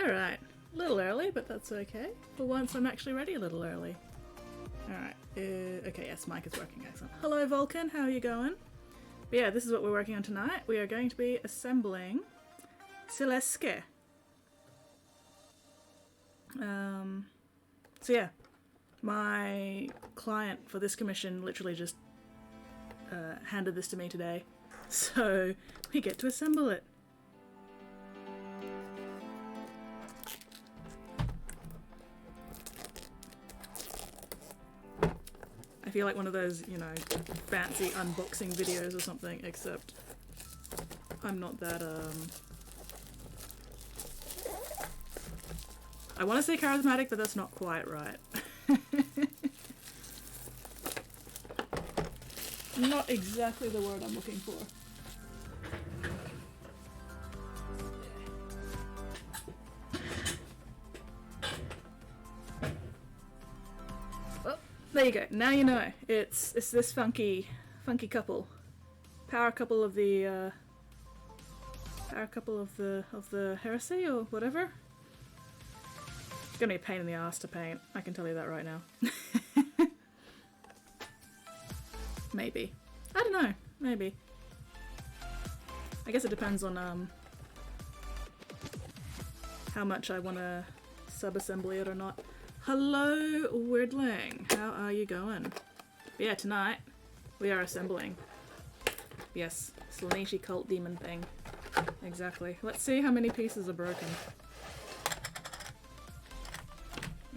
Alright, a little early, but that's okay. For once I'm actually ready a little early. Alright, okay, yes, mic is working, excellent. Hello Vulcan, how are you going? But yeah, this is what we're working on tonight. We are going to be assembling Celesque. So yeah, my client for this commission literally just handed this to me today. So we get to assemble it. I feel like one of those, you know, fancy unboxing videos or something, except I'm not that, I want to say charismatic, but that's not quite right. Not exactly the word I'm looking for. There you go. Now you know. It's this funky couple, power couple of the heresy or whatever. It's gonna be a pain in the ass to paint. I can tell you that right now. Maybe. I don't know. Maybe. I guess it depends on how much I want to sub-assembly it or not. Hello, Weirdling. How are you going? But yeah, tonight we are assembling. Yes, Slaaneshi cult demon thing. Exactly. Let's see how many pieces are broken.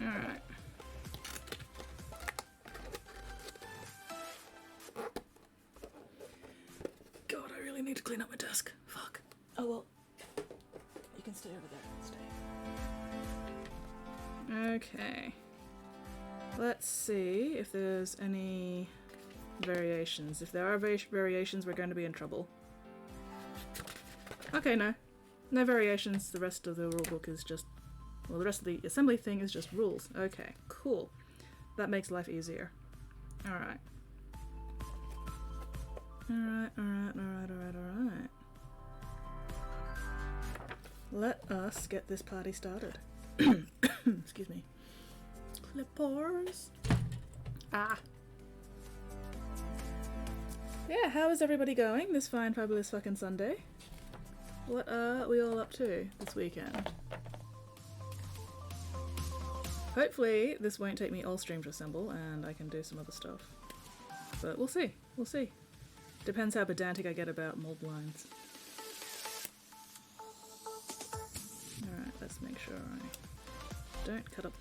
Alright. God, I really need to clean up my desk. Fuck. Oh well. You can stay over there. Stay. Okay, let's see if there's any variations. If there are variations, we're going to be in trouble. Okay, no variations. The rest of the rulebook is just, well, the rest of the assembly thing is just rules. Okay, cool. That makes life easier. Alright. Alright. Let us get this party started. Excuse me. Clippers. Ah. Yeah, how is everybody going this fine, fabulous fucking Sunday? What are we all up to this weekend? Hopefully this won't take me all stream to assemble and I can do some other stuff. But we'll see. We'll see. Depends how pedantic I get about mold lines. Alright, let's make sure I don't cut off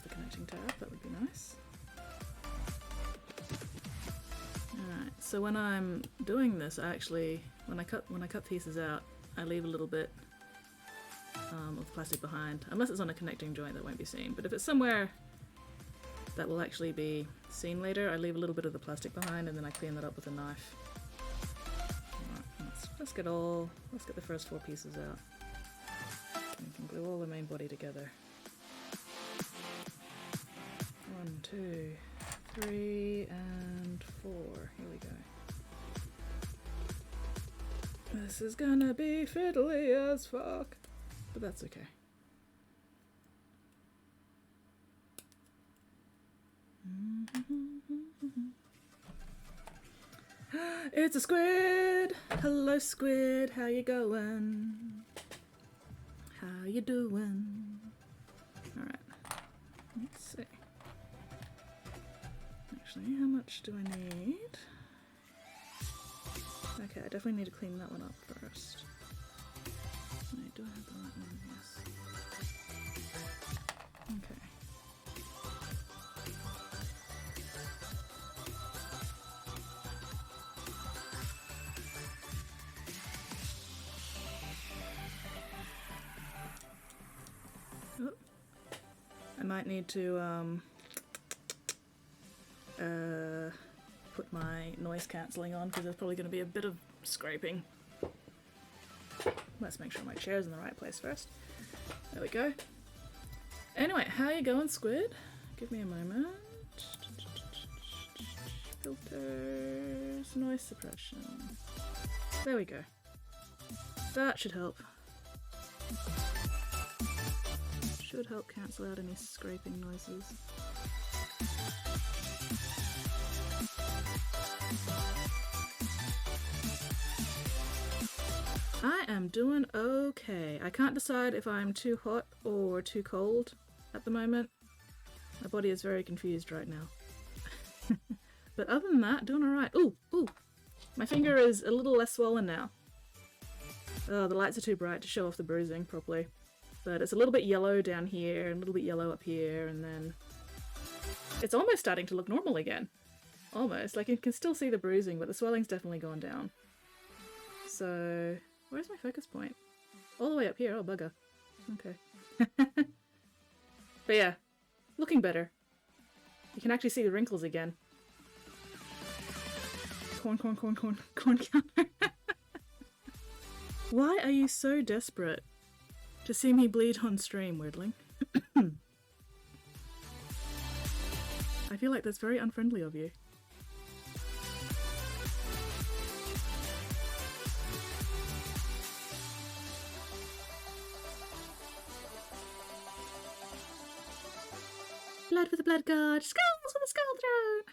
the connecting tab. That would be nice. Alright, so when I'm doing this, I actually, when I cut pieces out, I leave a little bit of plastic behind. Unless it's on a connecting joint, that won't be seen. But if it's somewhere that will actually be seen later, I leave a little bit of the plastic behind and then I clean that up with a knife. Alright, let's get the first 4 pieces out. We can glue all the main body together. 1, 2, 3, and 4. Here we go. This is gonna be fiddly as fuck, but that's okay. It's a squid! Hello squid, how you going? How you doing? Alright, let's see. Actually, how much do I need? Okay, I definitely need to clean that one up first. Wait, do I have the right one? Yes. Okay. Oh. I might need to put my noise cancelling on because there's probably going to be a bit of scraping. Let's make sure my chair's in the right place first. There we go. Anyway, how you going, squid? Give me a moment. Filters, noise suppression. There we go. That should help. should help cancel out any scraping noises. I am doing okay. I can't decide if I'm too hot or too cold at the moment. My body is very confused right now. But other than that, doing alright. Ooh, ooh! My finger is a little less swollen now. Oh, the lights are too bright to show off the bruising properly. But it's a little bit yellow down here, and a little bit yellow up here, and then... It's almost starting to look normal again. Almost. Like, you can still see the bruising, but the swelling's definitely gone down. So... Where's my focus point? All the way up here. Oh, bugger. Okay. But yeah, looking better. You can actually see the wrinkles again. Corn counter. Why are you so desperate to see me bleed on stream, Weirdling? I feel like that's very unfriendly of you. Blood with a blood guard, skulls with a skull throne!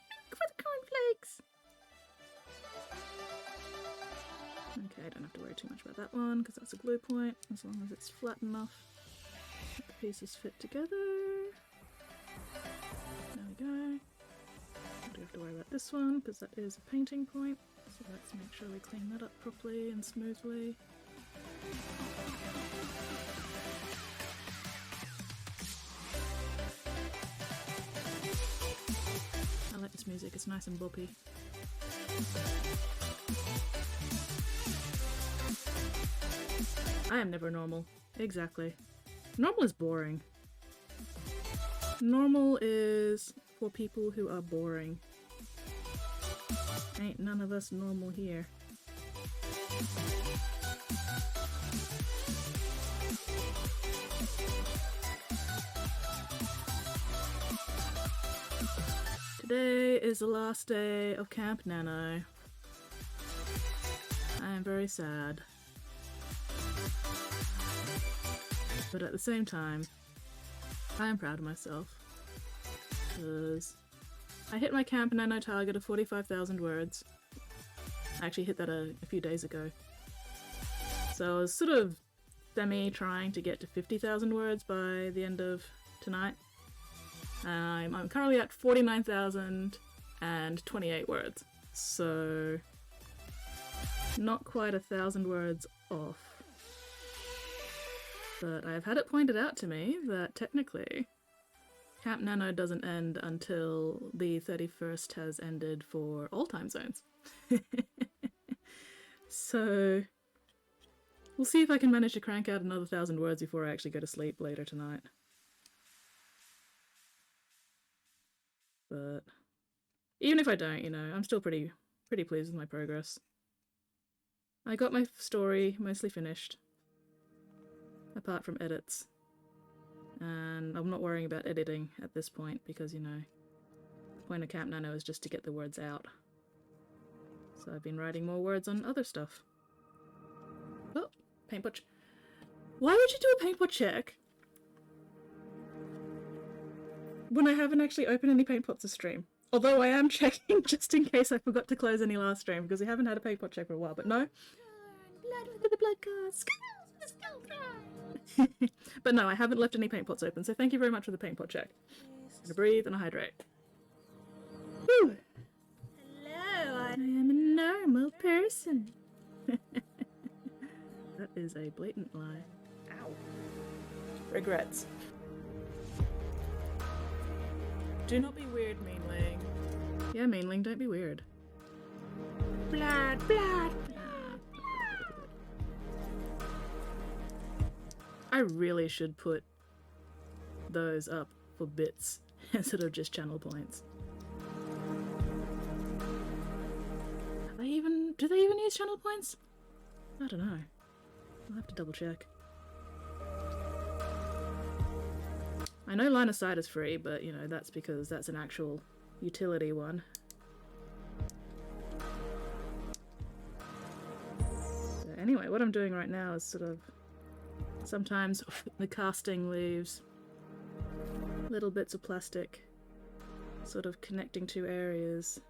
Milk for the cornflakes! Okay, I don't have to worry too much about that one, because that's a glue point, as long as it's flat enough that the pieces fit together. There we go. I do have to worry about this one, because that is a painting point, so let's make sure we clean that up properly and smoothly. I like this music, it's nice and boppy. I am never normal. Exactly. Normal is boring. Normal is for people who are boring. Ain't none of us normal here. Today is the last day of Camp Nano. I am very sad. But at the same time, I am proud of myself. Because I hit my Camp Nano target of 45,000 words. I actually hit that a few days ago. So I was sort of semi-trying to get to 50,000 words by the end of tonight. I'm currently at 49,028 words. So not quite 1,000 words off. But I've had it pointed out to me that technically Camp Nano doesn't end until the 31st has ended for all time zones. So we'll see if I can manage to crank out another 1,000 words before I actually go to sleep later tonight. But even if I don't, you know, I'm still pretty pleased with my progress. I got my story mostly finished. Apart from edits. And I'm not worrying about editing at this point because, you know, the point of Camp Nano is just to get the words out. So I've been writing more words on other stuff. Oh, paint pot. Why would you do a paint pot check when I haven't actually opened any paint pots to stream? Although I am checking just in case I forgot to close any last stream because we haven't had a paint pot check for a while, but no. Blood with the blood cards. But no, I haven't left any paint pots open, so thank you very much for the paint pot check. I'm gonna breathe and hydrate. Whew. Hello, I am a normal person. That is a blatant lie. Ow. Regrets. Do not be weird, Meanling. Yeah, Meanling, don't be weird. Blood, blood. I really should put those up for bits instead of just channel points. Do they even use channel points? I don't know. I'll have to double check. I know line of sight is free, but you know, that's because that's an actual utility one. So anyway, what I'm doing right now is sort of Sometimes the casting leaves little bits of plastic sort of connecting two areas,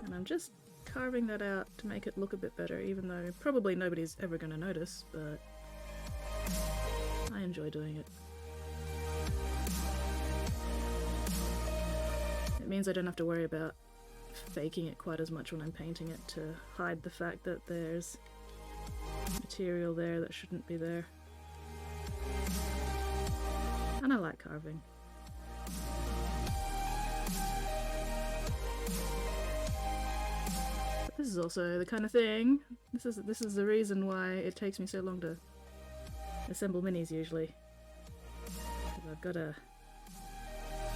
and I'm just carving that out to make it look a bit better, even though probably nobody's ever going to notice, but I enjoy doing it. It means I don't have to worry about faking it quite as much when I'm painting it to hide the fact that there's material there that shouldn't be there. And I like carving. But this is also the kind of thing, this is the reason why it takes me so long to assemble minis usually. Because I've got to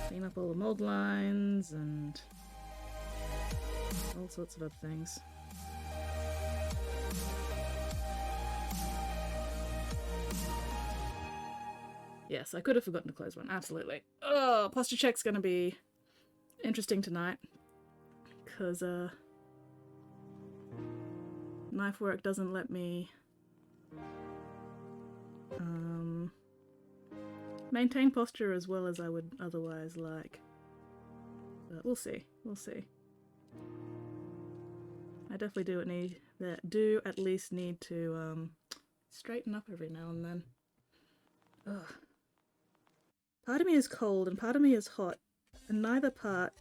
clean up all the mold lines and all sorts of other things. Yes, I could have forgotten to close one, absolutely. Oh, posture check's gonna be interesting tonight, because knife work doesn't let me maintain posture as well as I would otherwise like. But we'll see, we'll see. I definitely do at least need to straighten up every now and then. Ugh. Part of me is cold and part of me is hot, and neither part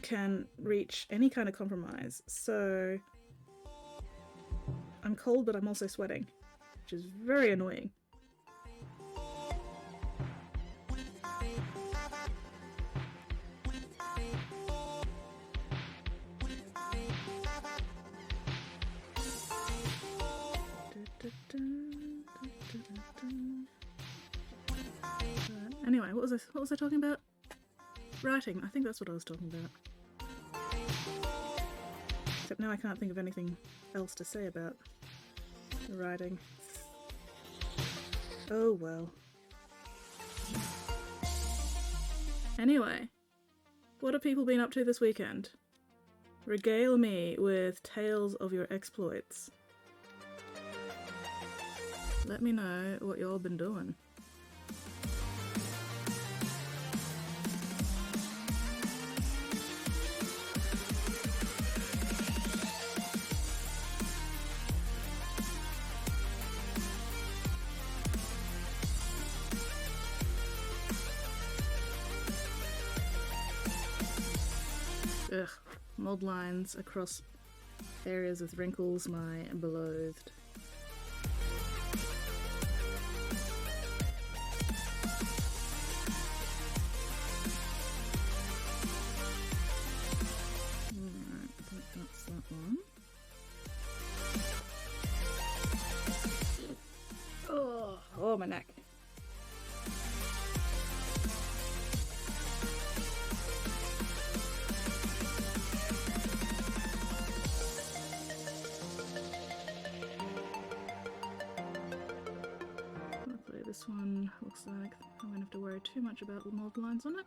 can reach any kind of compromise. So I'm cold, but I'm also sweating, which is very annoying. Anyway, what was I talking about? Writing. I think that's what I was talking about. Except now I can't think of anything else to say about the writing. Oh well. Anyway, what have people been up to this weekend? Regale me with tales of your exploits. Let me know what y'all been doing. Ugh, mold lines across areas with wrinkles, my beloathed. Alright, I think that's that one. Oh, my neck. This one looks like I won't have to worry too much about the mold lines on it.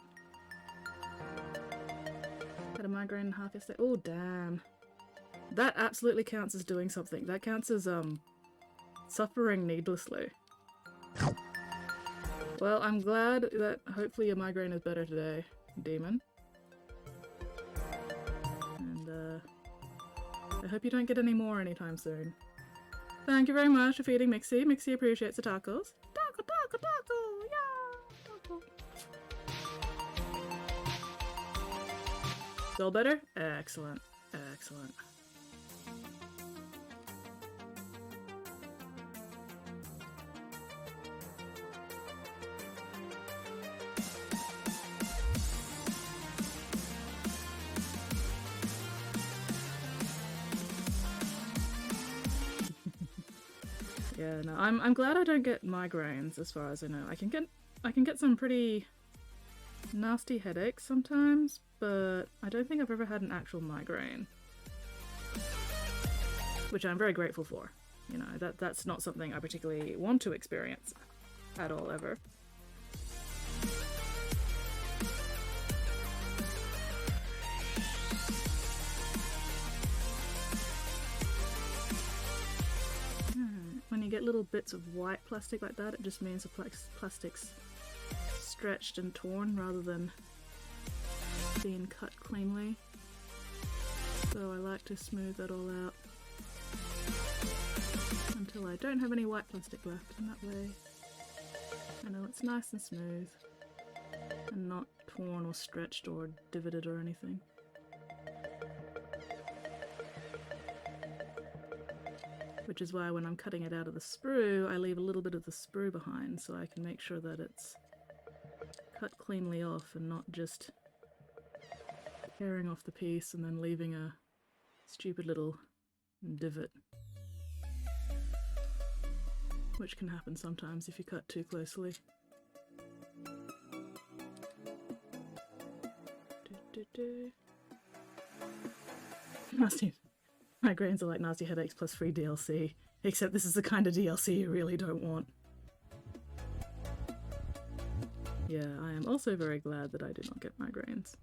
Had a migraine half yesterday. Oh damn. That absolutely counts as doing something. That counts as suffering needlessly. Well, I'm glad that hopefully your migraine is better today, demon. And I hope you don't get any more anytime soon. Thank you very much for feeding Mixie. Mixie appreciates the tacos. Taco, taco, taco! Yeah! Taco. Feel better? Excellent. Excellent. Yeah, no, I'm glad I don't get migraines as far as I know. I can get some pretty nasty headaches sometimes, but I don't think I've ever had an actual migraine. Which I'm very grateful for. You know, that's not something I particularly want to experience at all ever. When you get little bits of white plastic like that, it just means the plastic's stretched and torn rather than being cut cleanly. So I like to smooth that all out until I don't have any white plastic left, and that way I know it's nice and smooth and not torn or stretched or divoted or anything. Which is why when I'm cutting it out of the sprue, I leave a little bit of the sprue behind so I can make sure that it's cut cleanly off and not just tearing off the piece and then leaving a stupid little divot. Which can happen sometimes if you cut too closely. Nasty. Migraines are like nasty headaches plus free DLC, except this is the kind of DLC you really don't want. Yeah, I am also very glad that I did not get migraines.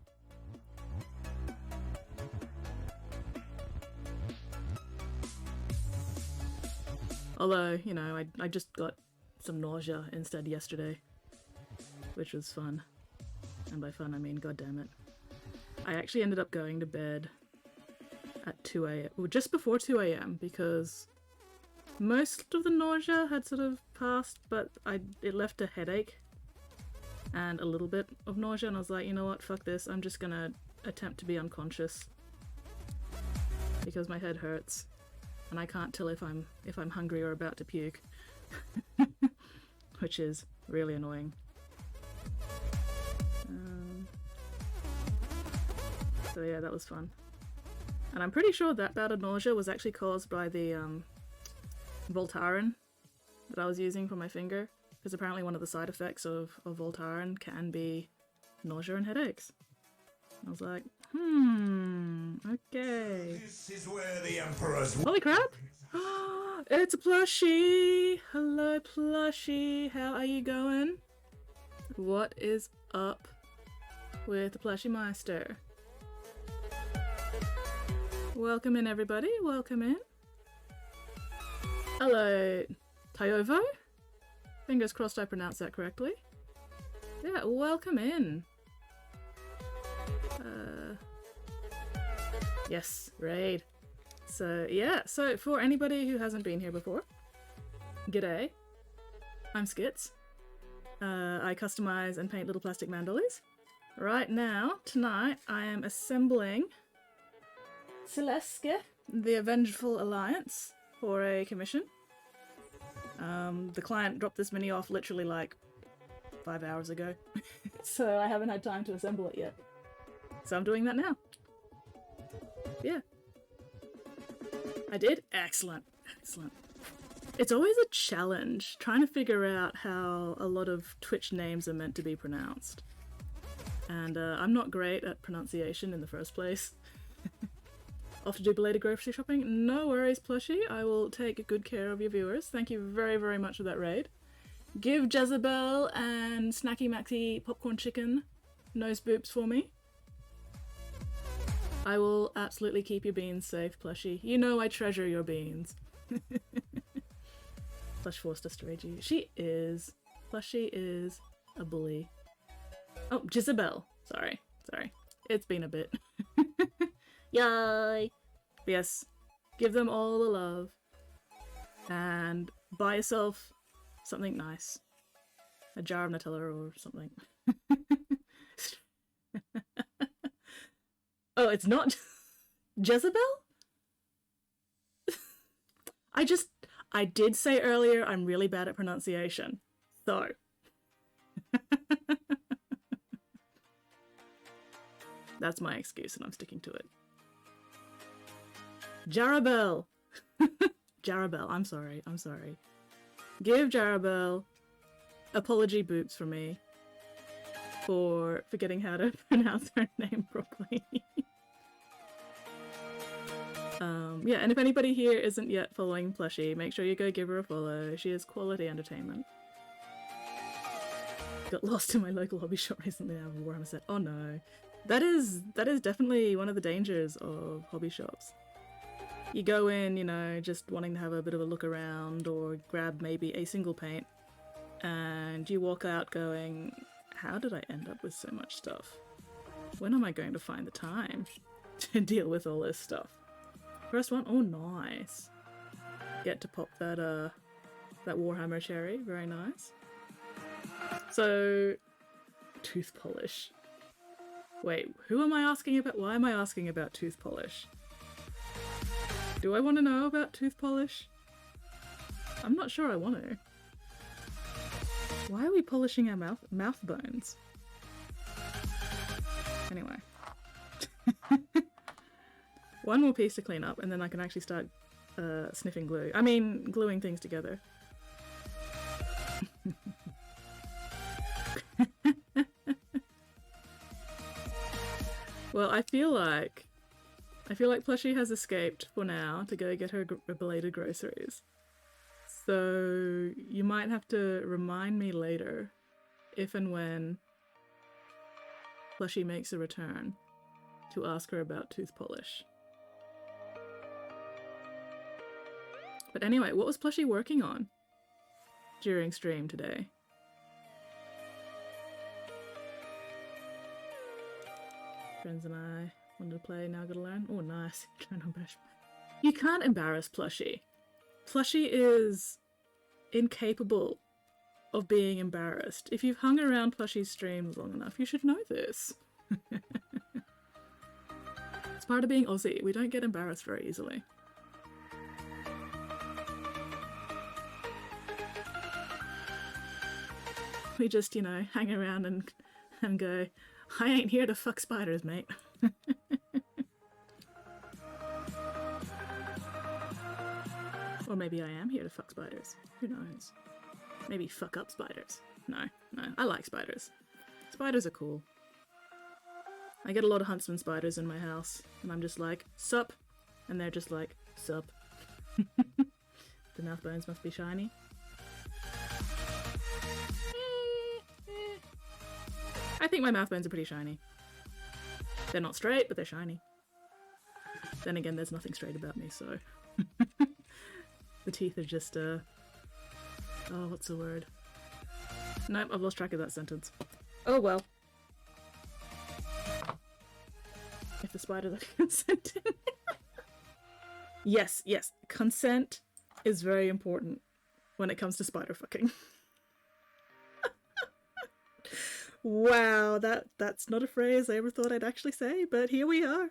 Although, you know, I just got some nausea instead yesterday, which was fun. And by fun I mean goddammit. I actually ended up going to bed at 2 a.m. well, just before 2 a.m. because most of the nausea had sort of passed, but it left a headache and a little bit of nausea, and I was like, you know what, fuck this, I'm just gonna attempt to be unconscious because my head hurts and I can't tell if I'm hungry or about to puke, which is really annoying. So yeah, that was fun. And I'm pretty sure that bout of nausea was actually caused by the Voltaren that I was using for my finger, because apparently one of the side effects of Voltaren can be nausea and headaches. I was like, okay. This is where the Emperor's... Holy crap! It's a plushie! Hello plushie, how are you going? What is up with the plushie meister? Welcome in everybody, welcome in. Hello Tayovo? Fingers crossed I pronounced that correctly. Yeah, welcome in. Yes, raid. So yeah, so for anybody who hasn't been here before, g'day. I'm Skits. I customize and paint little plastic man dollies. Right now, tonight, I am assembling Celeste, the Avengeful Alliance, for a commission. The client dropped this mini off literally like 5 hours ago, so I haven't had time to assemble it yet. So I'm doing that now. Yeah. I did? Excellent. Excellent. It's always a challenge trying to figure out how a lot of Twitch names are meant to be pronounced. And I'm not great at pronunciation in the first place. Off to do belated grocery shopping? No worries, plushie. I will take good care of your viewers. Thank you very, very much for that raid. Give Jezebel and Snacky Maxi Popcorn Chicken nose boops for me. I will absolutely keep your beans safe, plushie. You know I treasure your beans. Plush forced us to raid you. She is. Plushie is a bully. Oh, Jezebel. Sorry. It's been a bit. Yay! Yes, give them all the love. And buy yourself something nice. A jar of Nutella or something. Oh, it's not Jezebel? I did say earlier I'm really bad at pronunciation. So. That's my excuse and I'm sticking to it. Jarabel! Jarabel, I'm sorry. Give Jarabel apology boops for me for forgetting how to pronounce her name properly. Yeah, and if anybody here isn't yet following Plushie, make sure you go give her a follow. She is quality entertainment. Got lost in my local hobby shop recently. I have a Warhammer set. Oh no. That is definitely one of the dangers of hobby shops. You go in, you know, just wanting to have a bit of a look around or grab maybe a single paint, and you walk out going, how did I end up with so much stuff? When am I going to find the time to deal with all this stuff? First one, oh nice. Get to pop that that Warhammer cherry, very nice. So, tooth polish. Wait, who am I asking about? Why am I asking about tooth polish? Do I want to know about tooth polish? I'm not sure I want to. Why are we polishing our mouth bones? Anyway. One more piece to clean up and then I can actually start sniffing glue. I mean, gluing things together. Well, I feel like Plushie has escaped for now to go get her belated groceries. So you might have to remind me later if and when Plushie makes a return to ask her about tooth polish. But anyway, what was Plushie working on during stream today? Friends and I wanted to play, now gotta learn. Oh, nice. Trying to embarrass. You can't embarrass Plushie. Plushie is incapable of being embarrassed. If you've hung around Plushie's streams long enough, you should know this. It's part of being Aussie. We don't get embarrassed very easily. We just, you know, hang around and go, I ain't here to fuck spiders, mate. Or maybe I am here to fuck spiders. Who knows? Maybe fuck up spiders. No, I like spiders. Spiders are cool. I get a lot of huntsman spiders in my house, and I'm just like, sup? And they're just like, sup. The mouth bones must be shiny. I think my mouth bones are pretty shiny. They're not straight, but they're shiny. Then again, there's nothing straight about me, so... The teeth are just, oh, what's the word? Nope, I've lost track of that sentence. Oh well. If the spiders are consenting. Yes, consent is very important when it comes to spider fucking. Wow, that's not a phrase I ever thought I'd actually say, but here we are.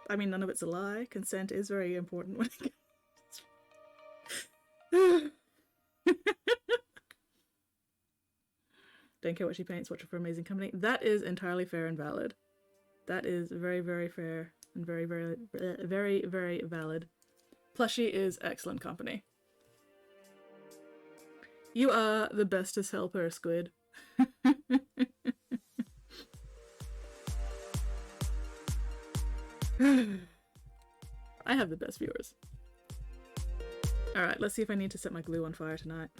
I mean, none of it's a lie. Consent is very important when it comes. Don't care what she paints, watch her for amazing company. That is entirely fair and valid. That is very, very fair and very, very, very, very valid. Plushie is excellent company. You are the bestest helper, Squid. I have the best viewers. Alright, let's see if I need to set my glue on fire tonight.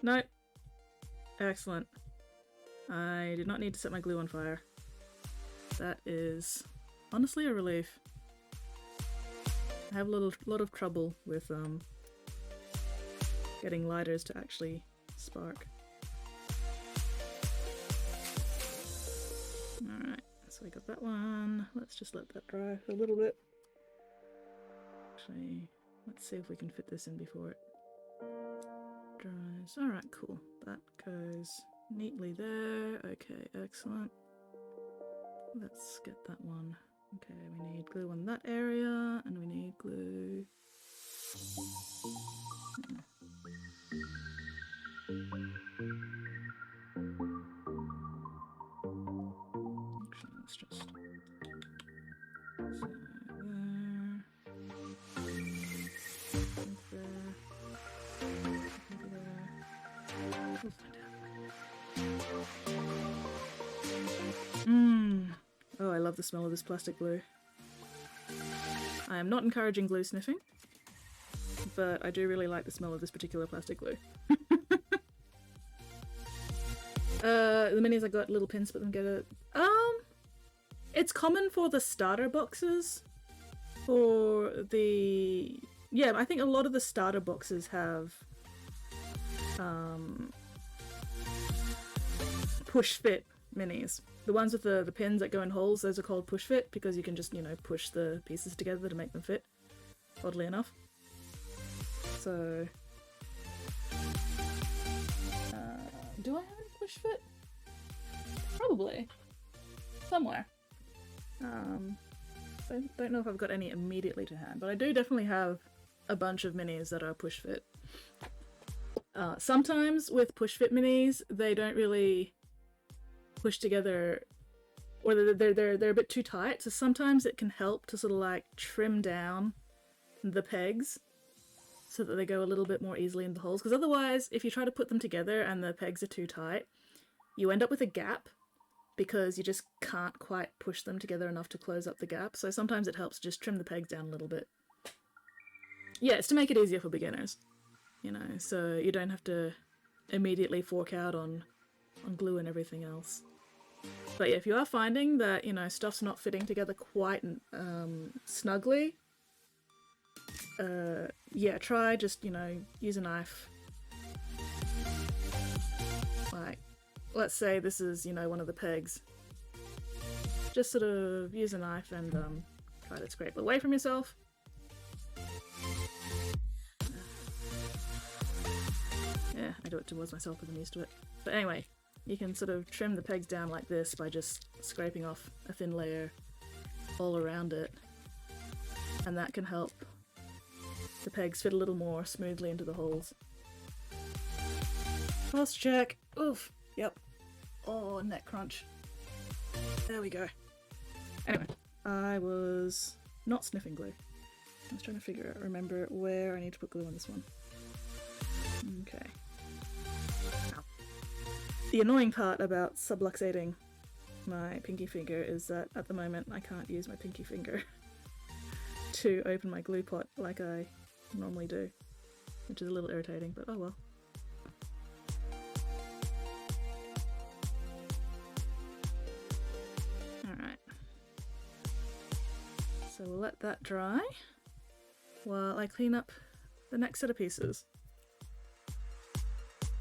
Nope. Excellent. I did not need to set my glue on fire. That is honestly a relief. I have a lot of trouble with getting lighters to actually spark. Alright, so I got that one. Let's just let that dry for a little bit. Actually, let's see if we can fit this in before it dries. Alright, cool. That goes neatly there. Okay, excellent. Let's get that one. Okay, we need glue on that area, and we need glue... Actually, let's just... So, there... Oh, I love the smell of this plastic glue. I am not encouraging glue sniffing, but I do really like the smell of this particular plastic glue. The minis I got little pins, but them get it. It's common for the starter boxes For the... Yeah, I think a lot of the starter boxes have push fit minis. The ones with the pins that go in holes, those are called push fit because you can just, you know, push the pieces together to make them fit, oddly enough. So... do I have any push fit? Probably. Somewhere. Don't know if I've got any immediately to hand, but I do definitely have a bunch of minis that are push fit. Sometimes with push fit minis, they don't really push together, or they're a bit too tight, so sometimes it can help to sort of like trim down the pegs so that they go a little bit more easily in the holes, because otherwise if you try to put them together and the pegs are too tight, you end up with a gap because you just can't quite push them together enough to close up the gap. So sometimes it helps just trim the pegs down a little bit. Yeah, it's to make it easier for beginners, you know, so you don't have to immediately fork out on glue and everything else. But yeah, if you are finding that, you know, stuff's not fitting together quite snugly, yeah, try just, you know, use a knife. Like, let's say this is, you know, one of the pegs. Just sort of use a knife and try to scrape away from yourself. Yeah, I do it towards myself because I'm used to it. But anyway, you can sort of trim the pegs down like this by just scraping off a thin layer all around it. And that can help the pegs fit a little more smoothly into the holes. Pulse check. Oof. Yep. Oh, neck crunch. There we go. Anyway, I was not sniffing glue. I was trying to remember where I need to put glue on this one. Okay. Ow. The annoying part about subluxating my pinky finger is that at the moment I can't use my pinky finger to open my glue pot like I normally do, which is a little irritating, but oh well. Alright. So we'll let that dry while I clean up the next set of pieces.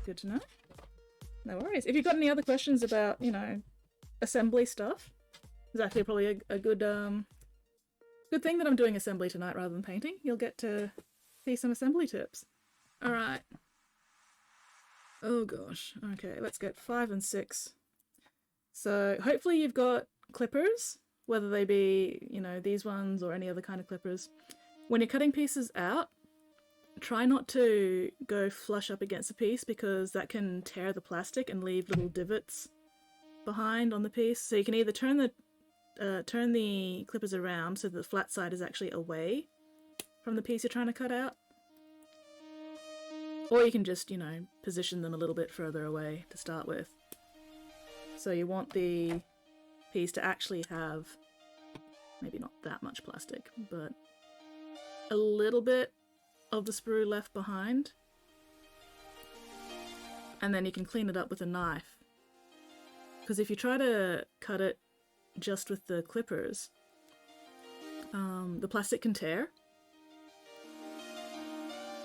Good to know. No worries. If you've got any other questions about, you know, assembly stuff, it's actually probably a good good thing that I'm doing assembly tonight rather than painting. You'll get to see some assembly tips. Alright. Oh gosh. Okay, let's get 5 and 6. So hopefully you've got clippers, whether they be, you know, these ones or any other kind of clippers. When you're cutting pieces out, try not to go flush up against the piece because that can tear the plastic and leave little divots behind on the piece. So you can either turn the clippers around so that the flat side is actually away from the piece you're trying to cut out, or you can just, you know, position them a little bit further away to start with. So you want the piece to actually have maybe not that much plastic, but a little bit of the sprue left behind, and then you can clean it up with a knife, because if you try to cut it just with the clippers, the plastic can tear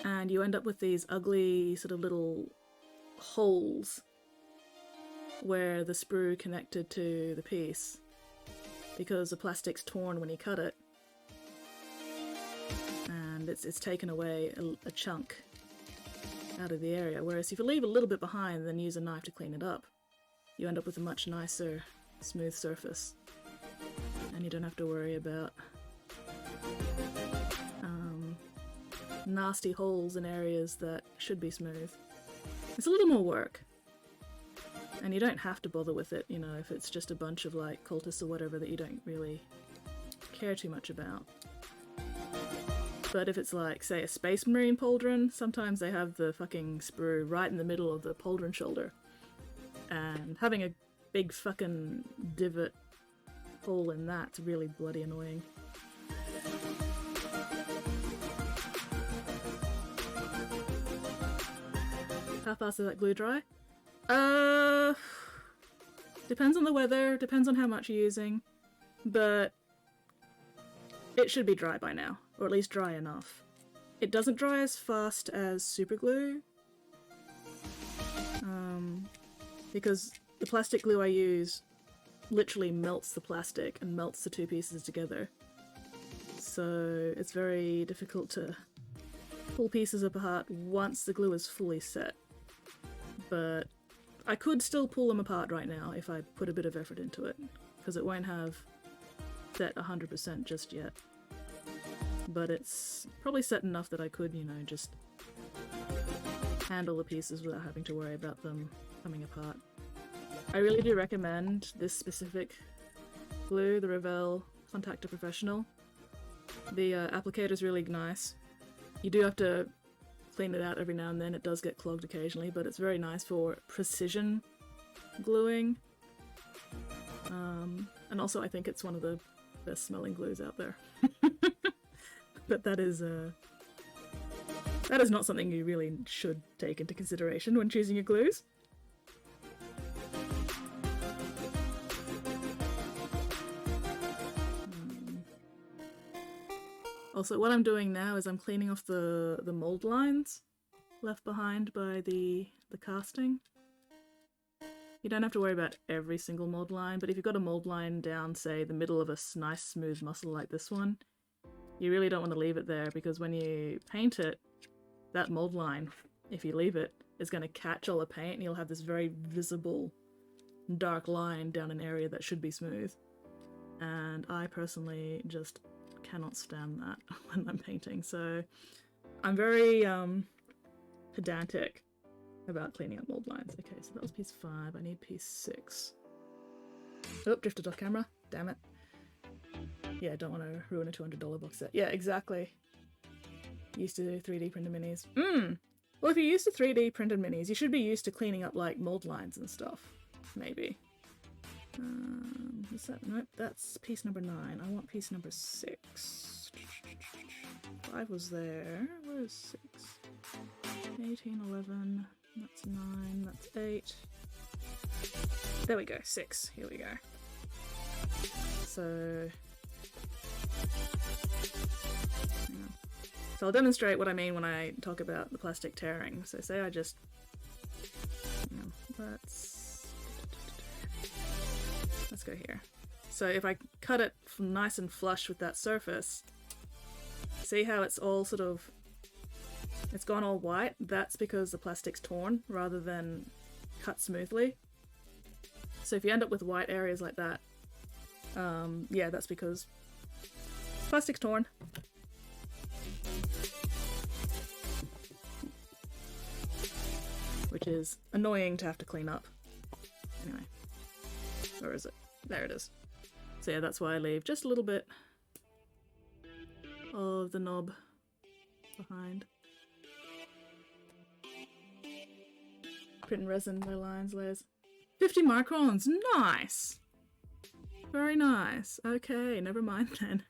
and you end up with these ugly sort of little holes where the sprue connected to the piece because the plastic's torn when you cut it, and it's taken away a chunk out of the area. Whereas if you leave a little bit behind and then use a knife to clean it up, you end up with a much nicer, smooth surface, and you don't have to worry about nasty holes in areas that should be smooth. It's a little more work, and you don't have to bother with it, you know, if it's just a bunch of like cultists or whatever that you don't really care too much about. But if it's like, say, a space marine pauldron, sometimes they have the fucking sprue right in the middle of the pauldron shoulder, and having a big fucking divot hole in that's really bloody annoying. How fast does that glue dry? Depends on the weather, depends on how much you're using, but it should be dry by now, or at least dry enough. It doesn't dry as fast as super glue, because the plastic glue I use literally melts the plastic and melts the two pieces together. So it's very difficult to pull pieces apart once the glue is fully set. But I could still pull them apart right now if I put a bit of effort into it, because it won't have set 100% just yet. But it's probably set enough that I could, you know, just handle the pieces without having to worry about them coming apart. I really do recommend this specific glue, the Revell Contactor Professional. The applicator is really nice. You do have to clean it out every now and then, it does get clogged occasionally, but it's very nice for precision gluing. And also I think it's one of the best smelling glues out there. But that is not something you really should take into consideration when choosing your glues. Also, what I'm doing now is I'm cleaning off the mold lines left behind by the casting. You don't have to worry about every single mold line, but if you've got a mold line down, say, the middle of a nice smooth muscle like this one, you really don't want to leave it there, because when you paint it, that mold line, if you leave it, is going to catch all the paint and you'll have this very visible dark line down an area that should be smooth. And I personally just cannot stand that when I'm painting, so I'm very pedantic about cleaning up mold lines. Okay, so that was piece 5, I need piece 6. Oh, drifted off camera, damn it. Yeah, don't want to ruin a $200 box set. Yeah, exactly. Used to do 3D printed minis. Well, if you're used to 3D printed minis, you should be used to cleaning up, like, mold lines and stuff. Maybe. Is that? Nope, that's piece number 9. I want piece number 6. 5 was there. Where's 6? 18, 11. That's 9. That's 8. There we go. 6. Here we go. So... hang on. So I'll demonstrate what I mean when I talk about the plastic tearing. So say I just... hang on. Let's go here. So if I cut it nice and flush with that surface, see how it's all sort of... it's gone all white? That's because the plastic's torn rather than cut smoothly. So if you end up with white areas like that, yeah, that's because plastic's torn. Which is annoying to have to clean up. Anyway. Where is it? There it is. So yeah, that's why I leave just a little bit of the knob behind. Print and resin, no lines, layers. 50 microns! Nice! Very nice. Okay, never mind then.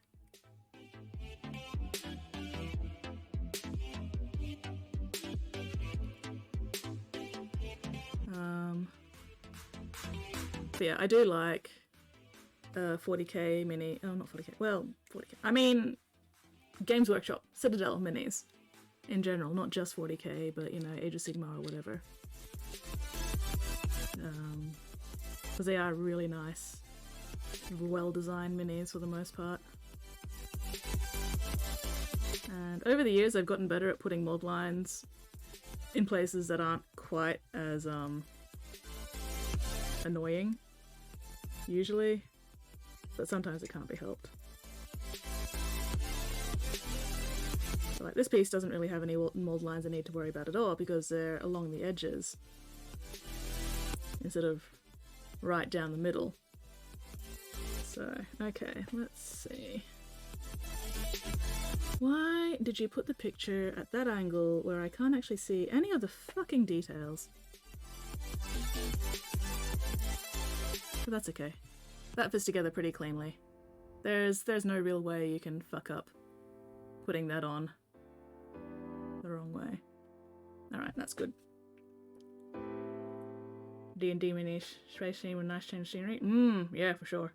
But yeah, I do like 40k mini. Oh, not 40k. Well, 40k. I mean, Games Workshop, Citadel minis in general, not just 40k, but you know, Age of Sigmar or whatever. Because they are really nice, well-designed minis for the most part. And over the years, I've gotten better at putting mold lines in places that aren't quite as annoying, usually, but sometimes it can't be helped. So, like, this piece doesn't really have any mold lines I need to worry about at all because they're along the edges instead of right down the middle. So, okay, let's see. Why did you put the picture at that angle where I can't actually see any of the fucking details? But that's okay. That fits together pretty cleanly. There's no real way you can fuck up putting that on the wrong way. Alright, that's good. D&D mini space scene with nice change scenery. Yeah, for sure.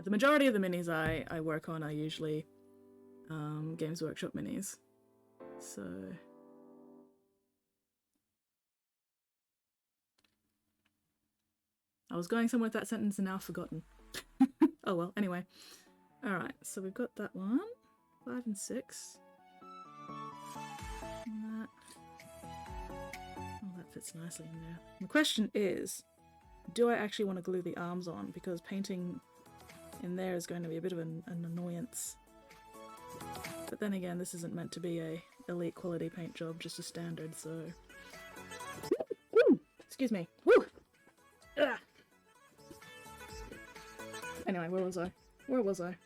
the majority of the minis I work on are usually Games Workshop minis. So I was going somewhere with that sentence and now I've forgotten. Oh well, anyway. Alright, so we've got that one. 5 and 6. And that. Oh, that fits nicely in there. The question is, do I actually want to glue the arms on? Because painting in there is going to be a bit of an annoyance. But then again, this isn't meant to be a elite quality paint job, just a standard, so... Woo! Excuse me. Woo! Ugh. Anyway, where was I? Where was I?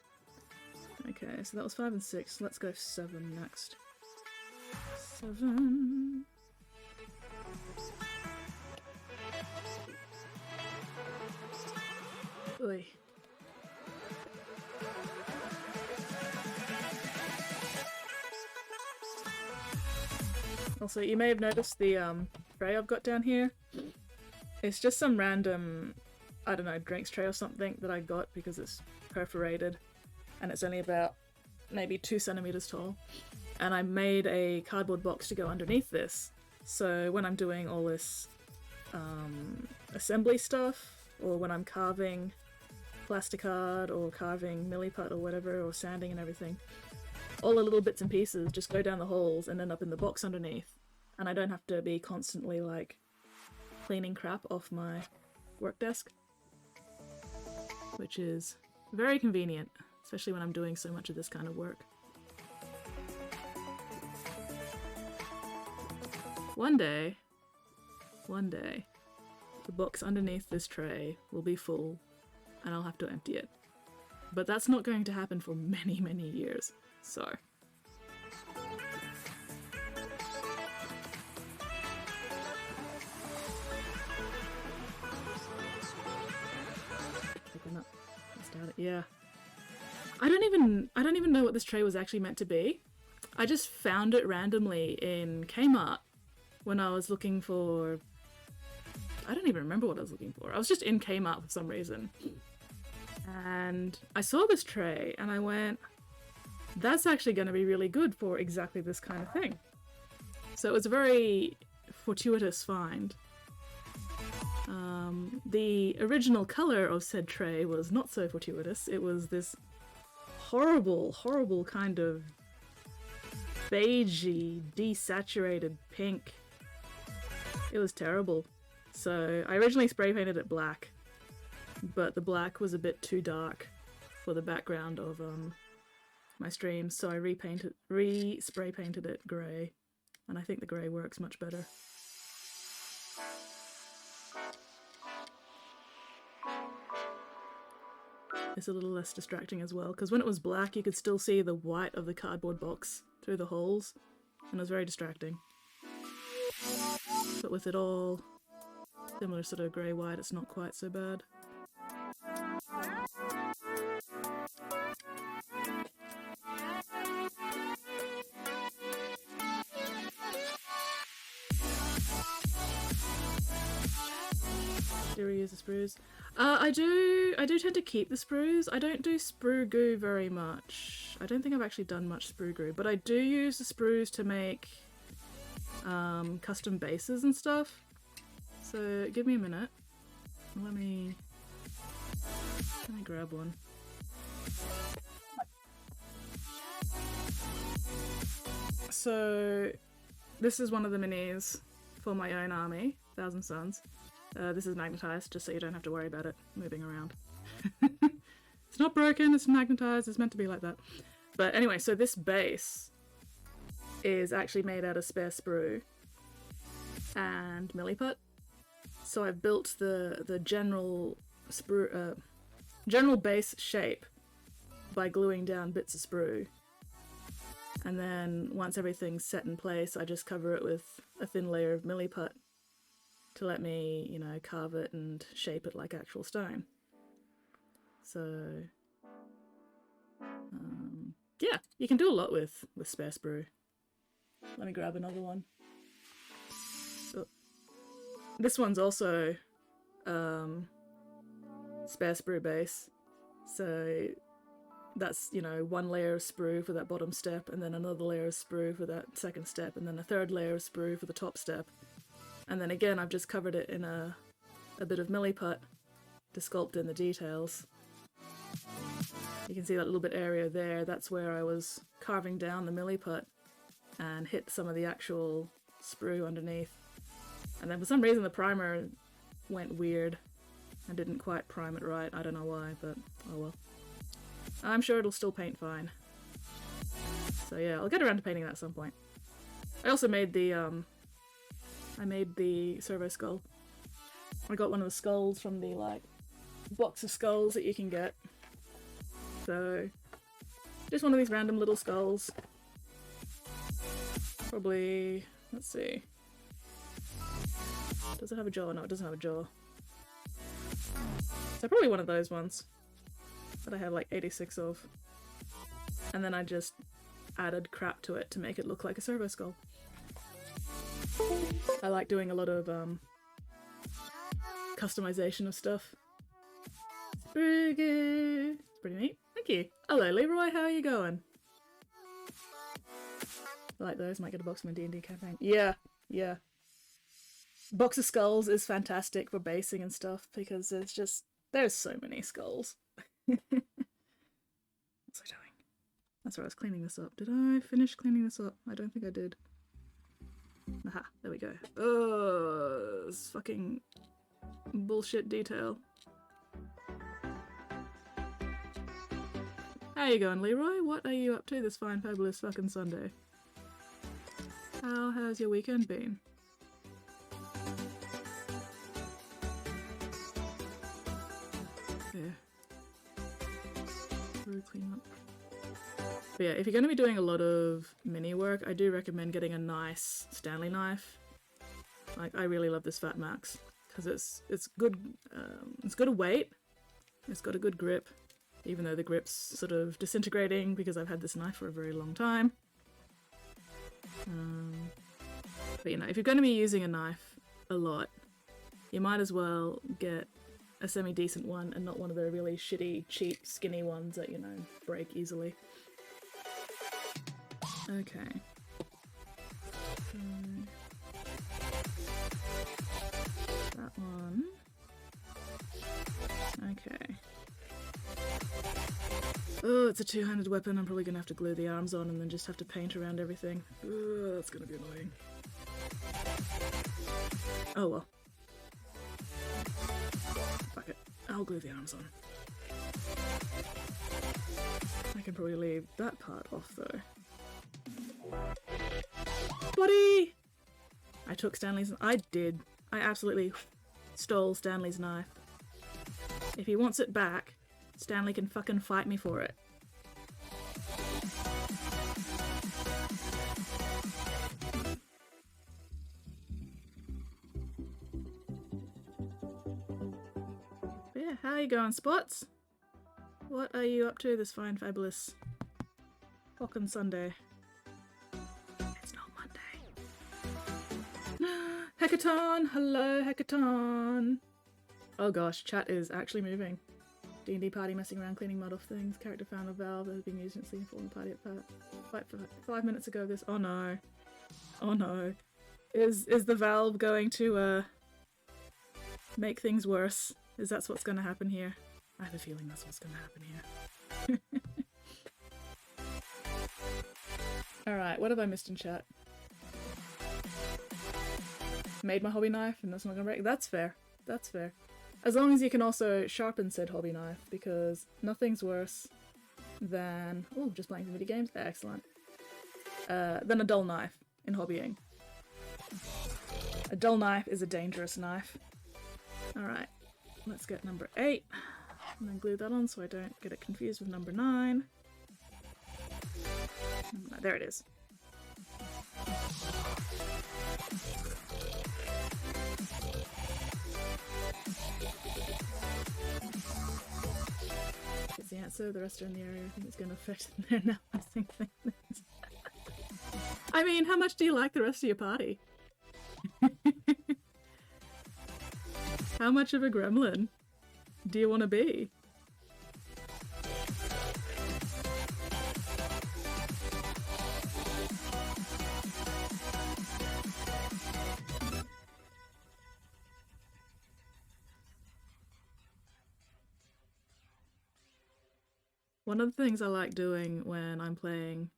Okay, so that was 5 and 6. Let's go 7 next. 7... Oy. Also, you may have noticed the tray I've got down here. It's just some random, I don't know, drinks tray or something that I got because it's perforated and it's only about maybe 2 centimeters tall. And I made a cardboard box to go underneath this. So when I'm doing all this assembly stuff, or when I'm carving plasticard or carving milliput or whatever, or sanding and everything, all the little bits and pieces just go down the holes and end up in the box underneath, and I don't have to be constantly like cleaning crap off my work desk, which is very convenient, especially when I'm doing so much of this kind of work. One day, the box underneath this tray will be full and I'll have to empty it. But that's not going to happen for many, many years, so... Picking up. Let's start it. Yeah. I don't even know what this tray was actually meant to be. I just found it randomly in Kmart when I was looking for... I don't even remember what I was looking for. I was just in Kmart for some reason. And I saw this tray and I went, that's actually going to be really good for exactly this kind of thing. So it was a very fortuitous find. The original color of said tray was not so fortuitous. It was this horrible, horrible kind of beigey, desaturated pink. It was terrible. So I originally spray painted it black, but the black was a bit too dark for the background of my stream, so I re-spray painted it grey, and I think the grey works much better. It's a little less distracting as well, because when it was black you could still see the white of the cardboard box through the holes, and it was very distracting. But with it all similar sort of grey-white, it's not quite so bad. Do we use the sprues? I do tend to keep the sprues. I don't do sprue goo very much. I don't think I've actually done much sprue goo, but I do use the sprues to make custom bases and stuff. So give me a minute. Let me grab one. So this is one of the minis for my own army, Thousand Suns. This is magnetized, just so you don't have to worry about it moving around. It's not broken, it's magnetized, it's meant to be like that. But anyway, so this base is actually made out of spare sprue and milliput. So I've built the general sprue, general base shape by gluing down bits of sprue. And then once everything's set in place, I just cover it with a thin layer of milliput to let me, you know, carve it and shape it like actual stone. So, yeah, you can do a lot with spare sprue. Let me grab another one. Oh. This one's also spare sprue base, So that's, you know, one layer of sprue for that bottom step, and then another layer of sprue for that second step, and then a third layer of sprue for the top step. And then again, I've just covered it in a bit of milliput to sculpt in the details. You can see that little bit area there, that's where I was carving down the milliput and hit some of the actual sprue underneath. And then for some reason the primer went weird. I didn't quite prime it right, I don't know why, but oh well. I'm sure it'll still paint fine. So yeah, I'll get around to painting that at some point. I also made the servo skull. I got one of the skulls from the, like, box of skulls that you can get. So, just one of these random little skulls. Probably, let's see. Does it have a jaw? No, it doesn't have a jaw. So probably one of those ones that I have like 86 of. And then I just added crap to it to make it look like a servo skull. I like doing a lot of customization of stuff. It's pretty neat. Thank you. Hello Leroy, how are you going? I like those, might get a box from a D&D campaign. Yeah, yeah. Box of Skulls is fantastic for basing and stuff because there's so many skulls. What's I doing? That's right, I was cleaning this up. Did I finish cleaning this up? I don't think I did. Aha, there we go. Oh, this fucking bullshit detail. How you going, Leroy? What are you up to this fine, fabulous fucking Sunday? How has your weekend been? Yeah. Really clean up. But yeah, if you're going to be doing a lot of mini work, I do recommend getting a nice Stanley knife. Like, I really love this Fat Max because it's good. It's got a weight. It's got a good grip, even though the grip's sort of disintegrating because I've had this knife for a very long time. But you know, if you're going to be using a knife a lot, you might as well get a semi-decent one and not one of the really shitty, cheap, skinny ones that, you know, break easily. Okay. That one. Okay. Oh, it's a two-handed weapon. I'm probably gonna have to glue the arms on and then just have to paint around everything. Oh, that's gonna be annoying. Oh well. Fuck it. I'll glue the arms on. I can probably leave that part off though. Buddy! I took Stanley's... I did. I absolutely stole Stanley's knife. If he wants it back, Stanley can fucking fight me for it. But yeah, how are you going, Spots? What are you up to this fine, fabulous fucking Sunday? It's not Monday. Hackathon! Hello, Hackathon! Oh gosh, chat is actually moving. D&D party messing around, cleaning mud off things. Character found a valve that has been used since the informal party at fight for 5 minutes ago. This. Oh no. Oh no. Is the valve going to make things worse? Is that what's going to happen here? I have a feeling that's what's going to happen here. Alright, what have I missed in chat? Made my hobby knife and that's not going to break. That's fair. That's fair. As long as you can also sharpen said hobby knife, because nothing's worse than... Oh, just playing some video games? Excellent. Than a dull knife in hobbying. A dull knife is a dangerous knife. Alright, let's get number 8. And then glue that on so I don't get it confused with number 9. There it is. It's the answer. The rest are in the area. I think it's going to affect their now. I mean, how much do you like the rest of your party? How much of a gremlin do you want to be? One of the things I like doing when I'm playing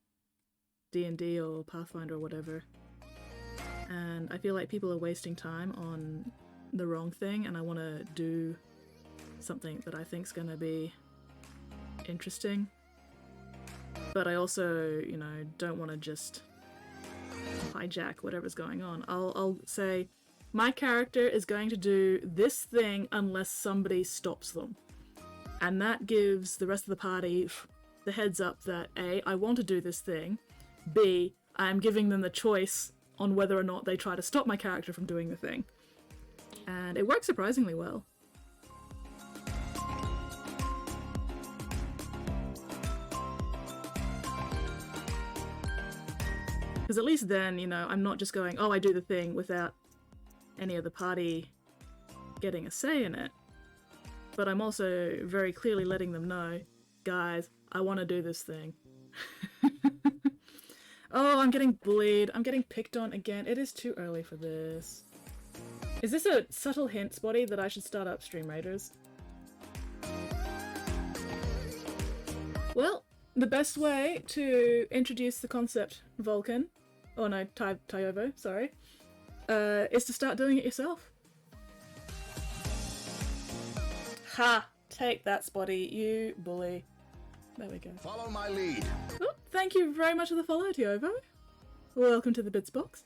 D&D or Pathfinder or whatever, and I feel like people are wasting time on the wrong thing, and I want to do something that I think's going to be interesting, but I also, you know, don't want to just hijack whatever's going on. I'll say, my character is going to do this thing unless somebody stops them. And that gives the rest of the party the heads up that A, I want to do this thing, B, I'm giving them the choice on whether or not they try to stop my character from doing the thing. And it works surprisingly well. Because at least then, you know, I'm not just going, oh, I do the thing without any of the party getting a say in it. But I'm also very clearly letting them know, guys, I want to do this thing. Oh, I'm getting bullied. I'm getting picked on again. It is too early for this. Is this a subtle hint, Spotty, that I should start up Stream Raiders? Well, the best way to introduce the concept Vulcan, oh no, Tyovo, sorry, is to start doing it yourself. Ha! Take that, Spotty, you bully. There we go. Follow my lead. Oh, thank you very much for the follow, Tyovo. Welcome to the Bits Box.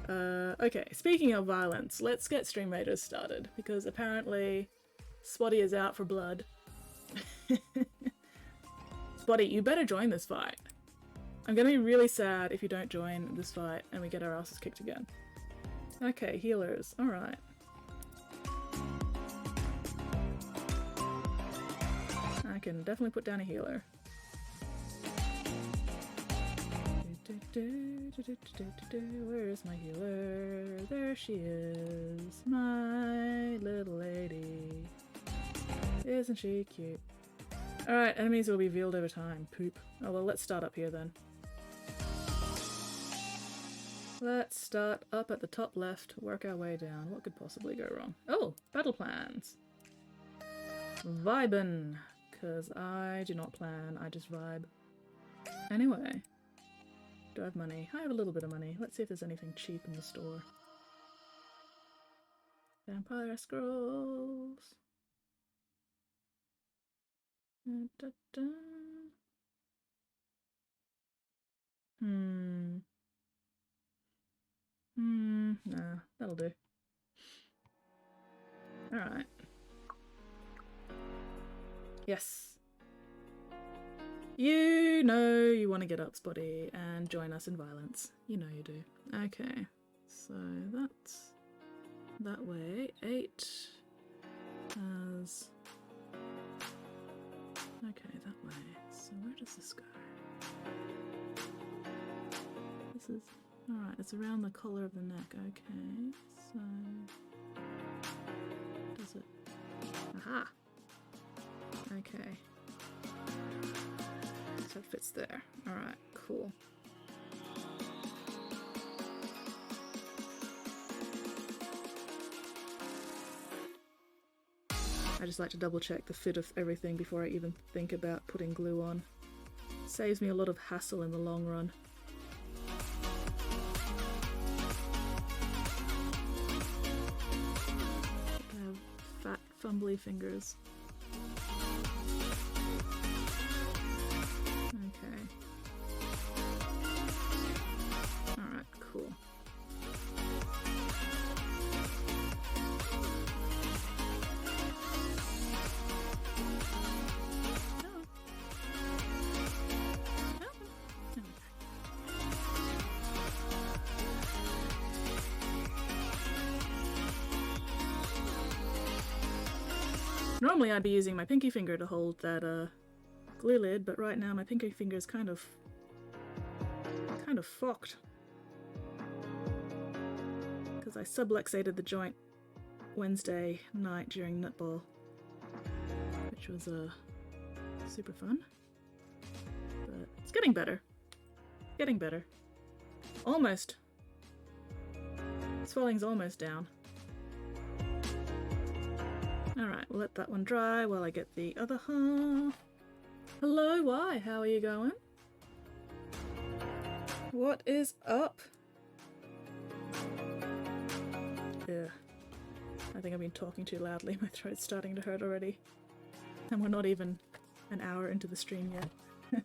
Okay, speaking of violence, let's get Stream Raiders started, because apparently Spotty is out for blood. Spotty, you better join this fight. I'm gonna be really sad if you don't join this fight and we get our asses kicked again. Okay, healers, alright. I can definitely put down a healer. Where is my healer? There she is. My little lady. Isn't she cute? Alright, enemies will be revealed over time. Poop. Oh well, let's start up here then. Let's start up at the top left, work our way down. What could possibly go wrong? Oh, battle plans. Vibin'. Because I do not plan, I just vibe. Anyway. Do I have money? I have a little bit of money. Let's see if there's anything cheap in the store. Vampire scrolls. Da, da, da. Nah, that'll do. Alright. Yes. You know you want to get up, Spotty, and join us in violence. You know you do. Okay, so that's that way. 8 has... Okay, that way. So where does this go? This is... Alright, it's around the collar of the neck. Okay, so... Does it... Aha! Okay. So it fits there. Alright, cool. I just like to double check the fit of everything before I even think about putting glue on. Saves me a lot of hassle in the long run. I have fat, fumbly fingers. Okay. Alright, cool. Normally I'd be using my pinky finger to hold that glue lid, but right now my pinky finger is kind of fucked. Because I subluxated the joint Wednesday night during netball, which was super fun. But it's getting better. Getting better. Almost. Swelling's almost down. Alright, we'll let that one dry while I get the other half. Hello, why? How are you going? What is up? Yeah. I think I've been talking too loudly. My throat's starting to hurt already. And we're not even an hour into the stream yet. I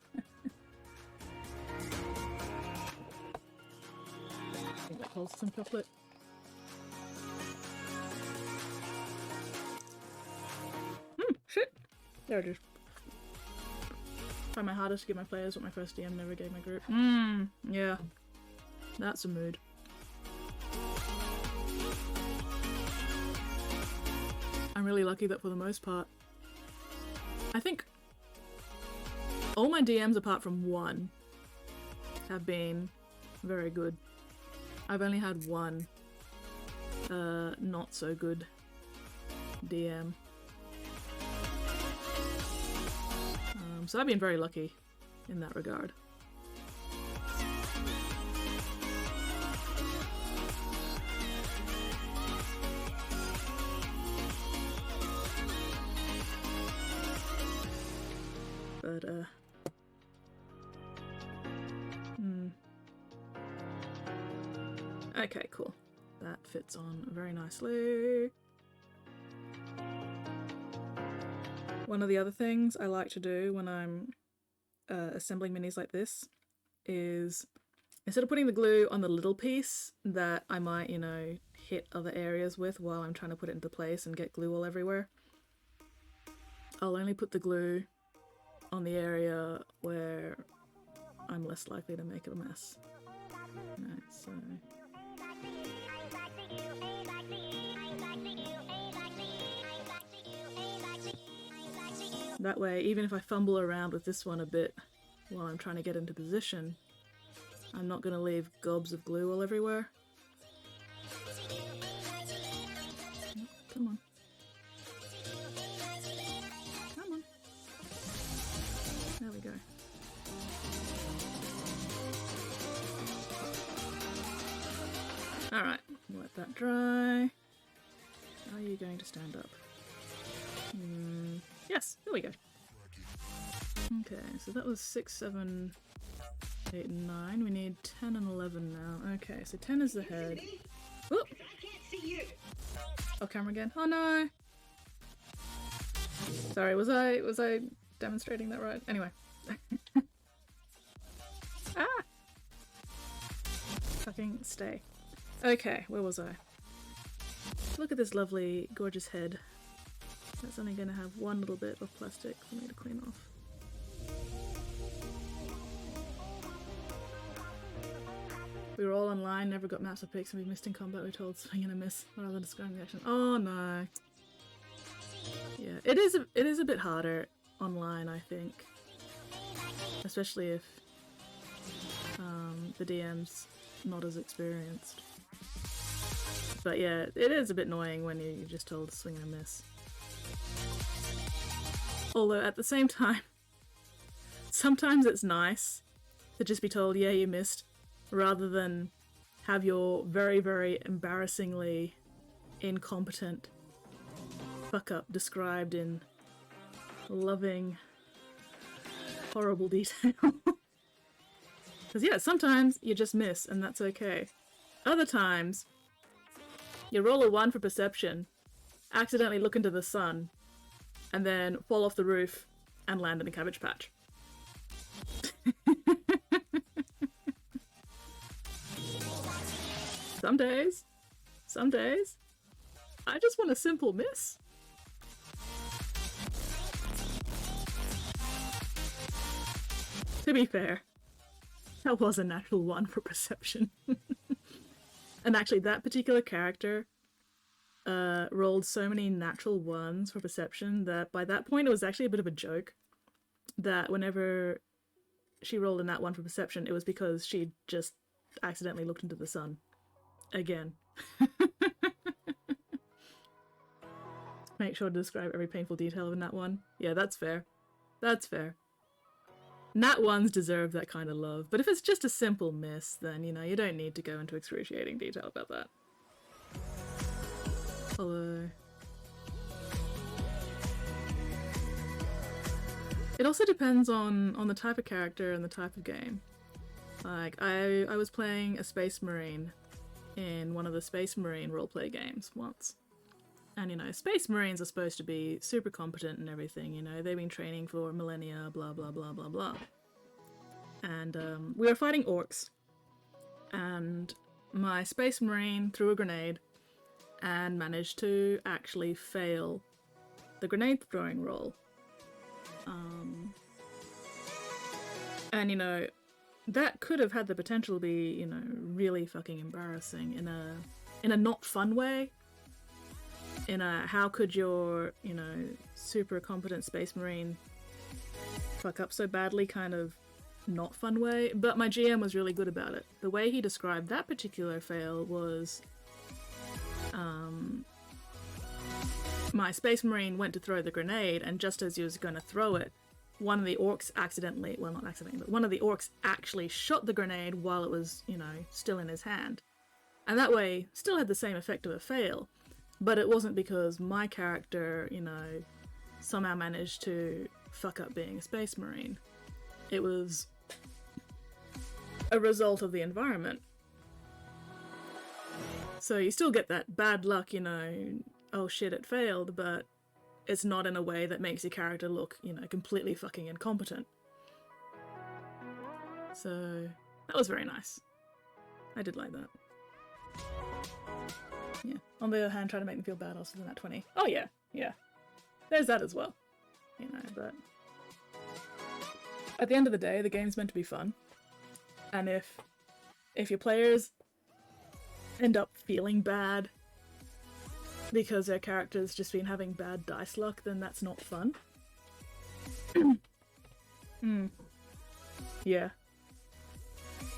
think that holds some chocolate. Shit! There it is. Try my hardest to give my players what my first DM never gave my group. Yeah. That's a mood. I'm really lucky that for the most part, I think all my DMs apart from one have been very good. I've only had one not so good DM. So I've been very lucky in that regard. But, okay, cool. That fits on very nicely. One of the other things I like to do when I'm assembling minis like this is, instead of putting the glue on the little piece that I might, you know, hit other areas with while I'm trying to put it into place and get glue all everywhere, I'll only put the glue on the area where I'm less likely to make it a mess. Right, so... that way, even if I fumble around with this one a bit while I'm trying to get into position, I'm not going to leave gobs of glue all everywhere. Come on. Come on. There we go. Alright, let that dry. Are you going to stand up? Yes, here we go. Okay, so that was 6, 7, 8, and 9. We need 10 and 11 now. Okay, so 10 is the head. Whoop! Oh, camera again. Oh no! Sorry, was I demonstrating that right? Anyway. Ah! Fucking stay. Okay, where was I? Look at this lovely, gorgeous head. That's only going to have one little bit of plastic for me to clean off. We were all online, never got maps or pics, and we missed in combat. We told swing and a miss rather than describing the action. Oh no. Yeah, it is a bit harder online, I think. Especially if the DM's not as experienced. But yeah, it is a bit annoying when you're just told to swing and a miss. Although at the same time, sometimes it's nice to just be told, yeah, you missed, rather than have your very, very embarrassingly incompetent fuck-up described in loving, horrible detail. Because yeah, sometimes you just miss, and that's okay. Other times, you roll a 1 for perception, accidentally look into the sun, and then fall off the roof and land in a cabbage patch. Some days, I just want a simple miss. To be fair, that was a natural 1 for perception. And actually, that particular character rolled so many natural 1s for perception that by that point it was actually a bit of a joke that whenever she rolled a nat 1 for perception, it was because she just accidentally looked into the sun. Again. Make sure to describe every painful detail of a nat 1. Yeah, that's fair. That's fair. Nat 1s deserve that kind of love, but if it's just a simple miss, then, you know, you don't need to go into excruciating detail about that. Hello. It also depends on the type of character and the type of game. Like, I was playing a Space Marine in one of the Space Marine roleplay games once. And, you know, Space Marines are supposed to be super competent and everything, you know, they've been training for millennia, blah, blah, blah, blah, blah. And we were fighting orcs, and my Space Marine threw a grenade and managed to actually fail the grenade throwing roll. And, you know, that could have had the potential to be, you know, really fucking embarrassing in a not fun way. In a how could your, you know, super competent Space Marine fuck up so badly kind of not fun way. But my GM was really good about it. The way he described that particular fail was my Space Marine went to throw the grenade, and just as he was going to throw it, one of the orcs accidentally, well, not accidentally, but one of the orcs actually shot the grenade while it was, you know, still in his hand. And that way, still had the same effect of a fail, but it wasn't because my character, you know, somehow managed to fuck up being a Space Marine. It was a result of the environment. So you still get that bad luck, you know, oh shit, it failed, but it's not in a way that makes your character look, you know, completely fucking incompetent. So that was very nice. I did like that. Yeah. On the other hand, trying to make them feel bad also than that 20. Oh yeah, yeah. There's that as well. You know, but at the end of the day, the game's meant to be fun. And if your players end up feeling bad because their character's just been having bad dice luck, then that's not fun. Yeah.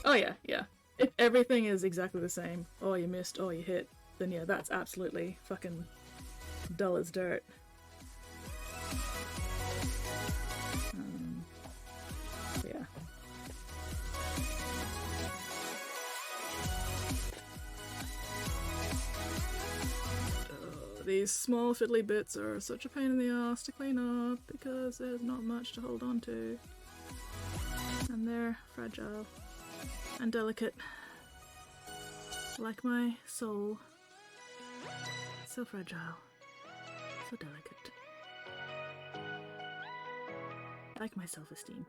Oh yeah, yeah. If everything is exactly the same, oh you missed, oh you hit, then yeah, that's absolutely fucking dull as dirt. Yeah. These small fiddly bits are such a pain in the ass to clean up because there's not much to hold on to. And they're fragile and delicate. Like my soul. So fragile. So delicate. Like my self-esteem.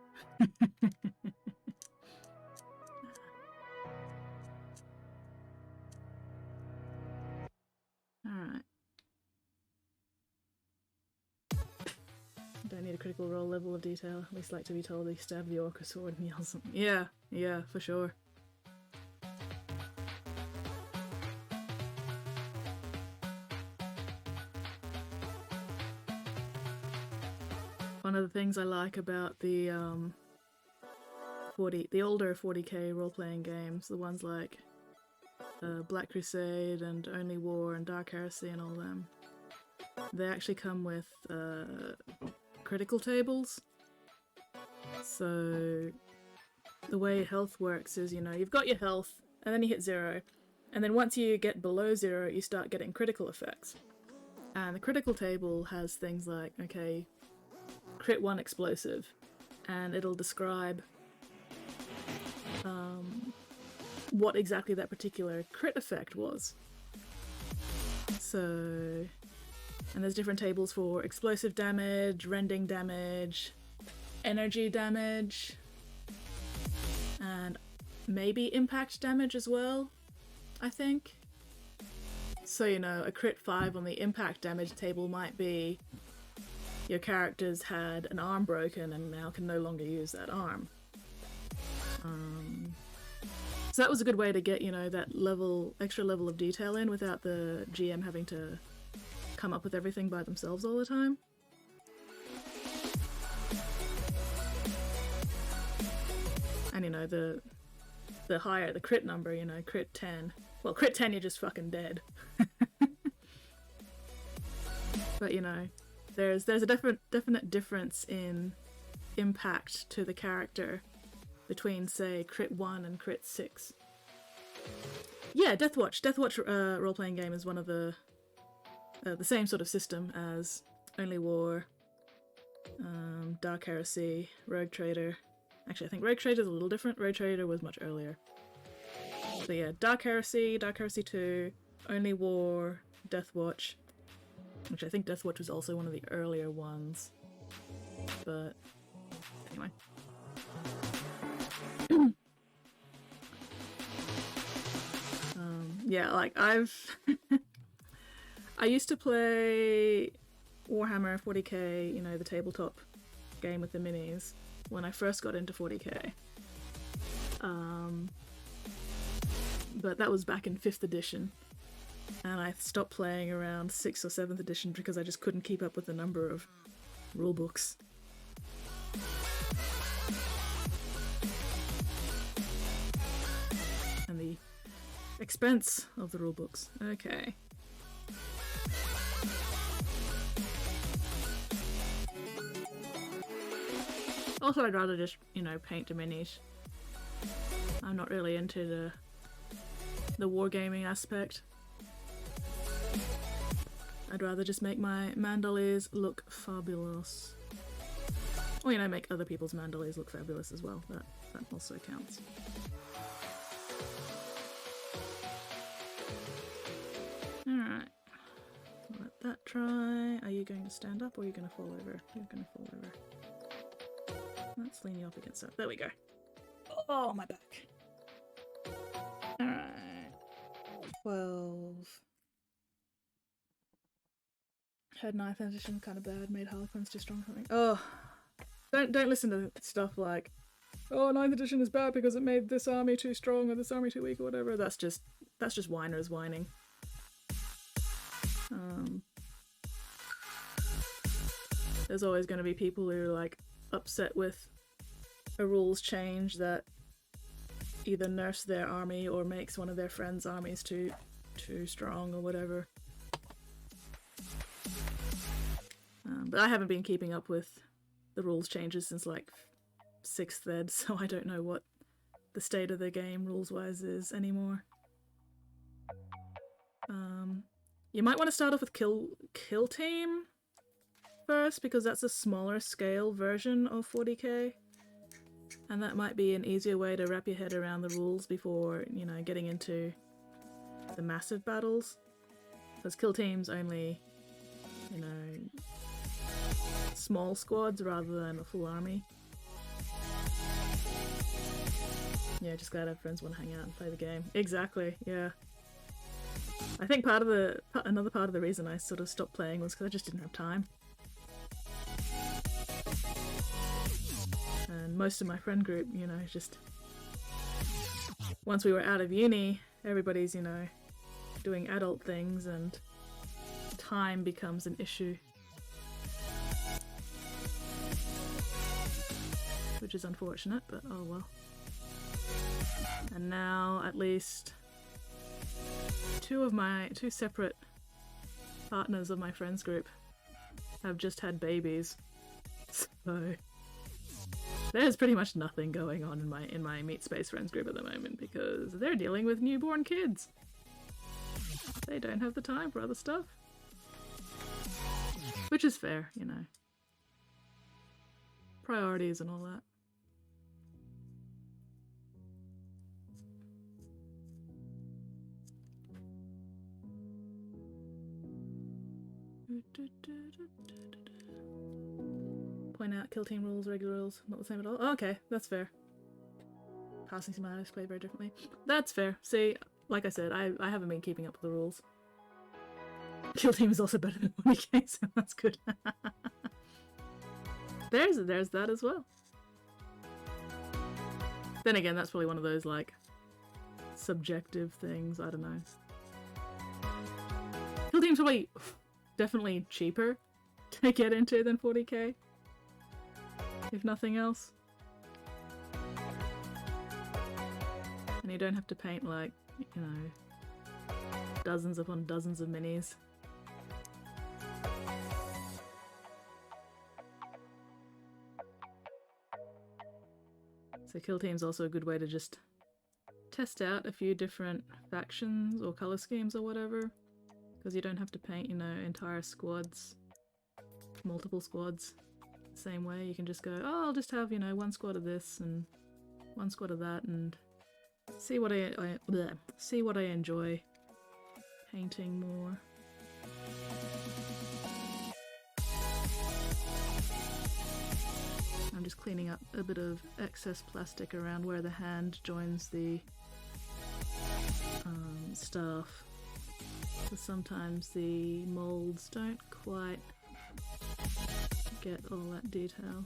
Alright. Don't need a critical role level of detail. At least like to be told he stabbed the orc with sword and yells something. Yeah, yeah, for sure. One of the things I like about the older 40k role-playing games, the ones like Black Crusade and Only War and Dark Heresy and all them, they actually come with critical tables. So the way health works is, you know, you've got your health and then you hit 0, and then once you get below 0 you start getting critical effects. And the critical table has things like, okay, crit 1 explosive, and it'll describe what exactly that particular crit effect was. So, and there's different tables for explosive damage, rending damage, energy damage, and maybe impact damage as well, I think. So, you know, a crit 5 on the impact damage table might be your character's had an arm broken and now can no longer use that arm. So that was a good way to get, you know, that extra level of detail in without the GM having to come up with everything by themselves all the time. And, you know, the higher the crit number, you know, crit 10. Well, crit 10, you're just fucking dead. But, you know, there's a definite difference in impact to the character between, say, crit 1 and crit 6. Yeah, Deathwatch role-playing game is one of the same sort of system as Only War, Dark Heresy, Rogue Trader. Actually, I think Rogue Trader is a little different. Rogue Trader was much earlier. So yeah, Dark Heresy 2, Only War, Deathwatch, which I think Deathwatch was also one of the earlier ones. But anyway. Yeah, like I used to play Warhammer 40k, you know, the tabletop game with the minis, when I first got into 40k. But that was back in 5th edition, and I stopped playing around 6th or 7th edition because I just couldn't keep up with the number of rulebooks. And the expense of the rulebooks. Okay. Also, I'd rather just, you know, paint the minis. I'm not really into the wargaming aspect. I'd rather just make my mandaliers look fabulous. Or, you know, make other people's mandaliers look fabulous as well. That also counts. Alright. Let that try. Are you going to stand up or are you going to fall over? You're going to fall over. Let's lean you up against that. There we go. Oh, my back. Alright. 12. Heard 9th edition kind of bad. Made Harlequins too strong for me. Oh, don't listen to stuff like, oh, 9th edition is bad because it made this army too strong or this army too weak or whatever. That's just whiners whining. There's always going to be people who are like upset with a rules change that either nerfs their army or makes one of their friends' armies too strong or whatever. But I haven't been keeping up with the rules changes since like 6th ed, so I don't know what the state of the game rules-wise is anymore. You might want to start off with Kill Team first, because that's a smaller scale version of 40k. And that might be an easier way to wrap your head around the rules before, you know, getting into the massive battles. Because Kill Team's only, you know, small squads rather than a full army. Yeah, just glad our friends want to hang out and play the game. Exactly, yeah. I think another part of the reason I sort of stopped playing was because I just didn't have time. And most of my friend group, you know, just once we were out of uni, everybody's, you know, doing adult things and time becomes an issue. Which is unfortunate, but oh well. And now at least two separate partners of my friends group have just had babies. So there's pretty much nothing going on in my Meat Space friends group at the moment because they're dealing with newborn kids. They don't have the time for other stuff. Which is fair, you know. Priorities and all that. Point out kill team rules, regular rules, not the same at all. Oh, okay, that's fair. Passing schematics played very differently. That's fair. See, like I said, I haven't been keeping up with the rules. Kill team is also better than 40k, so that's good. There's that as well. Then again, that's probably one of those like subjective things. I don't know. Kill team's probably definitely cheaper to get into than 40k, if nothing else. And you don't have to paint like, you know, dozens upon dozens of minis. So kill team's also a good way to just test out a few different factions or color schemes or whatever, because you don't have to paint, you know, entire squads, multiple squads. same way. You can just go, oh, I'll just have, you know, 1 squad of this and 1 squad of that, and see what see what I enjoy painting more. I'm just cleaning up a bit of excess plastic around where the hand joins the staff. So sometimes the molds don't quite get all that detail.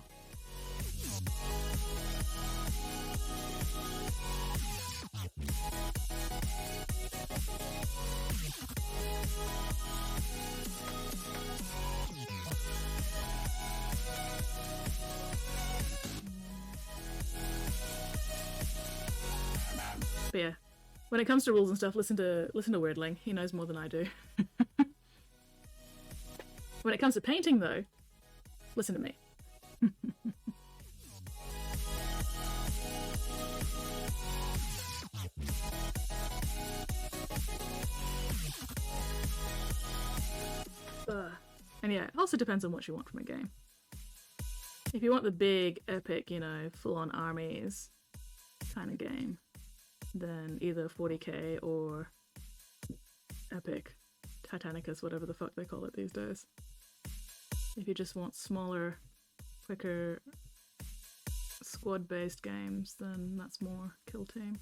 But yeah, when it comes to rules and stuff, listen to Weirdling. He knows more than I do. When it comes to painting, though, listen to me. And yeah, it also depends on what you want from a game. If you want the big, epic, you know, full-on armies kind of game, then either 40k or epic Titanicus, whatever the fuck they call it these days. If you just want smaller, quicker, squad-based games, then that's more Kill Team.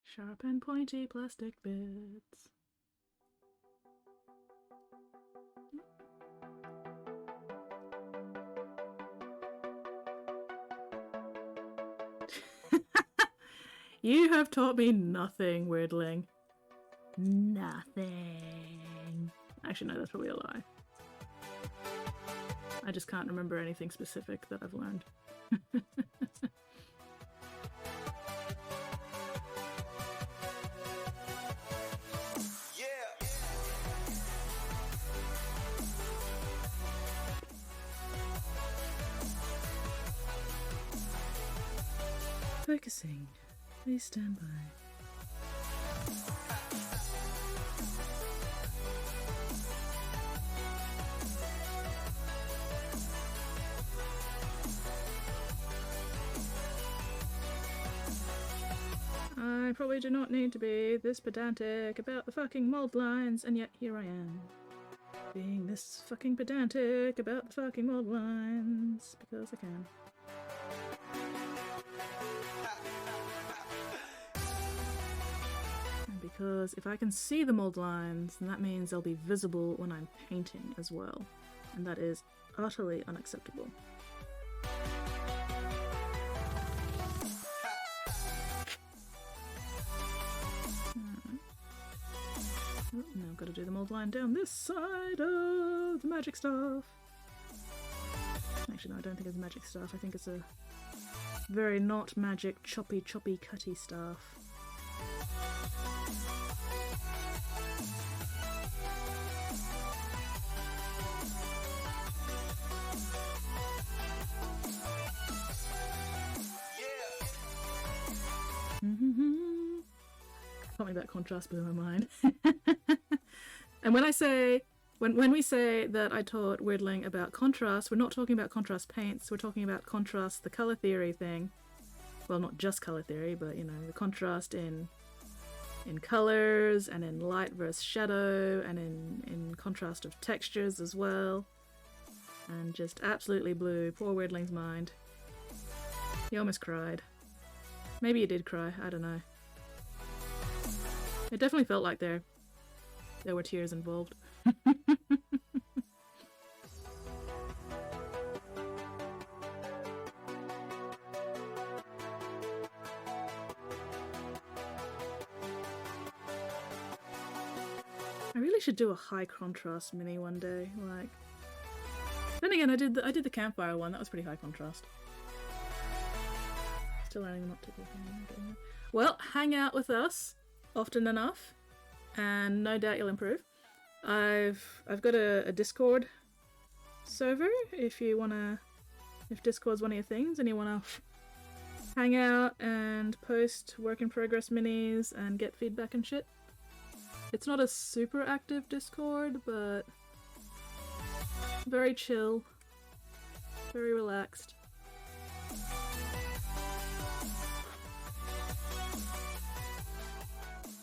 Sharp and pointy plastic bits. You have taught me nothing, Weirdling. Nothing. Actually, no, that's probably a lie. I just can't remember anything specific that I've learned. Focusing. Please stand by. I probably do not need to be this pedantic about the fucking mold lines, and yet here I am. Being this fucking pedantic about the fucking mold lines, because I can. Because if I can see the mold lines, then that means they'll be visible when I'm painting as well. And that is utterly unacceptable. Oh, now I've got to do the mold line down this side of the magic staff. Actually, no, I don't think it's a magic staff. I think it's a very not magic, choppy, cutty staff. Something that contrast blew my mind. And when I say, when we say that I taught Weirdling about contrast, we're not talking about contrast paints, we're talking about contrast, the colour theory thing. Well, not just colour theory, but you know, the contrast in colours and in light versus shadow and in contrast of textures as well. And just absolutely blew poor Weirdling's mind. He almost cried. Maybe he did cry, I don't know. It definitely felt like there were tears involved. I really should do a high contrast mini one day. Like, then again, I did the campfire one. That was pretty high contrast. Still learning not to do. Well, hang out with us often enough, and no doubt you'll improve. I've got a Discord server if Discord's one of your things and you wanna hang out and post work in progress minis and get feedback and shit. It's not a super active Discord, but very chill, very relaxed.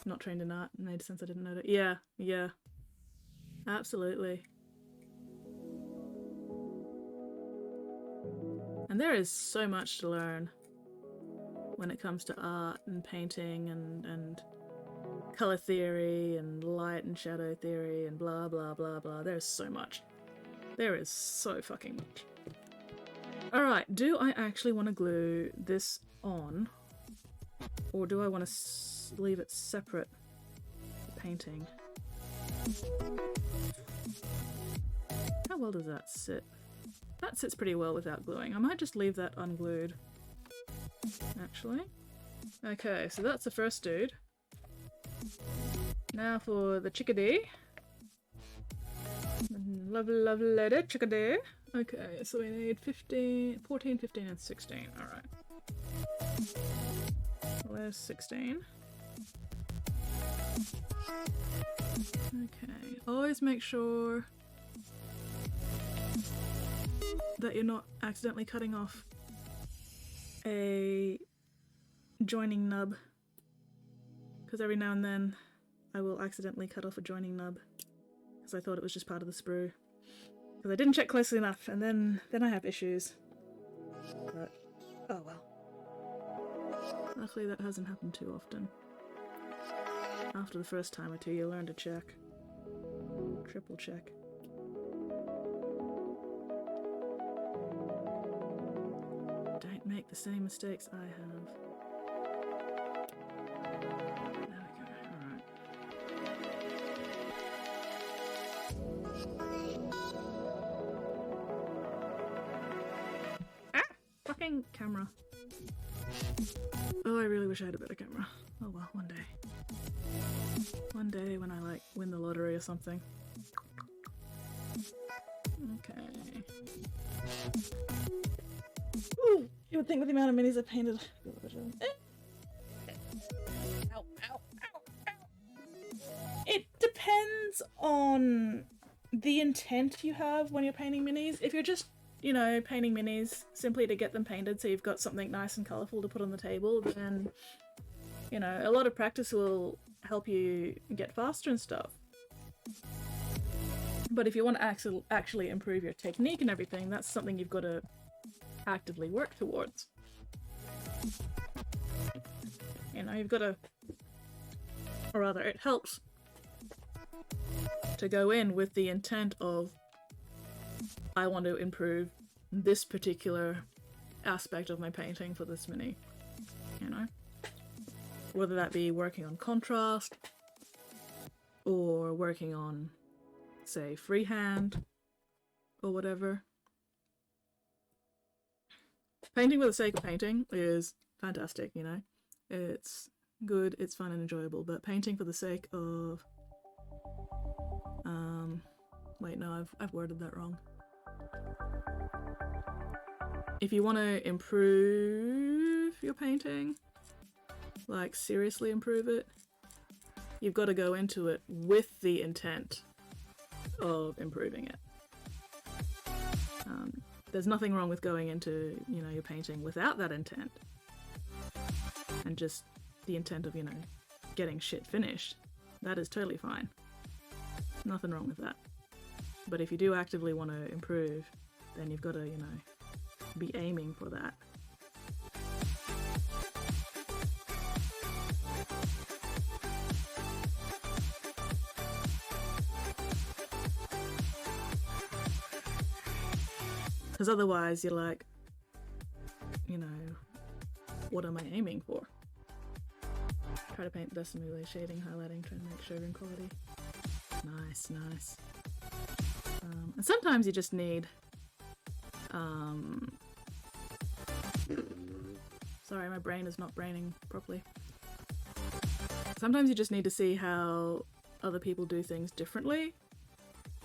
Not trained in art, made sense I didn't know that. Yeah, yeah. Absolutely. And there is so much to learn when it comes to art and painting and color theory and light and shadow theory and blah blah blah blah. There's so much. There is so fucking much. Alright, do I actually want to glue this on? Or do I want to leave it separate painting? How well does that sit? That sits pretty well without gluing. I might just leave that unglued, actually. Okay, so that's the first dude. Now for the chickadee. Lovely, lovely lady, chickadee. Okay, so we need 15, 14, 15, and 16. Alright. Where's 16? Okay, always make sure that you're not accidentally cutting off a joining nub, because every now and then I will accidentally cut off a joining nub because I thought it was just part of the sprue, because I didn't check closely enough, and then I have issues. But oh well. Luckily that hasn't happened too often. After the first time or two you learn to check. Triple check. Don't make the same mistakes I have. There we go, alright. Ah! Fucking camera. Oh, I really wish I had a better camera. Oh well, one day. One day when I, like, win the lottery or something. Okay. Ooh! You would think with the amount of minis I painted. Ow, ow, ow, ow. It depends on the intent you have when you're painting minis. If you're just, you know, painting minis simply to get them painted so you've got something nice and colourful to put on the table, then, you know, a lot of practice will help you get faster and stuff. But if you want to actually improve your technique and everything, that's something you've got to actively work towards. You know, you've got to, or rather, it helps to go in with the intent of, I want to improve this particular aspect of my painting for this mini, you know? Whether that be working on contrast, or working on, say, freehand, or whatever. Painting for the sake of painting is fantastic, you know? It's good, it's fun and enjoyable, but painting for the sake of... wait, no, I've worded that wrong. If you want to improve your painting, like seriously improve it, you've got to go into it with the intent of improving it. There's nothing wrong with going into, you know, your painting without that intent. And just the intent of, you know, getting shit finished. That is totally fine. Nothing wrong with that. But if you do actively want to improve, then you've got to, you know, be aiming for that. Because otherwise you're like, you know, what am I aiming for? Try to paint the best smoothly, shading, highlighting, trying to make showroom quality. Nice, nice. And sometimes you just need, sorry, my brain is not braining properly. Sometimes you just need to see how other people do things differently.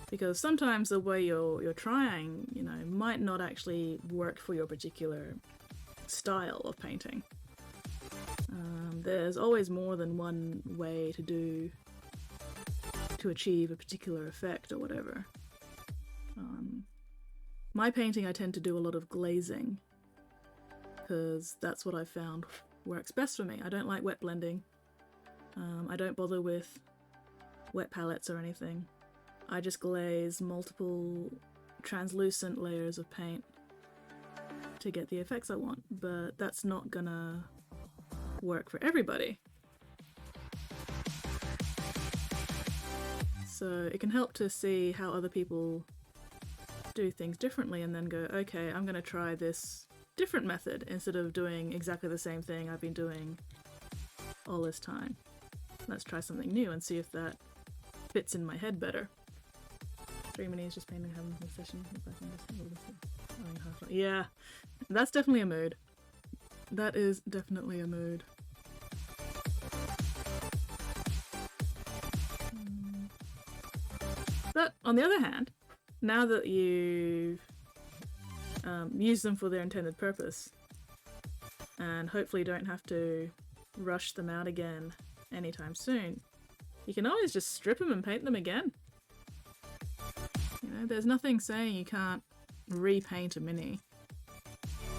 Because sometimes the way you're trying, you know, might not actually work for your particular style of painting. There's always more than one way to achieve a particular effect or whatever. My painting, I tend to do a lot of glazing because that's what I found works best for me. I don't like wet blending. I don't bother with wet palettes or anything. I just glaze multiple translucent layers of paint to get the effects I want, but that's not gonna work for everybody. So it can help to see how other people do things differently and then go, okay, I'm gonna try this different method instead of doing exactly the same thing I've been doing all this time. Let's try something new and see if that fits in my head better. 3 minis just painting having a session. Yeah, that's definitely a mood. That is definitely a mood. But on the other hand, now that you've used them for their intended purpose, and hopefully don't have to rush them out again anytime soon, you can always just strip them and paint them again. You know, there's nothing saying you can't repaint a mini.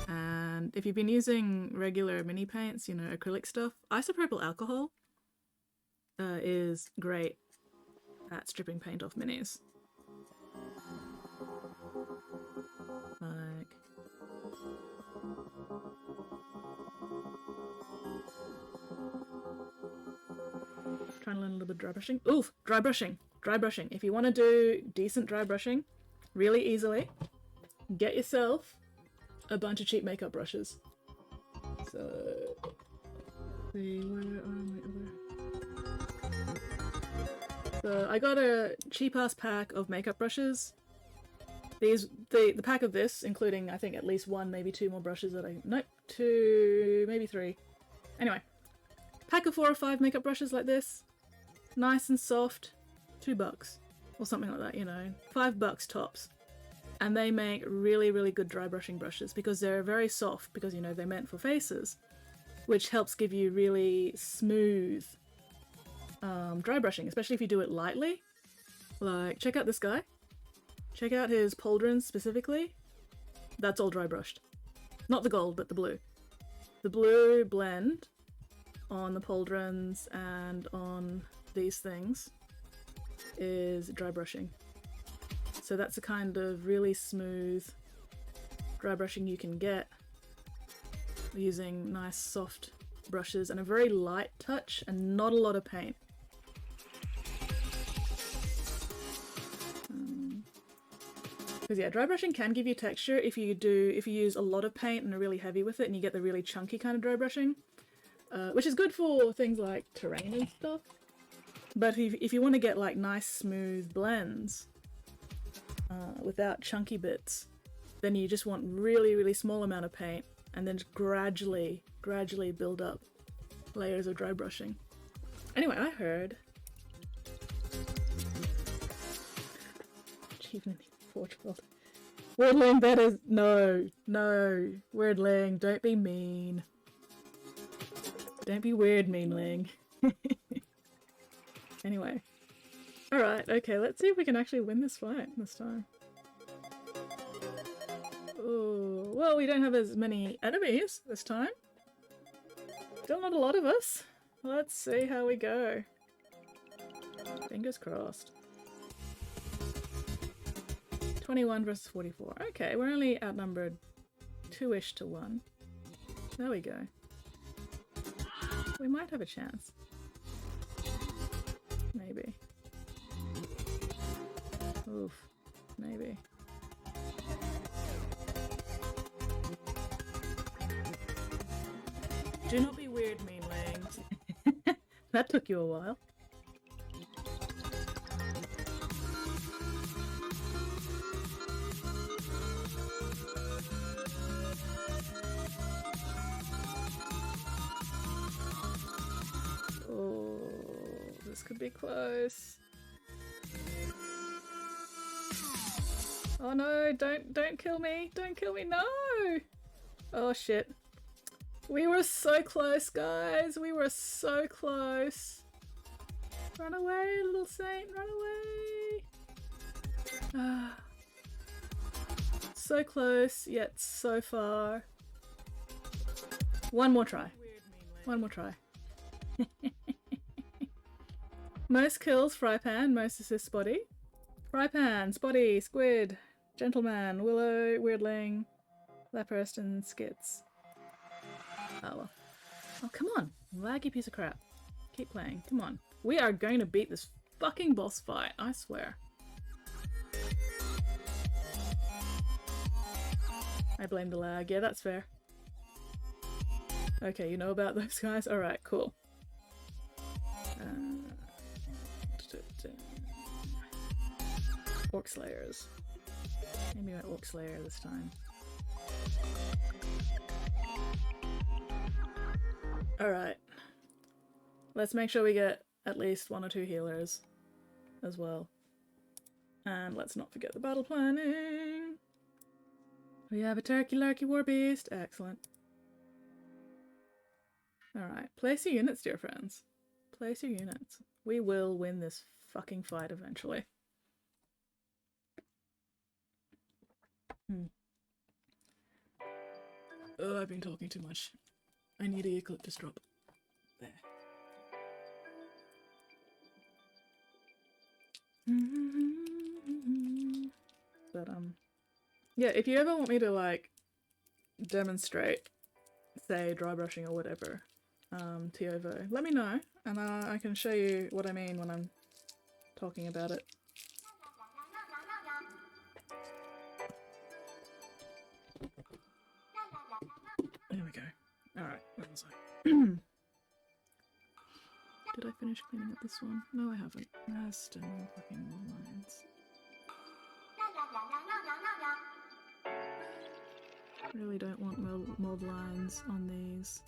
And if you've been using regular mini paints, you know, acrylic stuff, isopropyl alcohol is great at stripping paint off minis. Like, trying to learn a little bit of dry brushing. Oof, dry brushing. Dry brushing. If you want to do decent dry brushing really easily, get yourself a bunch of cheap makeup brushes. So, see, where are my other? So I got a cheap ass pack of makeup brushes. The pack of this, including I think at least one, maybe two more brushes that nope, two, maybe three. Anyway, pack of 4 or 5 makeup brushes like this, nice and soft, $2 or something like that, you know, $5 tops. And they make really, really good dry brushing brushes because they're very soft because, you know, they're meant for faces, which helps give you really smooth dry brushing, especially if you do it lightly. Like, check out this guy. Check out his pauldrons specifically. That's all dry brushed. Not the gold, but the blue. The blue blend on the pauldrons and on these things is dry brushing. So that's a kind of really smooth dry brushing you can get using nice soft brushes and a very light touch and not a lot of paint. Because yeah, dry brushing can give you texture if you use a lot of paint and are really heavy with it and you get the really chunky kind of dry brushing, which is good for things like terrain and stuff. But if you want to get like nice smooth blends without chunky bits, then you just want really, really small amount of paint and then just gradually build up layers of dry brushing. Anyway, I heard achievement Portugal. Weirdling, that is no. Weirdling, don't be mean. Don't be weird, meanling. Anyway. Alright, okay, let's see if we can actually win this fight this time. Oh, well, we don't have as many enemies this time. Still not a lot of us. Let's see how we go. Fingers crossed. 21 versus 44. Okay, we're only outnumbered 2-ish to 1. There we go. We might have a chance. Maybe. Oof. Maybe. Do not be weird, meanlings. That took you a while. Oh, this could be close. Oh no, don't kill me. Don't kill me, no! Oh shit. We were so close, guys. We were so close. Run away, little saint. Run away. Ah. So close, yet so far. One more try. One more try. Most kills, Frypan. Most assists, Spotty. Frypan, Spotty, Squid, Gentleman, Willow, Weirdling, Leprest, and Skits. Oh well. Oh, come on. Laggy piece of crap. Keep playing. Come on. We are going to beat this fucking boss fight, I swear. I blame the lag. Yeah, that's fair. Okay, you know about those guys? Alright, cool. Orc Slayers. Maybe my Orc Slayer this time. Alright. Let's make sure we get at least 1 or 2 healers as well. And let's not forget the battle planning. We have a Turkey Lurkey Warbeast. Excellent. Alright, place your units, dear friends. Place your units. We will win this fucking fight eventually. Oh, I've been talking too much. I need a eucalyptus drop. There. But, yeah, if you ever want me to, like, demonstrate, say, dry brushing or whatever, Tiovo, let me know, and I can show you what I mean when I'm talking about it. There we go. Alright, where was I? Did I finish cleaning up this one? No, I haven't. There's still fucking more lines. Really don't want mold lines on these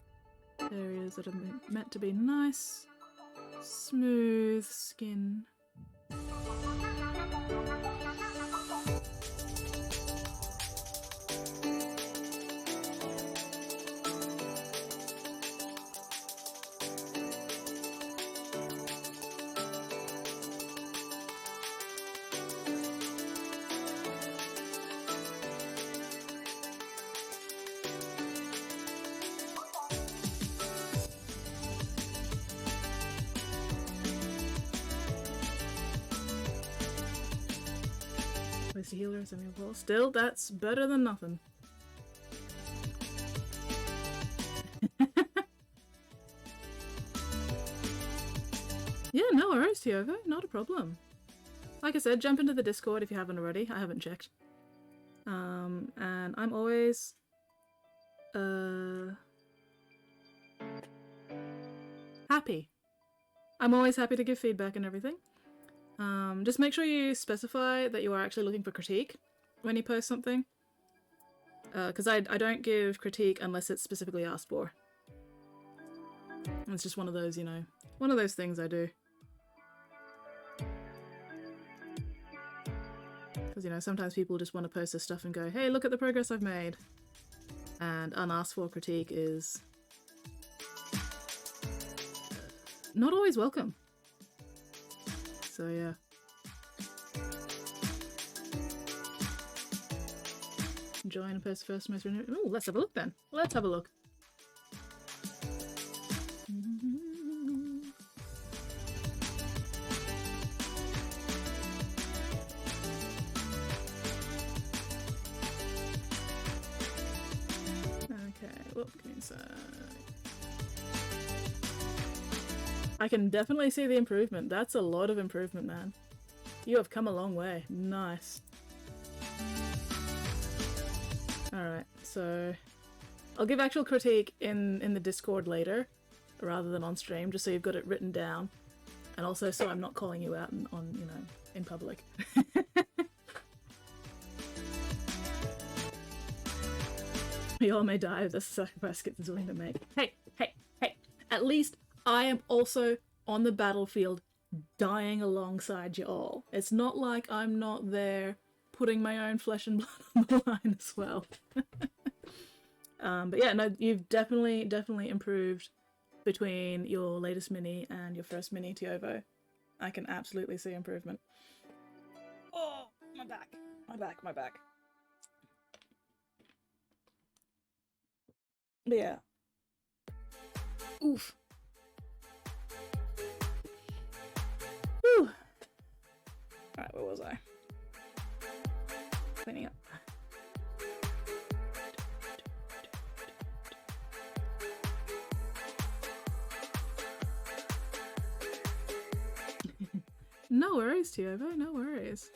areas that are meant to be nice, smooth skin. Place the healer, semi-wall. Still, that's better than nothing. Yeah, no worries, Tiovo. Not a problem. Like I said, jump into the Discord if you haven't already. I haven't checked. And I'm always... happy. I'm always happy to give feedback and everything. Just make sure you specify that you are actually looking for critique when you post something. Because I don't give critique unless it's specifically asked for. It's just one of those, you know, one of those things I do. Because, you know, sometimes people just want to post this stuff and go, hey, look at the progress I've made. And unasked for critique is not always welcome. So yeah. Join and post first most renewed. Ooh, let's have a look then. Let's have a look. Okay, whoop, come inside. I can definitely see the improvement. That's a lot of improvement, man. You have come a long way. Nice. Alright, so I'll give actual critique in the Discord later, rather than on stream, just so you've got it written down. And also so I'm not calling you out on, you know, in public. We all may die if the sacrifice gets is willing to make. Hey, hey, hey! At least I am also on the battlefield dying alongside you all. It's not like I'm not there putting my own flesh and blood on the line as well. But yeah, no, you've definitely improved between your latest mini and your first mini Tiovo. I can absolutely see improvement. Oh, my back. My back. But yeah. Oof. Whew. Alright, where was I? Cleaning up. No worries, Tiovo, no worries.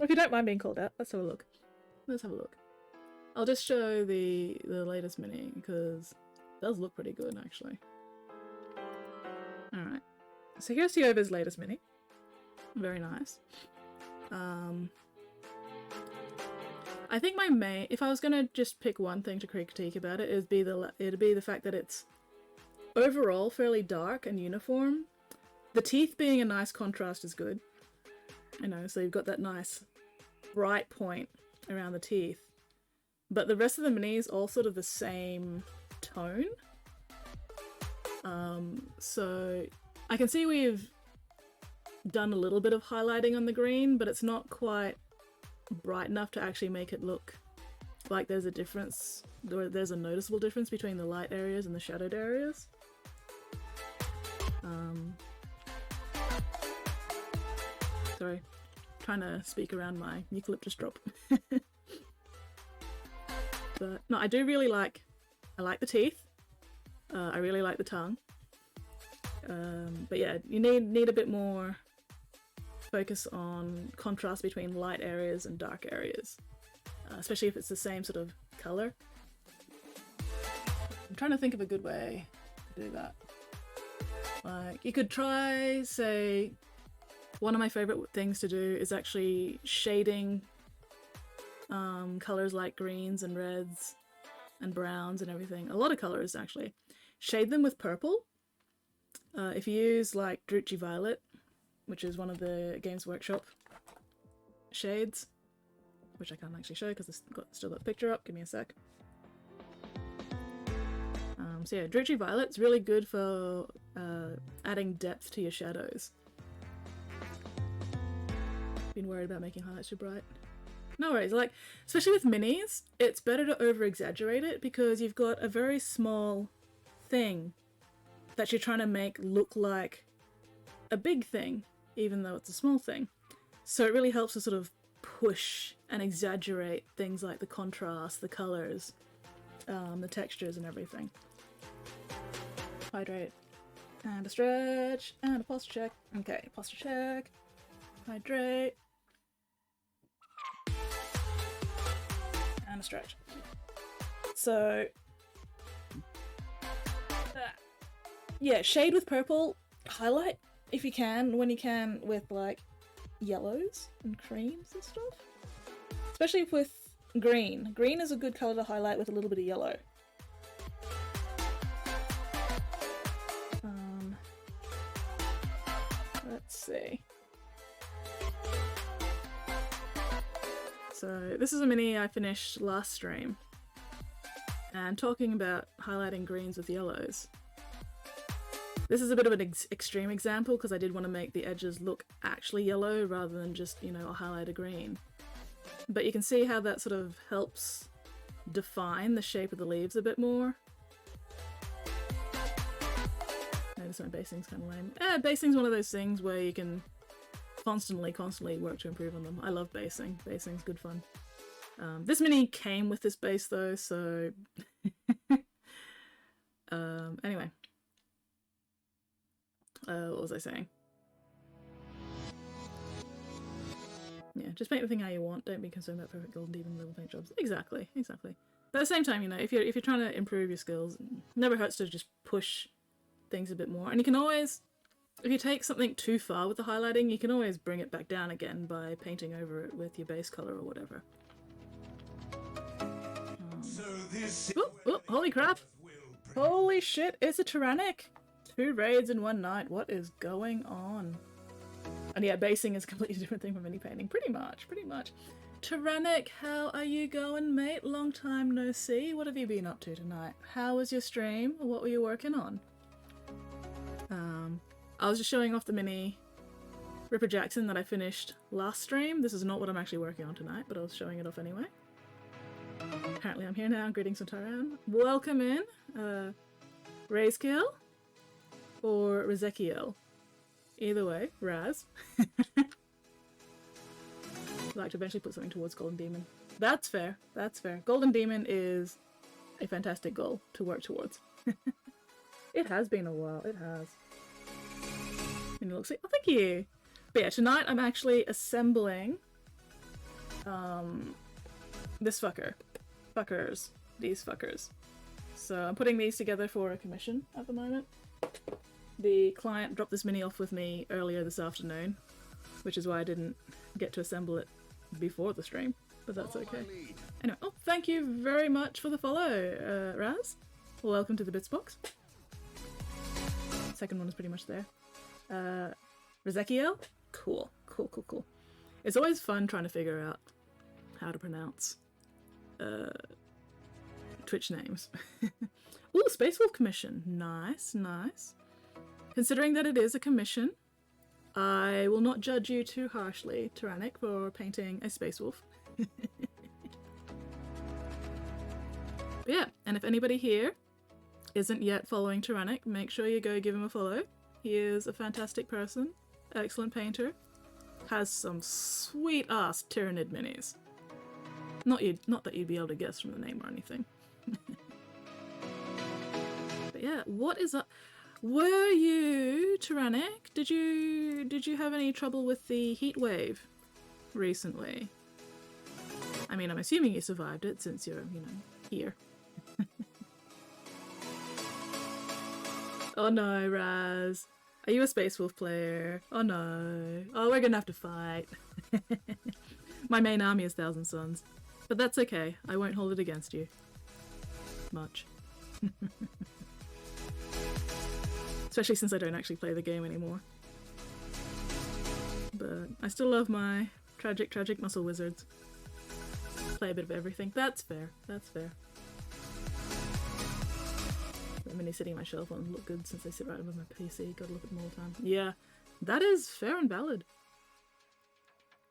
If you don't mind being called out, let's have a look. Let's have a look. I'll just show the latest mini because it does look pretty good actually. Alright. So here's Tiovo's latest mini. Very nice. I think my main, if I was gonna just pick one thing to critique about it, it'd be the fact that it's overall fairly dark and uniform. The teeth being a nice contrast is good. You know, so you've got that nice bright point around the teeth. But the rest of the mini is all sort of the same tone. So I can see we've done a little bit of highlighting on the green, but it's not quite bright enough to actually make it look like there's a difference, or there's a noticeable difference between the light areas and the shadowed areas. Sorry, trying to speak around my eucalyptus drop. But no, I do really like, I like the teeth. I really like the tongue. But yeah, you need a bit more focus on contrast between light areas and dark areas, especially if it's the same sort of color. I'm trying to think of a good way to do that. Like, you could try, say, one of my favorite things to do is actually shading colors like greens and reds and browns and everything. A lot of colors actually. Shade them with purple. If you use like Druchii Violet, which is one of the Games Workshop shades, which I can't actually show because I've still got the picture up. Give me a sec. So yeah, Druchii Violet's really good for adding depth to your shadows. Been worried about making highlights too bright. No worries, like, especially with minis, it's better to over-exaggerate it because you've got a very small thing that you're trying to make look like a big thing, even though it's a small thing. So it really helps to sort of push and exaggerate things like the contrast, the colours, the textures and everything. Hydrate. And a stretch. And a posture check. Okay, posture check. Hydrate. And a stretch. So, yeah, shade with purple, highlight if you can, when you can, with like yellows and creams and stuff. Especially with green. Green is a good colour to highlight with a little bit of yellow. Let's see. So this is a mini I finished last stream, and talking about highlighting greens with yellows. This is a bit of an extreme example because I did want to make the edges look actually yellow rather than just, you know, I'll highlight a green. But you can see how that sort of helps define the shape of the leaves a bit more. Notice my basing's kind of lame. Basing's one of those things where you can constantly work to improve on them. I love basing. Basing's good fun. This mini came with this base though, so... anyway. What was I saying? Yeah, just make the thing how you want. Don't be concerned about perfect gold and even little paint jobs. Exactly. But at the same time, you know, if you're trying to improve your skills, it never hurts to just push things a bit more. And you can always, if you take something too far with the highlighting, you can always bring it back down again by painting over it with your base color or whatever. Holy crap! Holy shit, it's a Tyrannic! 2 raids in one night. What is going on? And yeah, basing is a completely different thing from mini painting. Pretty much. Tyrannic, how are you going, mate? Long time no see. What have you been up to tonight? How was your stream? What were you working on? I was just showing off the mini Ripper Jackson that I finished last stream. This is not what I'm actually working on tonight, but I was showing it off anyway. Apparently I'm here now. Greetings from Tehran. Welcome in, Razkiel or Rezekiel. Either way, Raz. I'd like to eventually put something towards Golden Demon. That's fair, that's fair. Golden Demon is a fantastic goal to work towards. It has been a while, it has. And it looks like, oh, thank you! But yeah, tonight I'm actually assembling this fucker. These fuckers. So I'm putting these together for a commission at the moment. The client dropped this mini off with me earlier this afternoon, which is why I didn't get to assemble it before the stream, but that's okay. Anyway, oh, thank you very much for the follow, Raz. Welcome to the Bits box. Second one is pretty much there. Rezekiel? Cool. It's always fun trying to figure out how to pronounce Twitch names. Ooh, Space Wolf commission. Nice. Considering that it is a commission, I will not judge you too harshly, Tyrannic, for painting a Space Wolf. Yeah, and if anybody here isn't yet following Tyrannic, make sure you go give him a follow. He is a fantastic person, excellent painter, has some sweet-ass Tyranid minis. Not that you'd be able to guess from the name or anything. But yeah, what is up? Were you, Tyrannic, did you have any trouble with the heat wave recently? I mean, I'm assuming you survived it since you're, here. Oh no, Raz. Are you a Space Wolf player? Oh no. Oh, we're gonna have to fight. My main army is Thousand Suns. But that's okay. I won't hold it against you. Much. Especially since I don't actually play the game anymore. But I still love my tragic muscle wizards. Play a bit of everything. That's fair. The mini sitting on my shelf won't look good since I sit right above my PC. Gotta look at them all the time. Yeah, that is fair and valid.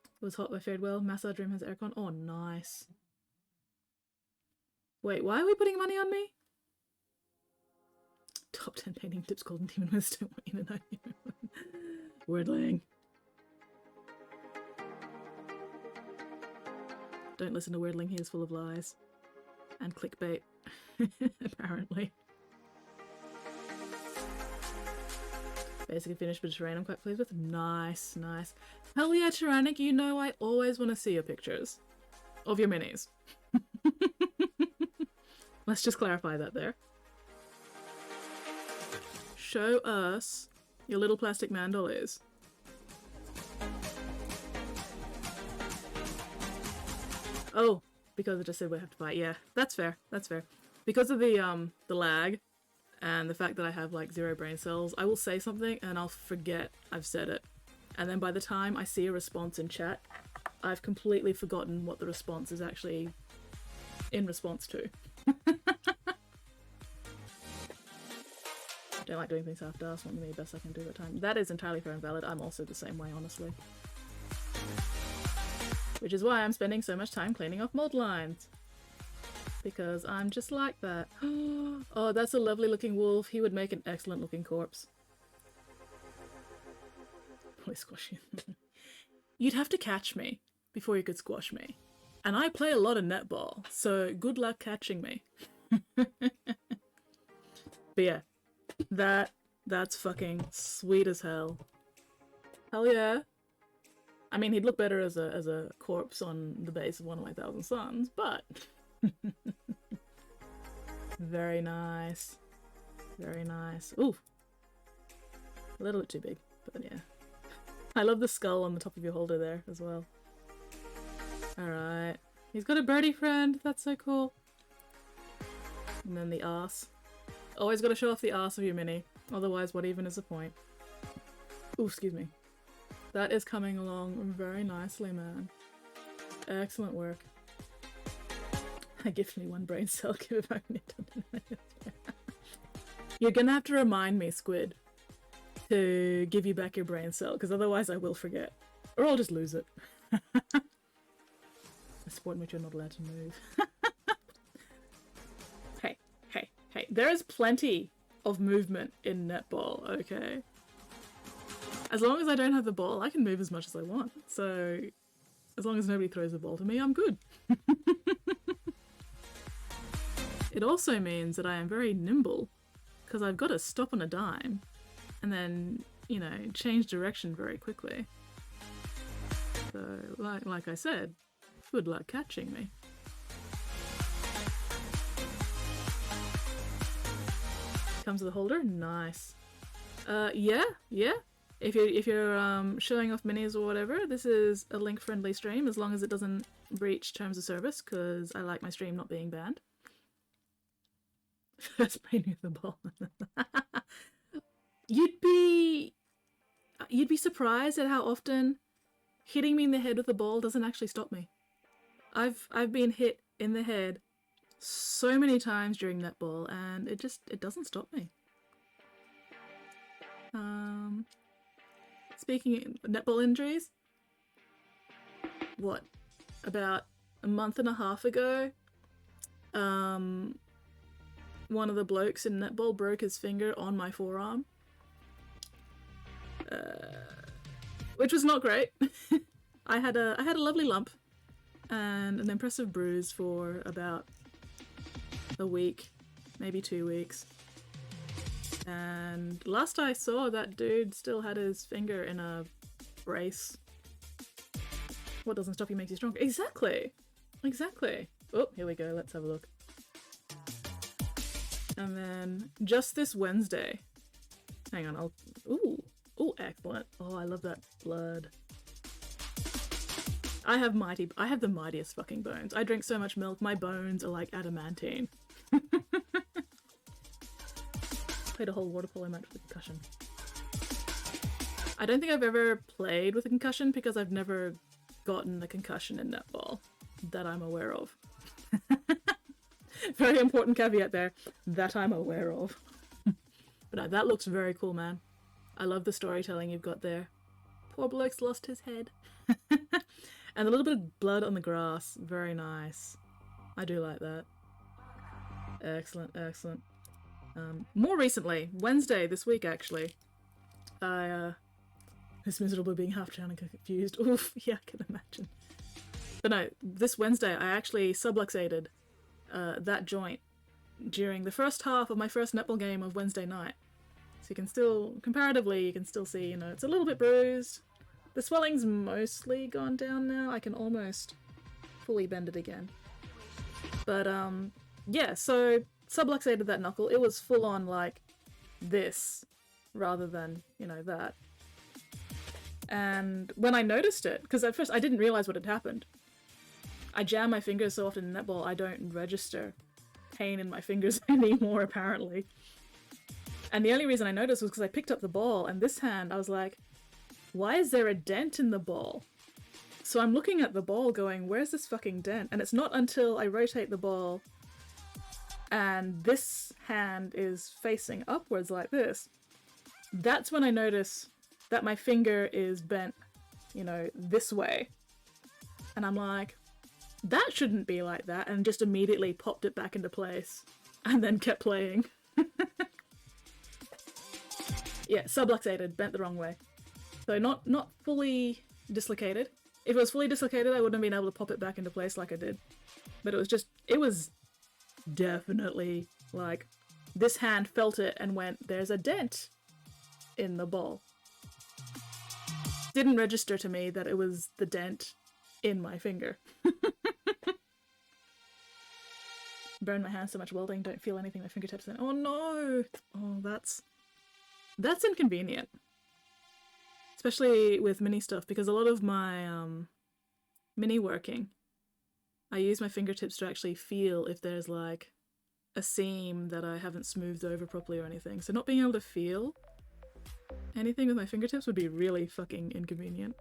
It was hot, I fared well. Massage room has aircon. Oh, nice. Wait, why are we putting money on me? Top 10 painting tips, Golden Demon Wisdom. Wordling. Don't listen to Wordling, he is full of lies. And clickbait. Apparently. Basically finished with terrain I'm quite pleased with. Nice. Hell yeah, Tyrannic, you know I always want to see your pictures. Of your minis. Let's just clarify that there. Show us your little plastic man dollies. Oh, because I just said we have to fight. Yeah, that's fair. Because of the lag and the fact that I have like 0 brain cells, I will say something and I'll forget I've said it. And then by the time I see a response in chat, I've completely forgotten what the response is actually in response to. Don't like doing things half-assed, want to be the best I can do at the time. That is entirely fair and valid. I'm also the same way, honestly. Which is why I'm spending so much time cleaning off mold lines. Because I'm just like that. Oh, that's a lovely looking wolf. He would make an excellent looking corpse. Probably squash you. You'd have to catch me before you could squash me. And I play a lot of netball, so good luck catching me. But yeah, that's fucking sweet as hell. Hell yeah. I mean, he'd look better as a corpse on the base of one of my Thousand Suns, but very nice. Ooh, a little bit too big, but yeah. I love the skull on the top of your holder there as well. Alright. He's got a birdie friend. That's so cool. And then the arse. Always gotta show off the arse of your mini. Otherwise, what even is the point? Ooh, excuse me. That is coming along very nicely, man. Excellent work. Give me one brain cell, give it back. You're gonna have to remind me, Squid, to give you back your brain cell, because otherwise I will forget. Or I'll just lose it. A sport in which you're not allowed to move. Hey, there is plenty of movement in netball, okay? As long as I don't have the ball, I can move as much as I want. So, as long as nobody throws the ball to me, I'm good. It also means that I am very nimble, because I've got to stop on a dime, and then, you know, change direction very quickly. So, like I said, good luck catching me. Comes with a holder, nice. Yeah. If you're showing off minis or whatever, this is a link-friendly stream as long as it doesn't breach terms of service, because I like my stream not being banned. First brain with the ball. You'd be surprised at how often hitting me in the head with a ball doesn't actually stop me. I've been hit in the head so many times during netball, and it doesn't stop me. Speaking of netball injuries, what, about a month and a half ago, one of the blokes in netball broke his finger on my forearm, which was not great. I had a lovely lump and an impressive bruise for about a week, maybe 2 weeks. And last I saw, that dude still had his finger in a brace. What doesn't stop you makes you stronger. Exactly. Oh, here we go. Let's have a look. And then just this Wednesday. Hang on, Ooh, excellent. Oh, I love that blood. I have the mightiest fucking bones. I drink so much milk, my bones are like adamantine. Played a whole water polo match with a concussion. I don't think I've ever played with a concussion because I've never gotten a concussion in netball that I'm aware of. Very important caveat there, that I'm aware of. But no, that looks very cool, man. I love the storytelling you've got there. Poor bloke's lost his head. And a little bit of blood on the grass, very nice. I do like that. Excellent. More recently, Wednesday this week actually, I this miserable being half drowned and confused. Oof, yeah, I can imagine. But no, this Wednesday I actually subluxated that joint during the first half of my first netball game of Wednesday night. So you can still, comparatively, you can still see, you know, it's a little bit bruised. The swelling's mostly gone down now. I can almost fully bend it again. But yeah, so subluxated that knuckle. It was full on like this rather than, you know, that. And when I noticed it, because at first I didn't realize what had happened. I jam my fingers so often in netball I don't register pain in my fingers anymore, apparently. And the only reason I noticed was because I picked up the ball, and this hand I was like, why is there a dent in the ball? So I'm looking at the ball going, where's this fucking dent? And it's not until I rotate the ball and this hand is facing upwards like this, that's when I notice that my finger is bent, you know, this way. And I'm like, that shouldn't be like that, and just immediately popped it back into place and then kept playing. Yeah, subluxated, bent the wrong way. So not fully dislocated. If it was fully dislocated, I wouldn't have been able to pop it back into place like I did. But it was definitely like, this hand felt it and went, there's a dent in the ball. Didn't register to me that it was the dent in my finger. Burn my hands so much welding, don't feel anything, my fingertips. Oh no! Oh, that's inconvenient. Especially with mini stuff, because a lot of my mini working, I use my fingertips to actually feel if there's like a seam that I haven't smoothed over properly or anything. So not being able to feel anything with my fingertips would be really fucking inconvenient.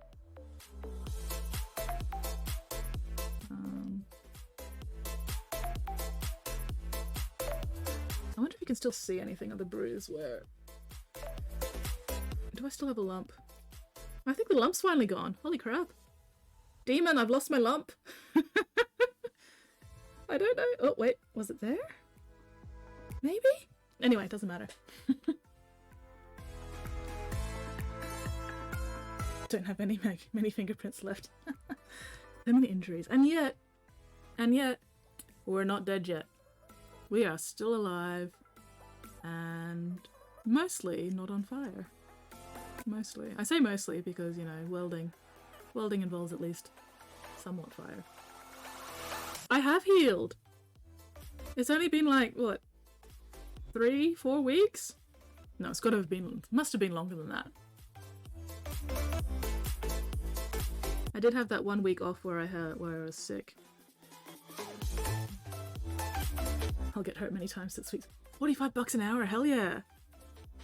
can still see anything on the bruise where... Do I still have a lump? I think the lump's finally gone. Holy crap. Demon, I've lost my lump. I don't know. Oh, wait. Was it there? Maybe? Anyway, it doesn't matter. Don't have many fingerprints left. So many injuries. And yet, we're not dead yet. We are still alive. And mostly not on fire. Mostly. I say mostly because, you know, welding involves at least somewhat fire. I have healed! It's only been like, what, 3-4 weeks? No, it's gotta have been, must have been longer than that. I did have that 1 week off where I was sick. I'll get hurt many times this week. $45 an hour, hell yeah!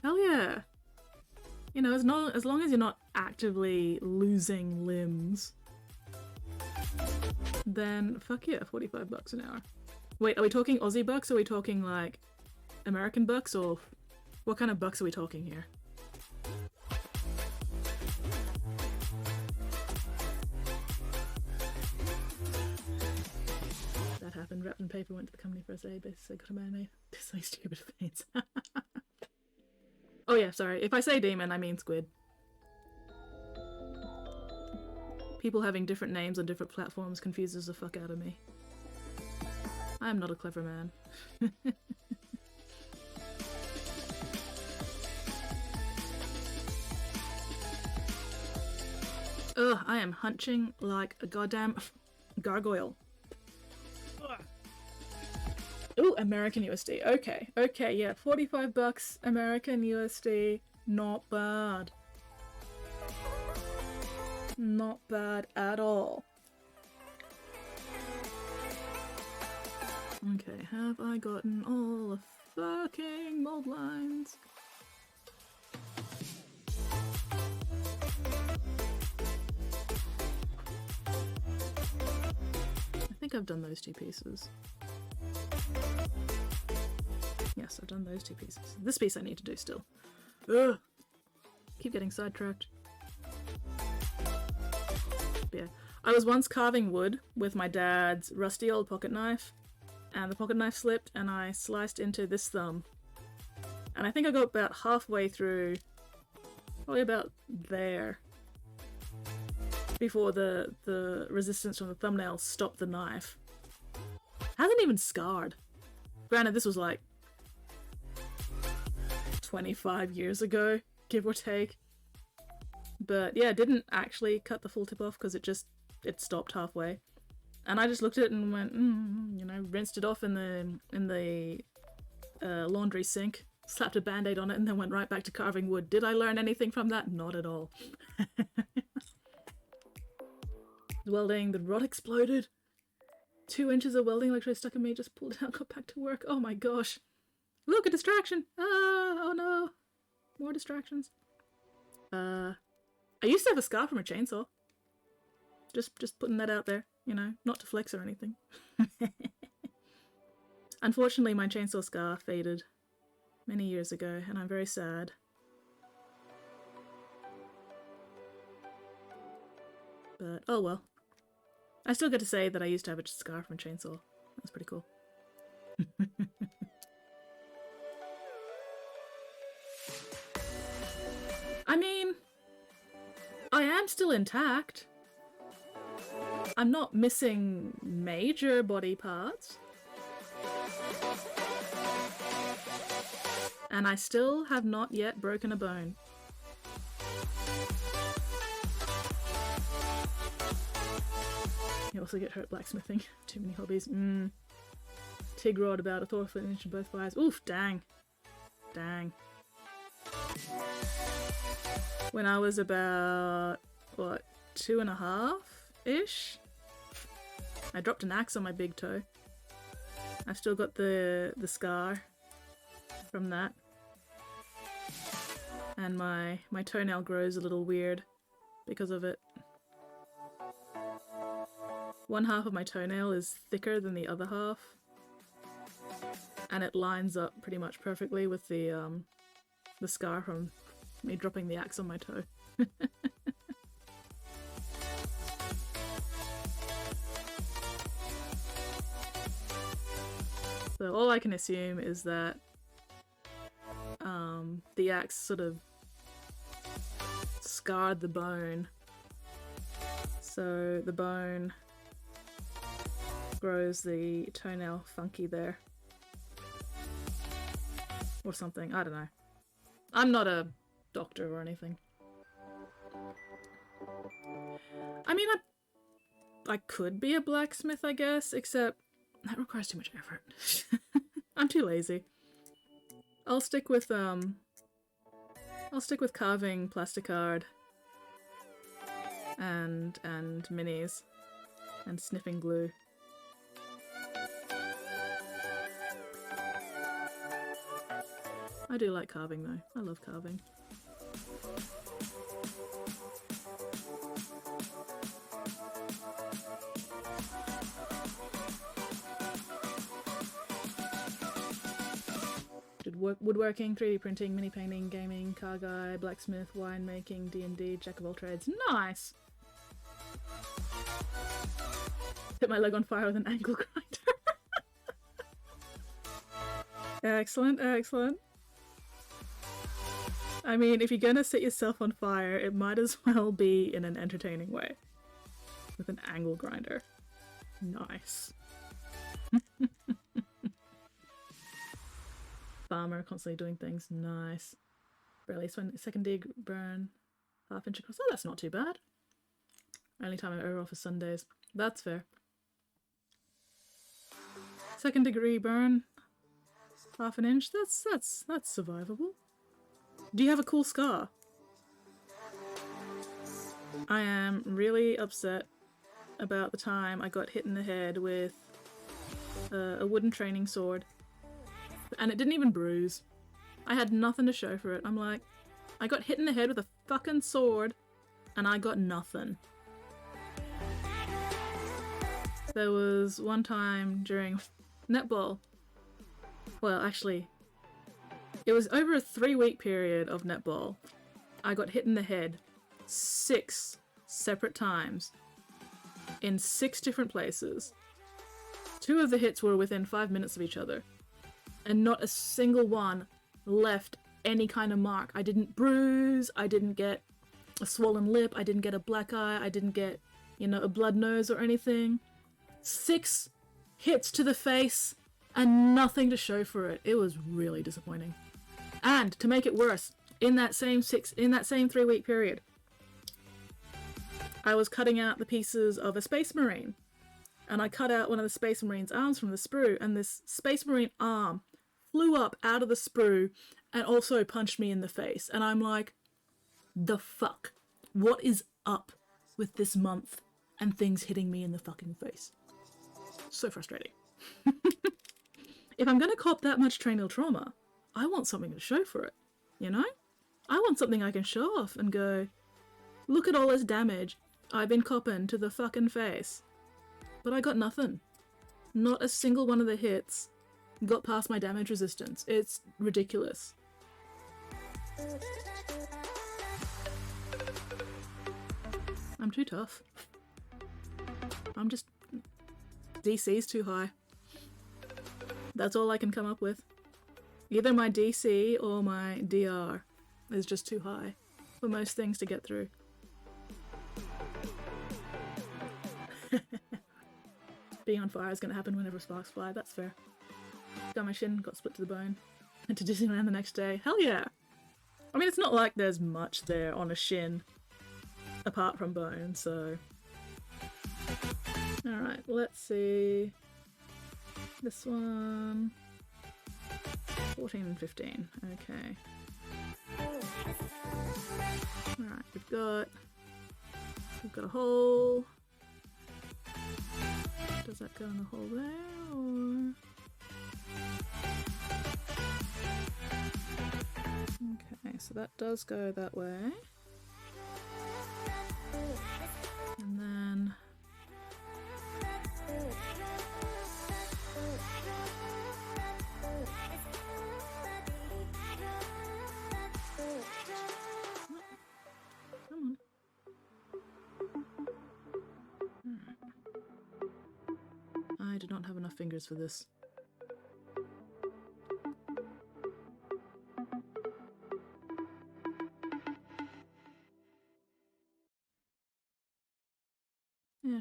Hell yeah! You know, as long as you're not actively losing limbs, then fuck yeah, $45 an hour. Wait, are we talking Aussie bucks? Or are we talking like American bucks? Or what kind of bucks are we talking here? That happened. Wrapped in paper, went to the company first aid base. I got a mayonnaise. So stupid pains. Oh yeah, sorry. If I say demon, I mean squid. People having different names on different platforms confuses the fuck out of me. I am not a clever man. Ugh, I am hunching like a goddamn gargoyle. Ooh, American USD. Okay, okay, yeah, $45 American USD. Not bad. Not bad at all. Okay, have I gotten all the fucking mold lines? I think I've done those two pieces. Yes, I've done those two pieces. This piece I need to do still. Ugh! Keep getting sidetracked. But yeah. I was once carving wood with my dad's rusty old pocket knife, and the pocket knife slipped and I sliced into this thumb. And I think I got about halfway through, probably about there, before the resistance from the thumbnail stopped the knife. Hasn't even scarred. Granted, this was like 25 years ago, give or take. But yeah, it didn't actually cut the full tip off because it stopped halfway. And I just looked at it and went, you know, rinsed it off in the laundry sink, slapped a band-aid on it, and then went right back to carving wood. Did I learn anything from that? Not at all. Welding, the rod exploded. 2 inches of welding electrode stuck in me, just pulled it out, got back to work. Oh my gosh. Look, a distraction! Ah, oh no. More distractions. I used to have a scar from a chainsaw. Just putting that out there, you know, not to flex or anything. Unfortunately, my chainsaw scar faded many years ago, and I'm very sad. But, oh well. I still get to say that I used to have a scar from a chainsaw. That's pretty cool. I mean, I am still intact. I'm not missing major body parts. And I still have not yet broken a bone. You also get hurt blacksmithing. Too many hobbies. TIG rod about a Thor foot inch in both fires. Oof, dang. Dang. When I was about, what, 2.5-ish? I dropped an axe on my big toe. I've still got the scar from that. And my toenail grows a little weird because of it. One half of my toenail is thicker than the other half. And it lines up pretty much perfectly with the scar from me dropping the axe on my toe. So all I can assume is that the axe sort of scarred the bone, so the bone grows the toenail funky there. Or something, I don't know. I'm not a doctor or anything. I mean, I could be a blacksmith, I guess, except that requires too much effort. I'm too lazy. I'll stick with carving plasticard and minis and sniffing glue. I do like carving though. I love carving. Did woodworking, 3D printing, mini painting, gaming, car guy, blacksmith, winemaking, D&D, jack of all trades. Nice! Hit my leg on fire with an angle grinder. Excellent, excellent. I mean, if you're gonna set yourself on fire, it might as well be in an entertaining way. With an angle grinder. Nice. Farmer, constantly doing things. Nice. Barely second dig burn. Half inch across. Oh, that's not too bad. Only time I'm ever off is Sundays. That's fair. Second degree burn. Half an inch. That's survivable. Do you have a cool scar? I am really upset about the time I got hit in the head with a wooden training sword. And it didn't even bruise. I had nothing to show for it. I'm like, I got hit in the head with a fucking sword and I got nothing. There was one time during netball. Well, actually, it was over a 3-week period of netball. I got hit in the head 6 separate times in 6 different places. 2 of the hits were within 5 minutes of each other. And not a single one left any kind of mark. I didn't bruise, I didn't get a swollen lip, I didn't get a black eye, I didn't get, you know, a blood nose or anything. 6 hits to the face and nothing to show for it. It was really disappointing. And to make it worse, in that same 3-week period, I was cutting out the pieces of a Space Marine. And I cut out one of the Space Marine's arms from the sprue, and this Space Marine arm flew up out of the sprue and also punched me in the face. And I'm like, the fuck? What is up with this month and things hitting me in the fucking face? So frustrating. If I'm gonna cop that much cranial trauma, I want something to show for it, you know? I want something I can show off and go, look at all this damage I've been copping to the fucking face. But I got nothing. Not a single one of the hits got past my damage resistance. It's ridiculous. I'm too tough. I'm just... DC's too high. That's all I can come up with. Either my DC or my DR is just too high for most things to get through. Being on fire is going to happen whenever sparks fly, that's fair. Got my shin, got split to the bone. Went to Disneyland the next day. Hell yeah! I mean, it's not like there's much there on a shin, apart from bone, so... Alright, let's see... This one... 14 and 15, okay. Alright, we've got a hole... Does that go in the hole there, or...? Okay, so that does go that way. And then... I do not have enough fingers for this. Yeah,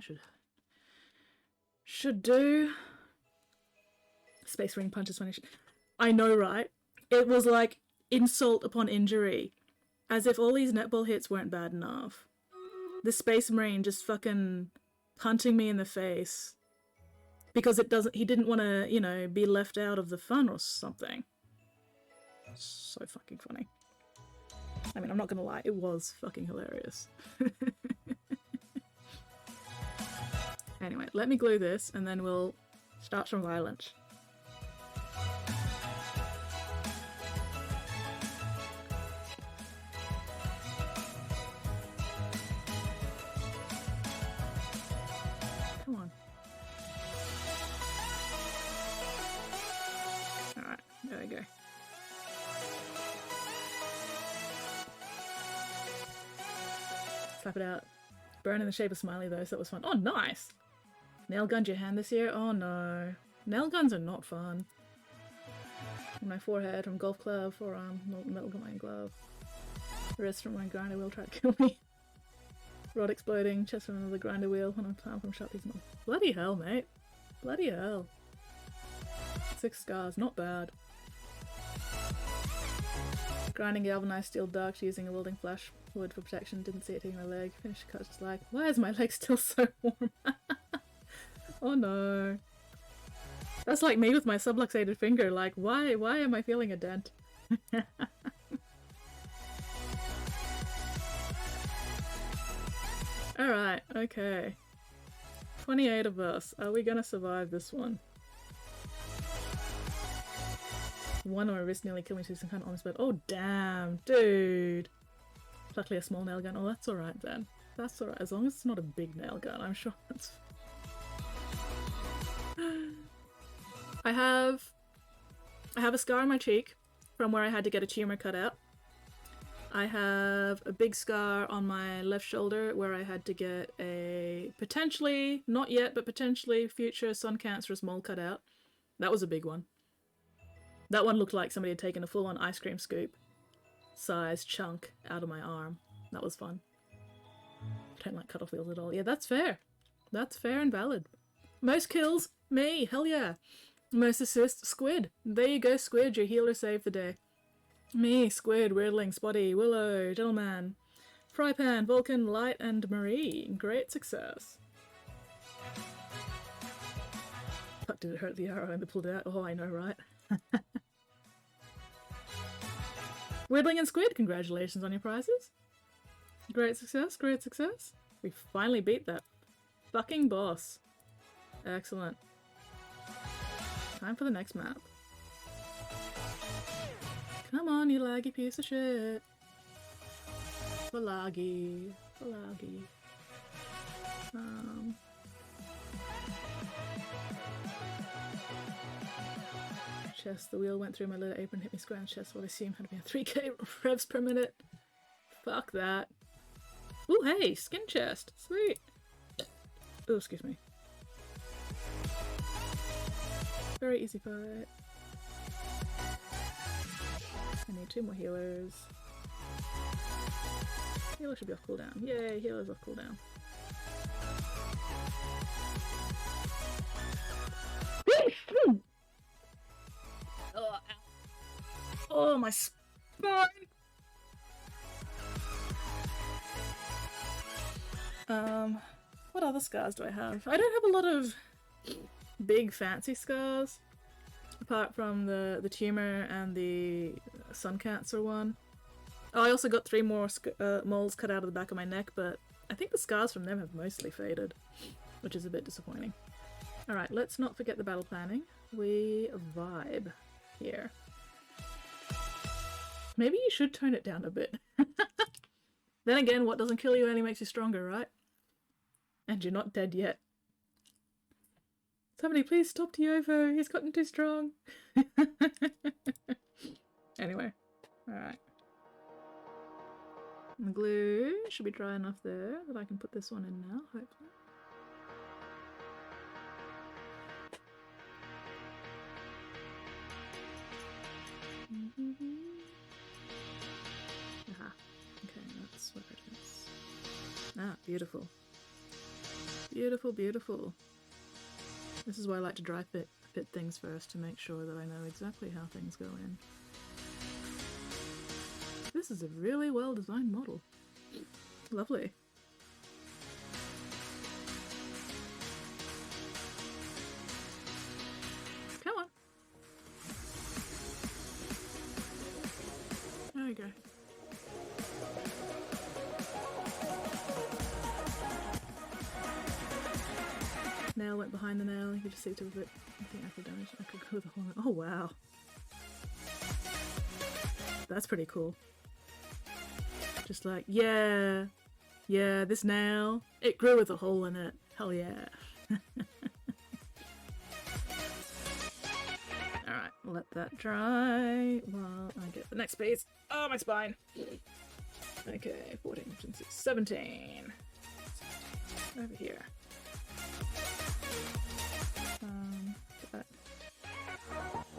should do. Space ring punch is funny. I know, right? It was like insult upon injury. As if all these netball hits weren't bad enough. The Space Marine just fucking punching me in the face. Because he didn't want to, you know, be left out of the fun or something. So fucking funny. I mean, I'm not gonna lie, it was fucking hilarious. Anyway, let me glue this and then we'll start some violence. Come on. Alright, there we go. Slap it out. Burn in the shape of smiley though, so that was fun. Oh, nice! Nail gunned your hand this year? Oh no. Nail guns are not fun. On my forehead from golf club, forearm, metal gun my glove. Wrist from my grinder wheel tried to kill me. Rod exploding, chest from another grinder wheel, on a palm from shot piece. Bloody hell, mate. Bloody hell. 6 scars, not bad. Grinding galvanized steel darks using a welding flash wood for protection. Didn't see it hitting my leg. Finished cut just like, why is my leg still so warm? Oh no. That's like me with my subluxated finger. Like, why am I feeling a dent? Alright, okay. 28 of us. Are we gonna survive this one? One on my wrist nearly killed me to some kind of honest bed. Oh damn, dude. Luckily a small nail gun. Oh, that's alright then. That's alright. As long as it's not a big nail gun, I'm sure that's... I have a scar on my cheek from where I had to get a tumor cut out. I have a big scar on my left shoulder where I had to get a potentially, not yet, but potentially future sun cancerous mole cut out. That was a big one. That one looked like somebody had taken a full-on ice cream scoop size chunk out of my arm. That was fun. I don't like cutoff wheels at all. Yeah, that's fair. That's fair and valid. Most kills, me. Hell yeah. Most assists, Squid. There you go, Squid. Your healer saved the day. Me, Squid, Weirdling, Spotty, Willow, Gentleman, Frypan, Vulcan, Light, and Marie. Great success. Fuck, did it hurt the arrow and they pulled it out? Oh, I know, right? Weirdling and Squid, congratulations on your prizes. Great success, great success. We finally beat that fucking boss. Excellent. Time for the next map. Come on, you laggy piece of shit. Laggy. Chest, the wheel went through my little apron, hit me square in the chest, what I assume had to be a 3k revs per minute. Fuck that. Ooh, hey, skin chest. Sweet. Oh, excuse me. Very easy fight. I need 2 more healers. Healer should be off cooldown. Yay, healer's off cooldown. Oh, my spine! What other scars do I have? I don't have a lot of big fancy scars. Apart from the tumor and the sun cancer one. Oh, I also got 3 more moles cut out of the back of my neck, but I think the scars from them have mostly faded, which is a bit disappointing. Alright, let's not forget the battle planning. We vibe here. Maybe you should tone it down a bit. Then again, what doesn't kill you only makes you stronger, right? And you're not dead yet. Somebody please stop Tiovo, he's gotten too strong. Anyway, alright. The glue should be dry enough there that I can put this one in now, hopefully. Aha. Okay, that's where it is. Ah, beautiful. Beautiful, beautiful. This is why I like to dry fit things first to make sure that I know exactly how things go in. This is a really well designed model. Lovely. Come on. There we go. Nail went behind the nail. You could just see to a bit. I think I could damage. I could go the whole. Oh wow. That's pretty cool. Just like, yeah, this nail, it grew with a hole in it. Hell yeah. Alright, let that dry while I get the next piece. Oh, my spine. Okay, 14, 15, 16, 17. Over here. But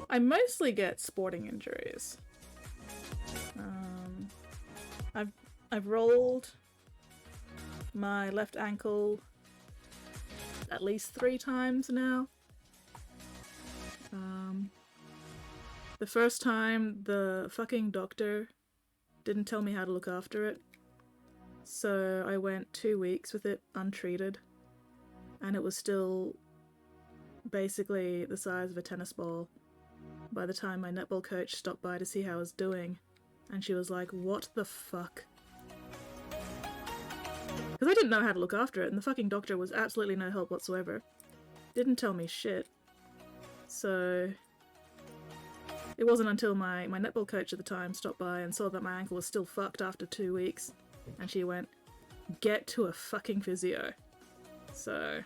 I mostly get sporting injuries. I've rolled my left ankle at least 3 times now. The first time, the fucking doctor didn't tell me how to look after it, so I went 2 weeks with it untreated, and it was still basically the size of a tennis ball by the time my netball coach stopped by to see how I was doing, and she was like, "What the fuck?" Because I didn't know how to look after it, and the fucking doctor was absolutely no help whatsoever. Didn't tell me shit. So it wasn't until my netball coach at the time stopped by and saw that my ankle was still fucked after 2 weeks, and she went, "Get to a fucking physio." So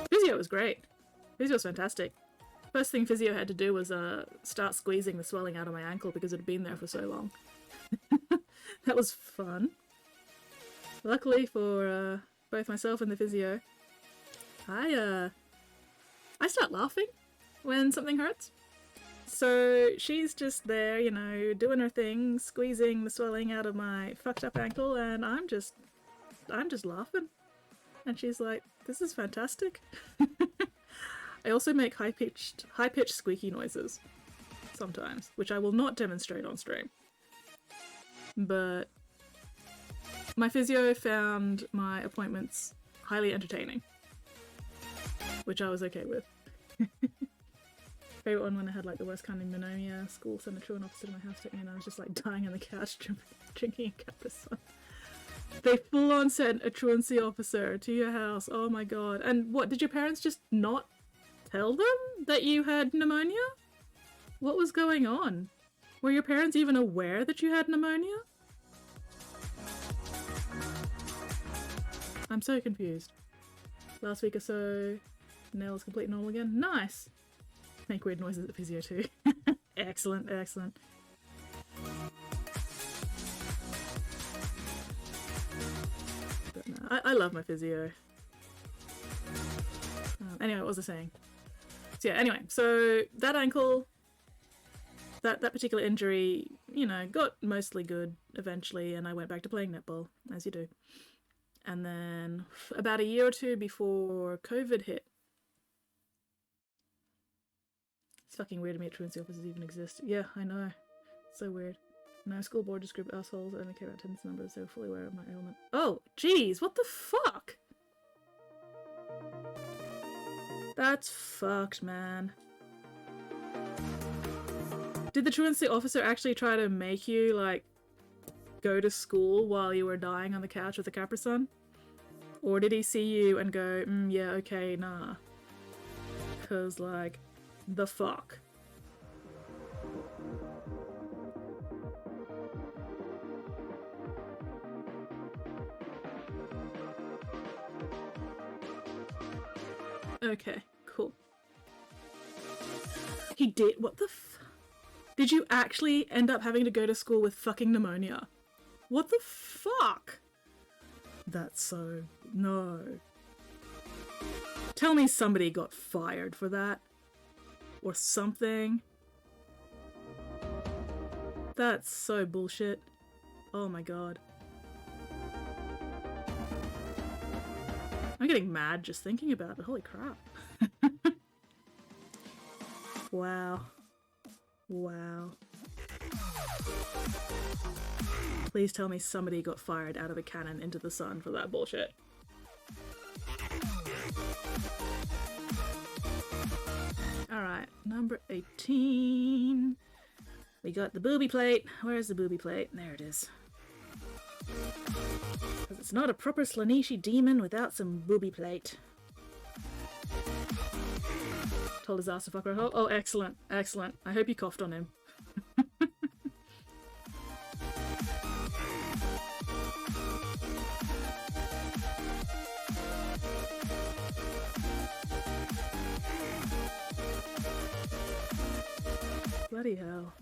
physio was great. Physio was fantastic. First thing physio had to do was start squeezing the swelling out of my ankle because it had been there for so long. That was fun. Luckily for both myself and the physio, I start laughing when something hurts. So she's just there, you know, doing her thing, squeezing the swelling out of my fucked up ankle, and I'm just laughing. And she's like, "This is fantastic." I also make high-pitched squeaky noises sometimes, which I will not demonstrate on stream. But my physio found my appointments highly entertaining, which I was okay with. Favorite one when I had like the worst kind of pneumonia. School sent a truant officer to my house, took me, and I was just like dying on the couch drinking a Capri Sun. They full on sent a truancy officer to your house. Oh my god. And what, did your parents just not tell them that you had pneumonia? What was going on? Were your parents even aware that you had pneumonia? I'm so confused. Last week or so, nail is completely normal again. Nice! Make weird noises at physio too. Excellent, excellent. But no, I love my physio. Anyway, what was I saying? So yeah, anyway, so that ankle, that particular injury, you know, got mostly good eventually, and I went back to playing netball, as you do. And then about a year or two before COVID hit, it's fucking weird to me that truancy officers even exist. Yeah, I know. So weird. No, school board just group assholes that only care about attendance numbers. They were fully aware of my ailment. Oh, jeez, what the fuck? That's fucked, man. Did the truancy officer actually try to make you, like, go to school while you were dying on the couch with a Capri Sun? Or did he see you and go, yeah, okay, nah. 'Cause, like, the fuck? Okay, cool. He did? What the f- Did you actually end up having to go to school with fucking pneumonia? What the fuck? That's so... no. Tell me somebody got fired for that. Or something. That's so bullshit. Oh my god. I'm getting mad just thinking about it. Holy crap. Wow. Wow. Please tell me somebody got fired out of a cannon into the sun for that bullshit. Alright, number 18. We got the booby plate. Where's the booby plate? There it is. Because it's not a proper Slaaneshi demon without some booby plate. Told his ass to fuck right. Oh, excellent. Excellent. I hope you coughed on him. Bloody hell.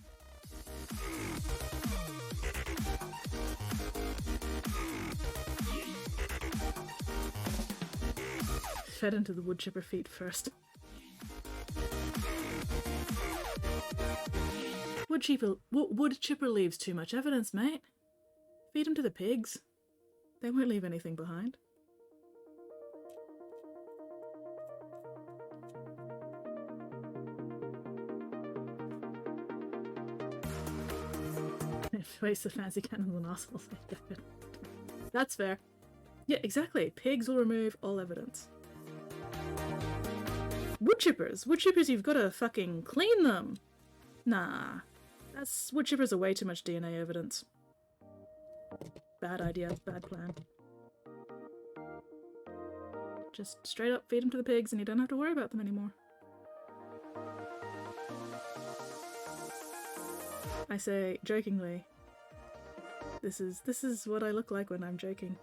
Fed into the wood chipper feet first. Wood chipper leaves too much evidence, mate. Feed him to the pigs. They won't leave anything behind. Waste the fancy cannons and assholes. That's fair. Yeah, exactly. Pigs will remove all evidence. Wood chippers! Wood chippers, you've got to fucking clean them! Nah. Wood chippers are way too much DNA evidence. Bad idea. Bad plan. Just straight up feed them to the pigs and you don't have to worry about them anymore. I say, jokingly, this is what I look like when I'm joking.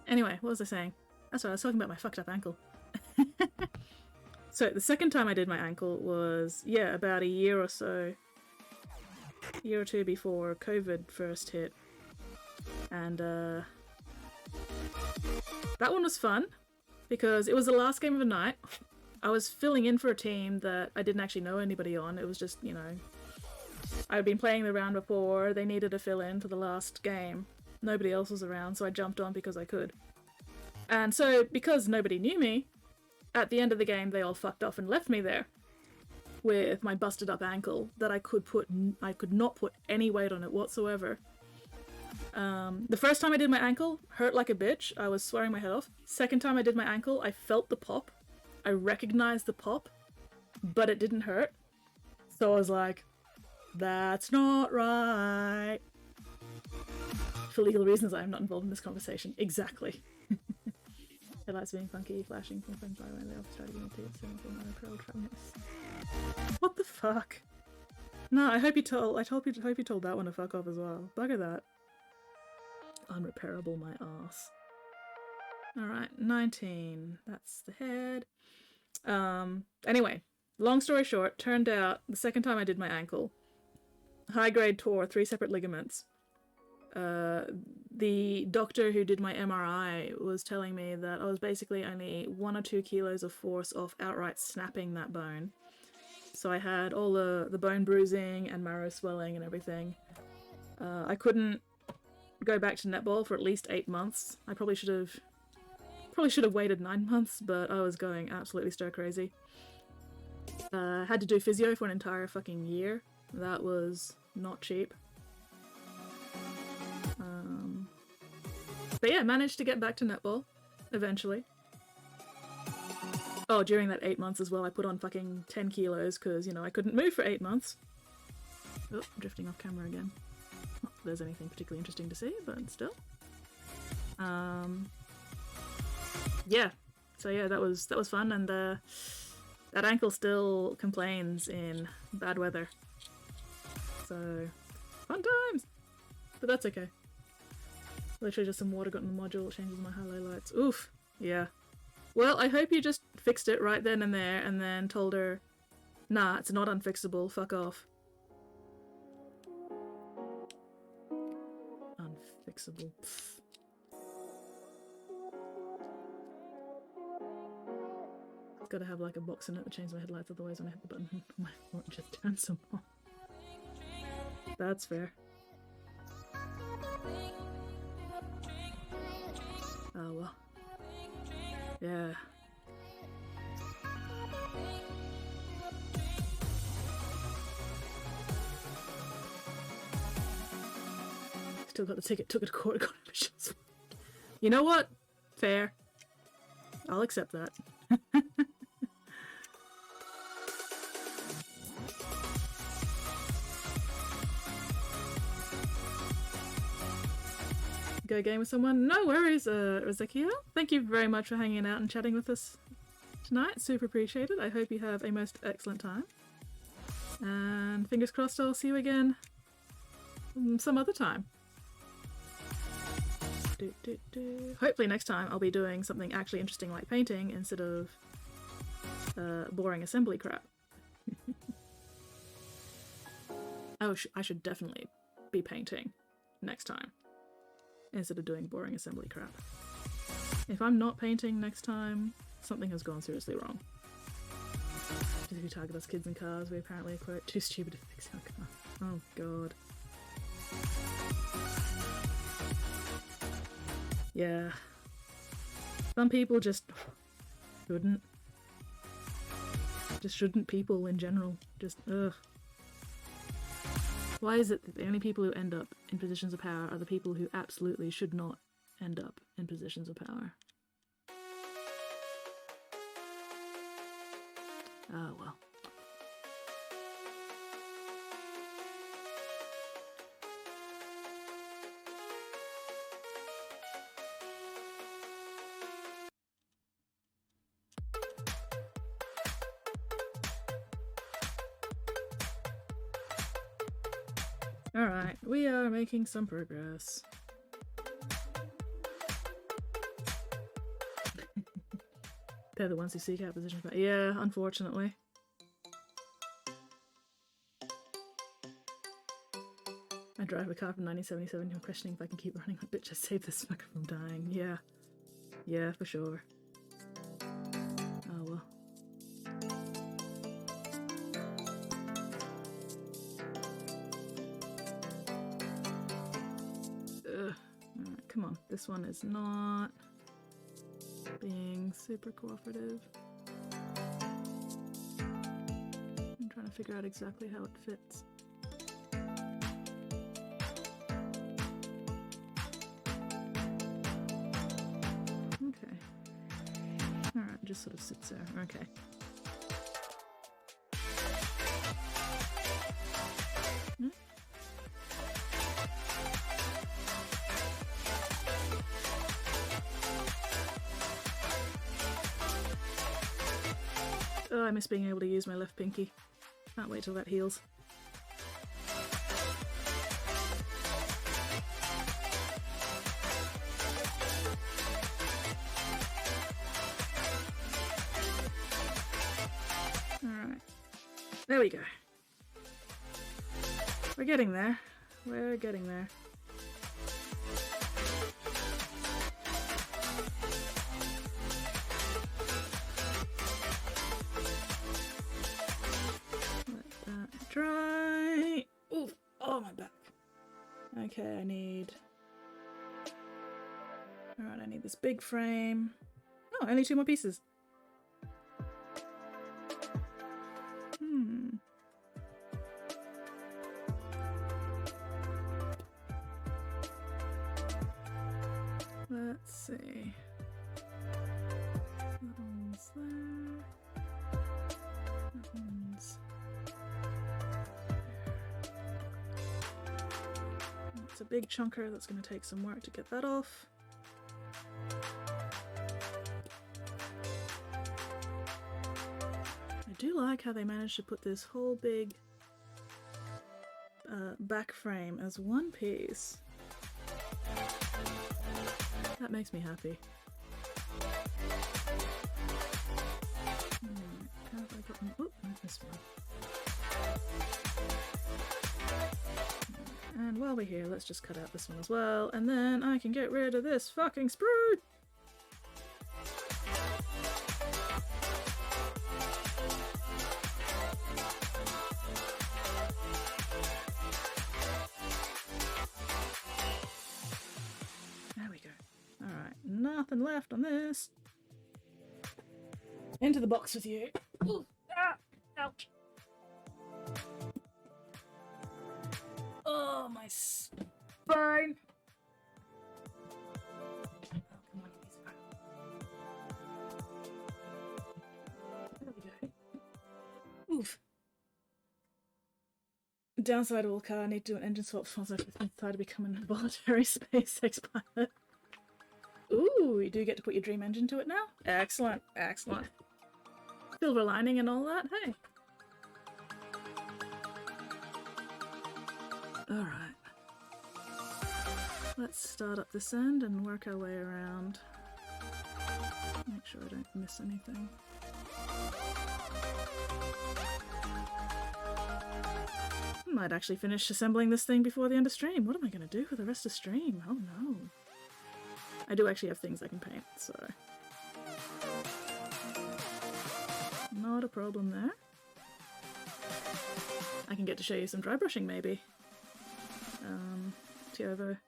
Anyway, what was I saying? That's right, I was talking about my fucked up ankle. So the second time I did my ankle was, yeah, about a year or two before COVID first hit. And that one was fun because it was the last game of the night. I was filling in for a team that I didn't actually know anybody on. It was just, you know, I'd been playing the round before, they needed a fill in for the last game. Nobody else was around, so I jumped on because I could. And so, because nobody knew me, at the end of the game they all fucked off and left me there with my busted up ankle that I could not put any weight on it whatsoever. The first time I did my ankle, hurt like a bitch. I was swearing my head off. Second time I did my ankle, I felt the pop. I recognized the pop, but it didn't hurt. So I was like, that's not right. For legal reasons, I am not involved in this conversation. Exactly. Headlights being funky, flashing from friends by when they often try to give me tips. What the fuck? No, I hope you told that one to fuck off as well. Bugger that. Unrepairable my ass. Alright, 19. That's the head. Anyway, long story short, turned out the second time I did my ankle, high grade tore 3 separate ligaments. The doctor who did my MRI was telling me that I was basically only 1 or 2 kilos of force off outright snapping that bone. So I had all the bone bruising and marrow swelling and everything. I couldn't go back to netball for at least 8 months. I probably should have waited 9 months, but I was going absolutely stir crazy. Had to do physio for an entire fucking year. That was not cheap. But yeah, managed to get back to netball eventually. Oh, during that 8 months as well, I put on fucking 10 kilos because, you know, I couldn't move for 8 months. Oh, drifting off camera again. Not that there's anything particularly interesting to see, but still. Yeah. So yeah, that was fun, and that ankle still complains in bad weather. So, fun times! But that's okay. Literally just some water got in the module, changes my high-low lights. Oof. Yeah. Well, I hope you just fixed it right then and there and then told her, nah, it's not unfixable, fuck off. Fixable. Pfft. Gotta have like a box in it that changes my headlights, otherwise when I hit the button my phone just turns them off. That's fair. Oh well. Yeah. Still got the ticket, took it to court, got admissions. You know what? Fair. I'll accept that. Go game with someone? No worries, Ezekiel. Thank you very much for hanging out and chatting with us tonight. Super appreciated. I hope you have a most excellent time. And fingers crossed I'll see you again some other time. Hopefully next time I'll be doing something actually interesting like painting instead of boring assembly crap. Oh, I should definitely be painting next time instead of doing boring assembly crap. If I'm not painting next time, something has gone seriously wrong. Just if you target us kids in cars, we apparently are quite too stupid to fix our car. Oh god. Yeah. Some people just shouldn't. Just shouldn't, people in general. Just, ugh. Why is it that the only people who end up in positions of power are the people who absolutely should not end up in positions of power? Oh well. Alright, we are making some progress. They're the ones who seek out positions, but yeah, unfortunately. I drive a car from 1977 and I'm questioning if I can keep running. Like, bitch, I saved this fucker from dying. Yeah. Yeah, for sure. Oh well. Alright, come on. This one is not being super cooperative. I'm trying to figure out exactly how it fits. Okay. Alright, it just sort of sits there. Okay. Oh, I miss being able to use my left pinky. Can't wait till that heals. Alright. There we go. We're getting there. We're getting there. Dry. Oof. Oh, my back. Okay, I need... Alright, I need this big frame. Oh, only 2 more pieces. Let's see. That one's there. That one's... It's a big chunker that's going to take some work to get that off. I do like how they managed to put this whole big back frame as one piece. That makes me happy. How have I got them? Oh, this one. And while we're here, let's just cut out this one as well, and then I can get rid of this fucking sprue! There we go. Alright, nothing left on this. Into the box with you. Ooh, ah, ouch. Oh, my spine. Oh, come on, piece of crap. There we go. Oof. Downside of all car, I need to do an engine swap sponsor if I decide to become a voluntary SpaceX pilot. Ooh, you do get to put your dream engine to it now? Excellent, excellent. Silver lining and all that, hey. Alright. Let's start up this end and work our way around. Make sure I don't miss anything. Might actually finish assembling this thing before the end of stream. What am I going to do for the rest of stream? Oh no. I do actually have things I can paint, so... not a problem there. I can get to show you some dry brushing, maybe. Tiovo.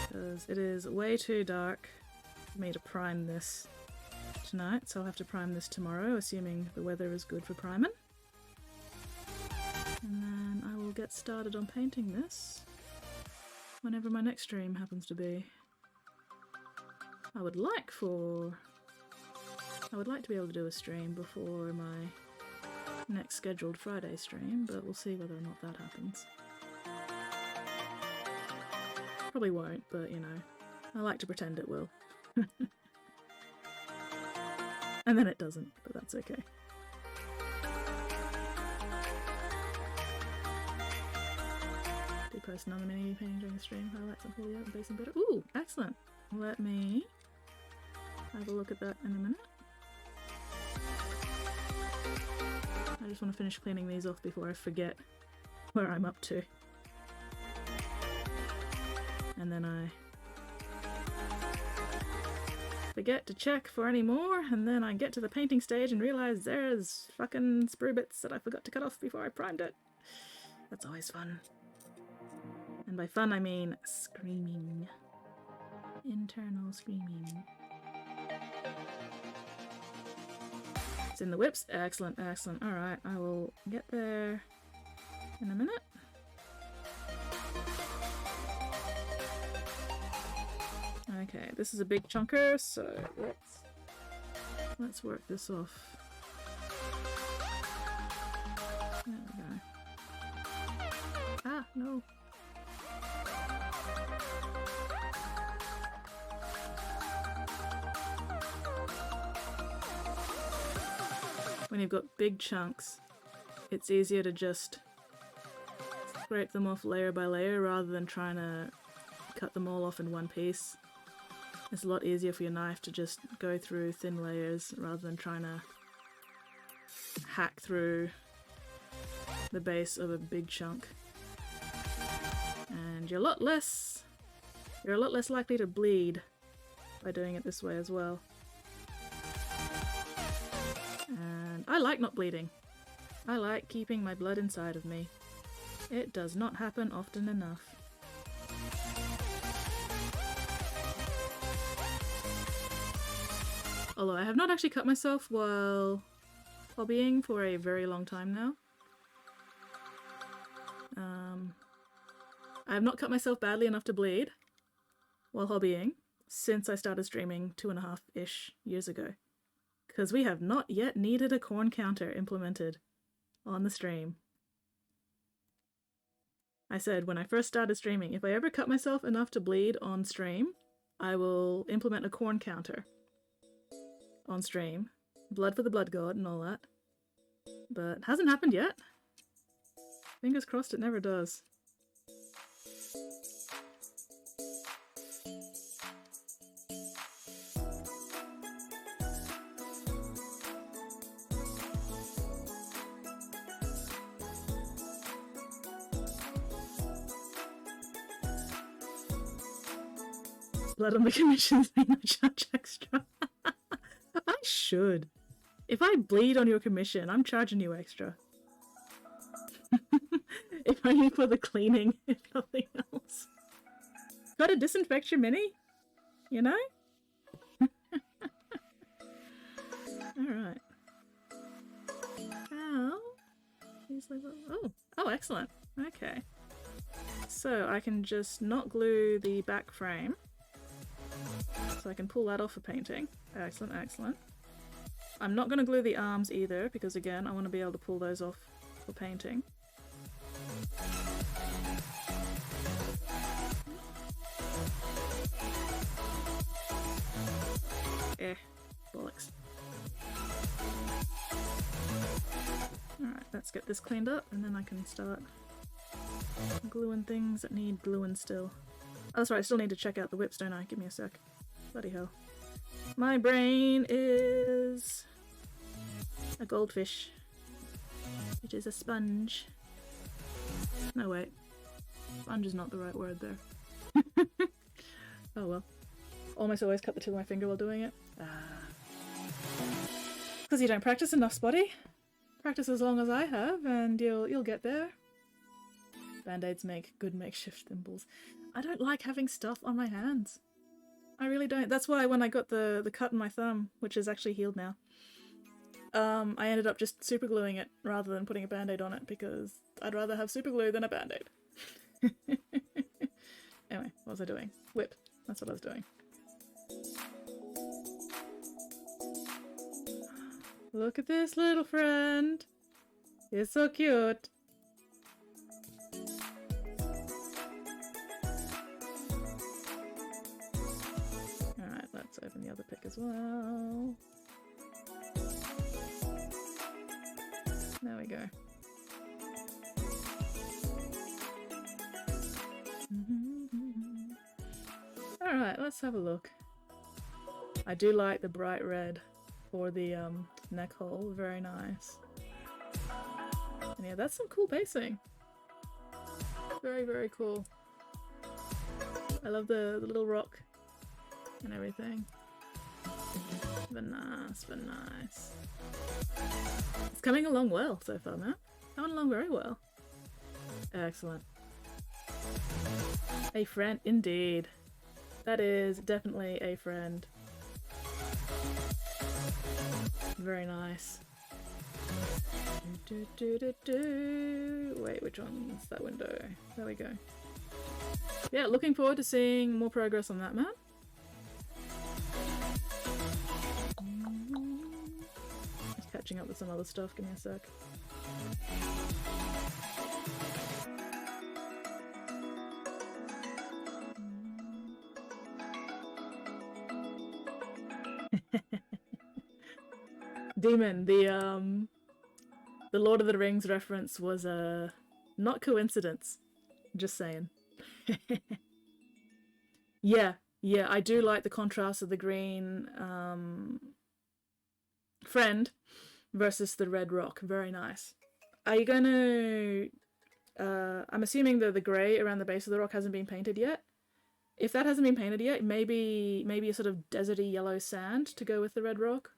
Because it is way too dark for me to prime this tonight, so I'll have to prime this tomorrow, assuming the weather is good for priming. And then I will get started on painting this whenever my next stream happens to be. I would like to be able to do a stream before my next scheduled Friday stream, but we'll see whether or not that happens. Probably won't, but you know, I like to pretend it will. And then it doesn't, but that's okay. Do post another mini painting during the stream, highlights and fully out and basing better. Ooh, excellent! Let me have a look at that in a minute. I just want to finish cleaning these off before I forget where I'm up to. And then I forget to check for any more, and then I get to the painting stage and realize there's fucking sprue bits that I forgot to cut off before I primed it. That's always fun. And by fun I mean screaming. Internal screaming. It's in the whips. Excellent, excellent. Alright, I will get there in a minute. Okay, this is a big chunker, so let's work this off. There we go. Ah, no. When you've got big chunks, it's easier to just scrape them off layer by layer rather than trying to cut them all off in one piece. It's a lot easier for your knife to just go through thin layers rather than trying to hack through the base of a big chunk. And you're a lot less likely to bleed by doing it this way as well. And I like not bleeding. I like keeping my blood inside of me. It does not happen often enough. Although I have not actually cut myself while hobbying for a very long time now. I have not cut myself badly enough to bleed while hobbying since I started streaming 2.5-ish years ago. Because we have not yet needed a corn counter implemented on the stream. I said when I first started streaming, if I ever cut myself enough to bleed on stream, I will implement a corn counter on stream. Blood for the blood god and all that. But hasn't happened yet. Fingers crossed it never does. Blood on the commissions mean I charge extra. I should. If I bleed on your commission, I'm charging you extra. If only for the cleaning, if nothing else. Gotta disinfect your mini, you know? Alright. How? Oh, excellent. Okay. So I can just not glue the back frame. So I can pull that off for painting. Excellent, excellent. I'm not going to glue the arms either, because again, I want to be able to pull those off for painting. Bollocks. Alright, let's get this cleaned up, and then I can start gluing things that need gluing still. Oh, that's right, I still need to check out the whips, don't I? Give me a sec. Bloody hell. My brain is a goldfish, which is a sponge. No, wait. Sponge is not the right word there. Oh well. Almost always cut the tip of my finger while doing it. Because you don't practice enough, Spotty. Practice as long as I have, and you'll get there. Band-aids make good makeshift thimbles. I don't like having stuff on my hands. I really don't. That's why when I got the cut in my thumb, which is actually healed now, I ended up just super gluing it rather than putting a band-aid on it, because I'd rather have super glue than a band-aid. Anyway, what was I doing? Whip. That's what I was doing. Look at this little friend. He's so cute. Alright, let's open the other pick as well. There we go. Alright, let's have a look. I do like the bright red for the neck hole, very nice. And yeah, that's some cool basing. Very, very cool. I love the little rock and everything. But nice, but nice. It's coming along well so far, man. Coming along very well. Excellent. A friend, indeed. That is definitely a friend. Very nice. Wait, which one's that window? There we go. Yeah, looking forward to seeing more progress on that, man. Just catching up with some other stuff, give me a sec. Demon, the Lord of the Rings reference was not coincidence. Just saying. Yeah, I do like the contrast of the green friend versus the red rock. Very nice. Are you gonna I'm assuming that the grey around the base of the rock hasn't been painted yet. If that hasn't been painted yet, maybe a sort of deserty yellow sand to go with the red rock.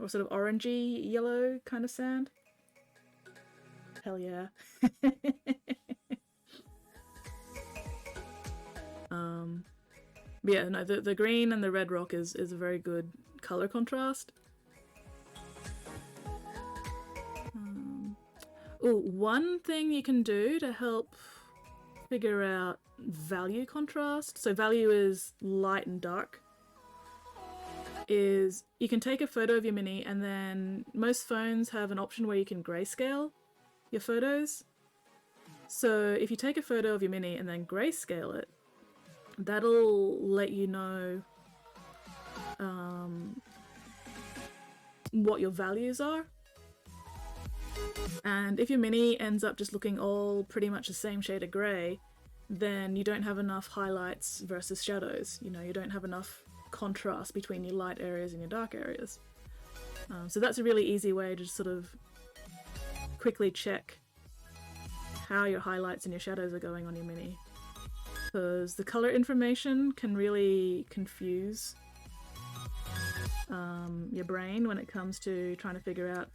Or sort of orangey yellow kind of sand. Hell yeah. Yeah, no, the green and the red rock is a very good color contrast. Oh, one thing you can do to help figure out value contrast, so value is light and dark, is you can take a photo of your mini, and then most phones have an option where you can grayscale your photos. So if you take a photo of your mini and then grayscale it, that'll let you know what your values are. And if your mini ends up just looking all pretty much the same shade of grey, then you don't have enough highlights versus shadows. You know, you don't have enough contrast between your light areas and your dark areas. So that's a really easy way to just sort of quickly check how your highlights and your shadows are going on your mini. Because the color information can really confuse your brain when it comes to trying to figure out,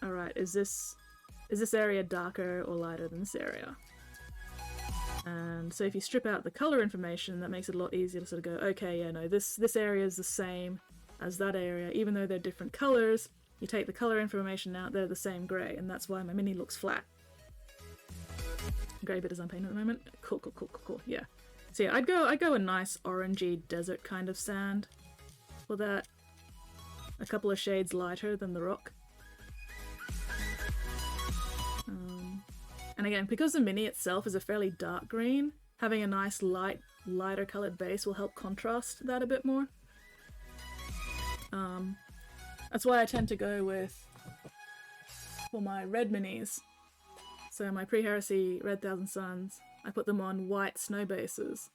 alright, is this area darker or lighter than this area? And so if you strip out the color information, that makes it a lot easier to sort of go, okay, yeah, no, this area is the same as that area, even though they're different colors. You take the color information out, they're the same grey, and that's why my mini looks flat. Grey bit is unpainted at the moment. Cool, yeah. So yeah, I'd go a nice orangey desert kind of sand for that. A couple of shades lighter than the rock. And again, because the mini itself is a fairly dark green, having a nice lighter coloured base will help contrast that a bit more. That's why I tend to go with, for my red minis, so my pre-heresy Red Thousand Suns, I put them on white snow bases.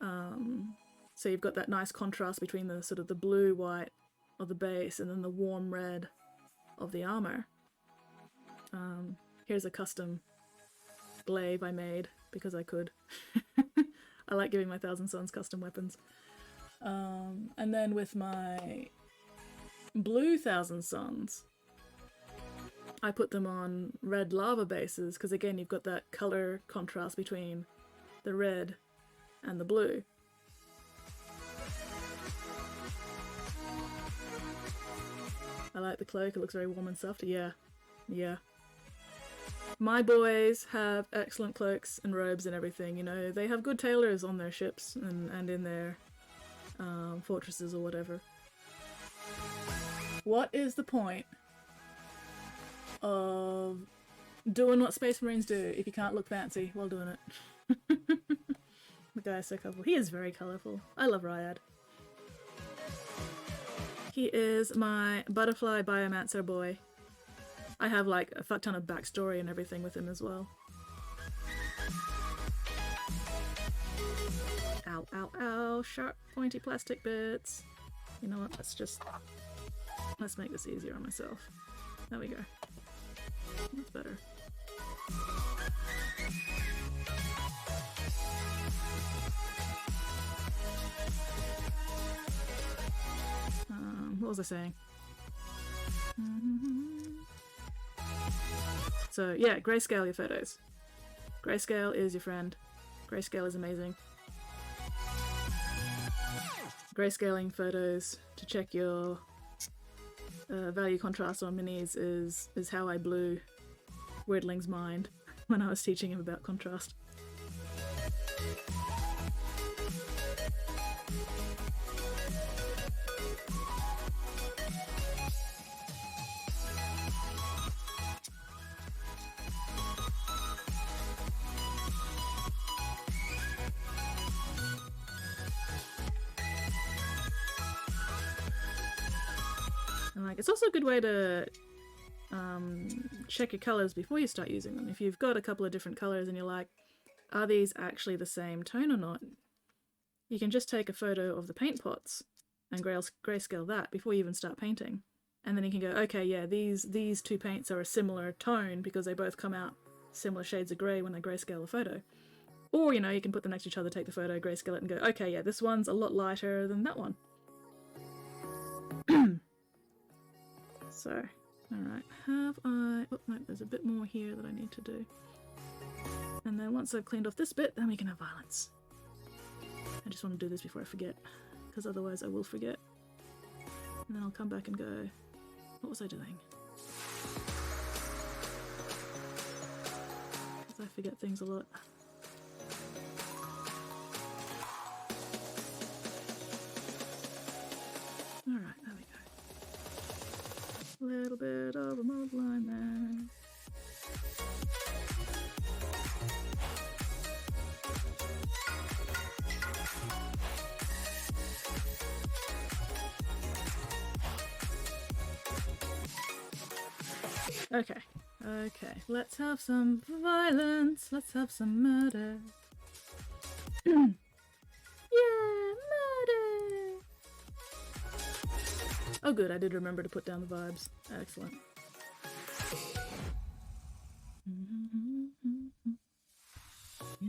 So you've got that nice contrast between the sort of the blue-white of the base and then the warm red of the armour. Here's a custom glaive I made because I could. I like giving my Thousand Suns custom weapons. And then with my blue Thousand Suns, I put them on red lava bases because again you've got that colour contrast between the red and the blue. I like the cloak, it looks very warm and soft. Yeah. My boys have excellent cloaks and robes and everything, you know. They have good tailors on their ships and in their fortresses or whatever. What is the point of doing what Space Marines do if you can't look fancy while doing it? The guy is so colourful. He is very colourful. I love Ryad. He is my butterfly biomancer boy. I have like a fuck ton of backstory and everything with him as well. Ow, ow, ow, sharp pointy plastic bits. You know what, let's make this easier on myself. There we go. That's better. What was I saying? So yeah, grayscale your photos. Grayscale is your friend. Grayscale is amazing. Grayscaling photos to check your value contrast on minis is how I blew Weirdling's mind when I was teaching him about contrast. It's also a good way to check your colours before you start using them. If you've got a couple of different colours and you're like, are these actually the same tone or not? You can just take a photo of the paint pots and grayscale that before you even start painting. And then you can go, okay, yeah, these two paints are a similar tone because they both come out similar shades of grey when I grayscale the photo. Or, you know, you can put them next to each other, take the photo, grayscale it and go, okay, yeah, this one's a lot lighter than that one. So, alright, have I... Oh, no, there's a bit more here that I need to do. And then once I've cleaned off this bit, then we can have violence. I just want to do this before I forget, because otherwise I will forget. And then I'll come back and go, what was I doing? Because I forget things a lot. Alright, there we go. A little bit of a mold line there. Okay, okay. Let's have some violence. Let's have some murder. Yeah, murder! Oh good, I did remember to put down the vibes. Excellent. Now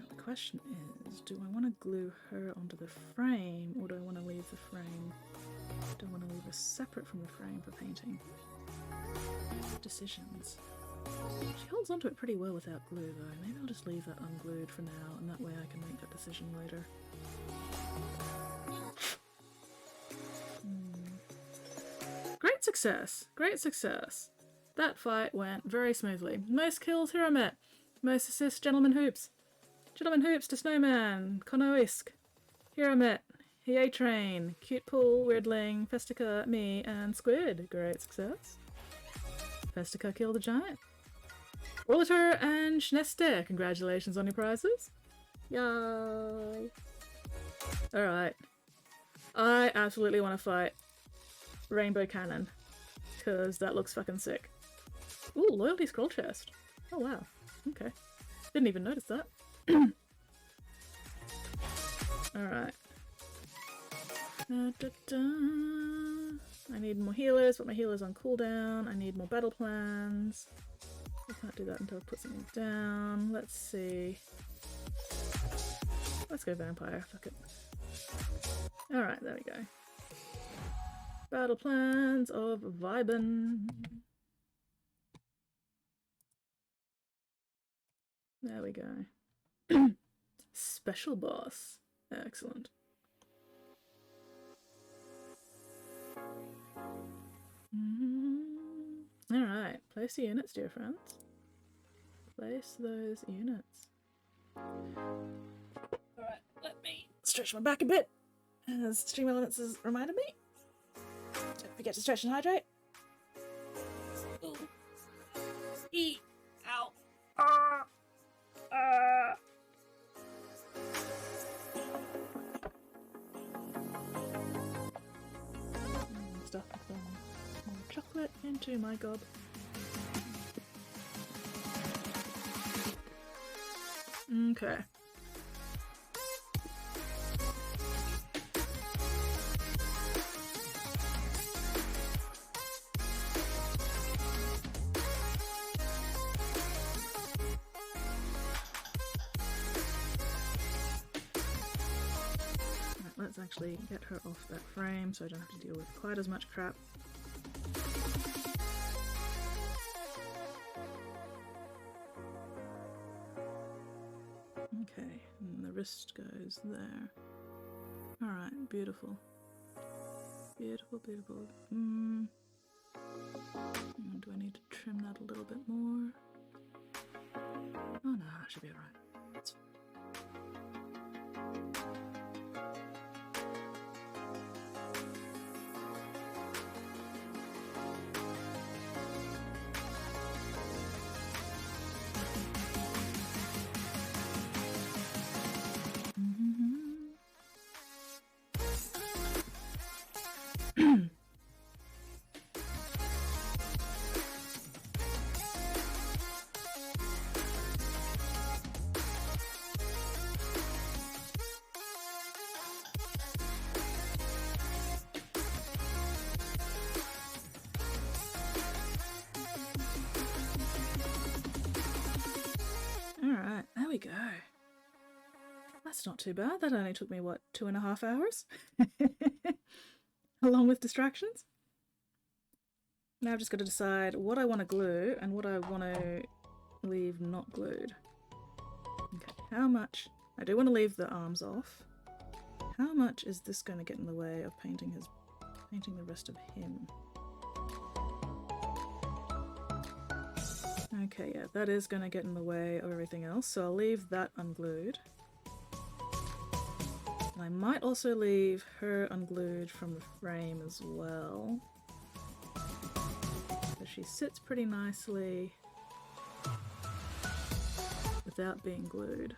the question is, do I want to glue her onto the frame, or do I want to leave the frame? Do I want to leave her separate from the frame for painting? Decisions. She holds onto it pretty well without glue though. Maybe I'll just leave that unglued for now, and that way I can make that decision later. Great success! Great success! That fight went very smoothly. Most kills here I met. Most assists, Gentleman Hoops. Gentleman Hoops to Snowman. Konoisk. Here I met. He Train. Cute Pool, Weirdling, Festica, me, and Squid. Great success. Festica killed a giant. Orlator and Schnester. Congratulations on your prizes. Yay! Alright. I absolutely want to fight Rainbow Cannon, because that looks fucking sick. Ooh, Loyalty Scroll Chest. Oh wow. Okay. Didn't even notice that. Alright. I need more healers, but my healer's on cooldown. I need more battle plans. I can't do that until I put something down. Let's see. Let's go vampire. Fuck it. Alright, there we go. Battle plans of Vibin. There we go. Special boss. Excellent. Alright, place the units, dear friends. Place those units. Alright, let me stretch my back a bit, as Stream Elements has reminded me. Don't forget to stretch and hydrate. Ooh. Eat. Ow. Stuff some more chocolate into my gob. Okay. Let's actually get her off that frame so I don't have to deal with quite as much crap. Okay, and the wrist goes there. Alright, beautiful. Beautiful, beautiful. Do I need to trim that a little bit more? Oh no, that should be alright. That's fine. Alright, there we go. That's not too bad. That only took me, what, 2.5 hours? Along with distractions? Now I've just got to decide what I want to glue and what I want to leave not glued. Okay, how much? I do want to leave the arms off. How much is this going to get in the way of painting the rest of him? Okay, yeah, that is going to get in the way of everything else, so I'll leave that unglued. And I might also leave her unglued from the frame as well. So she sits pretty nicely without being glued.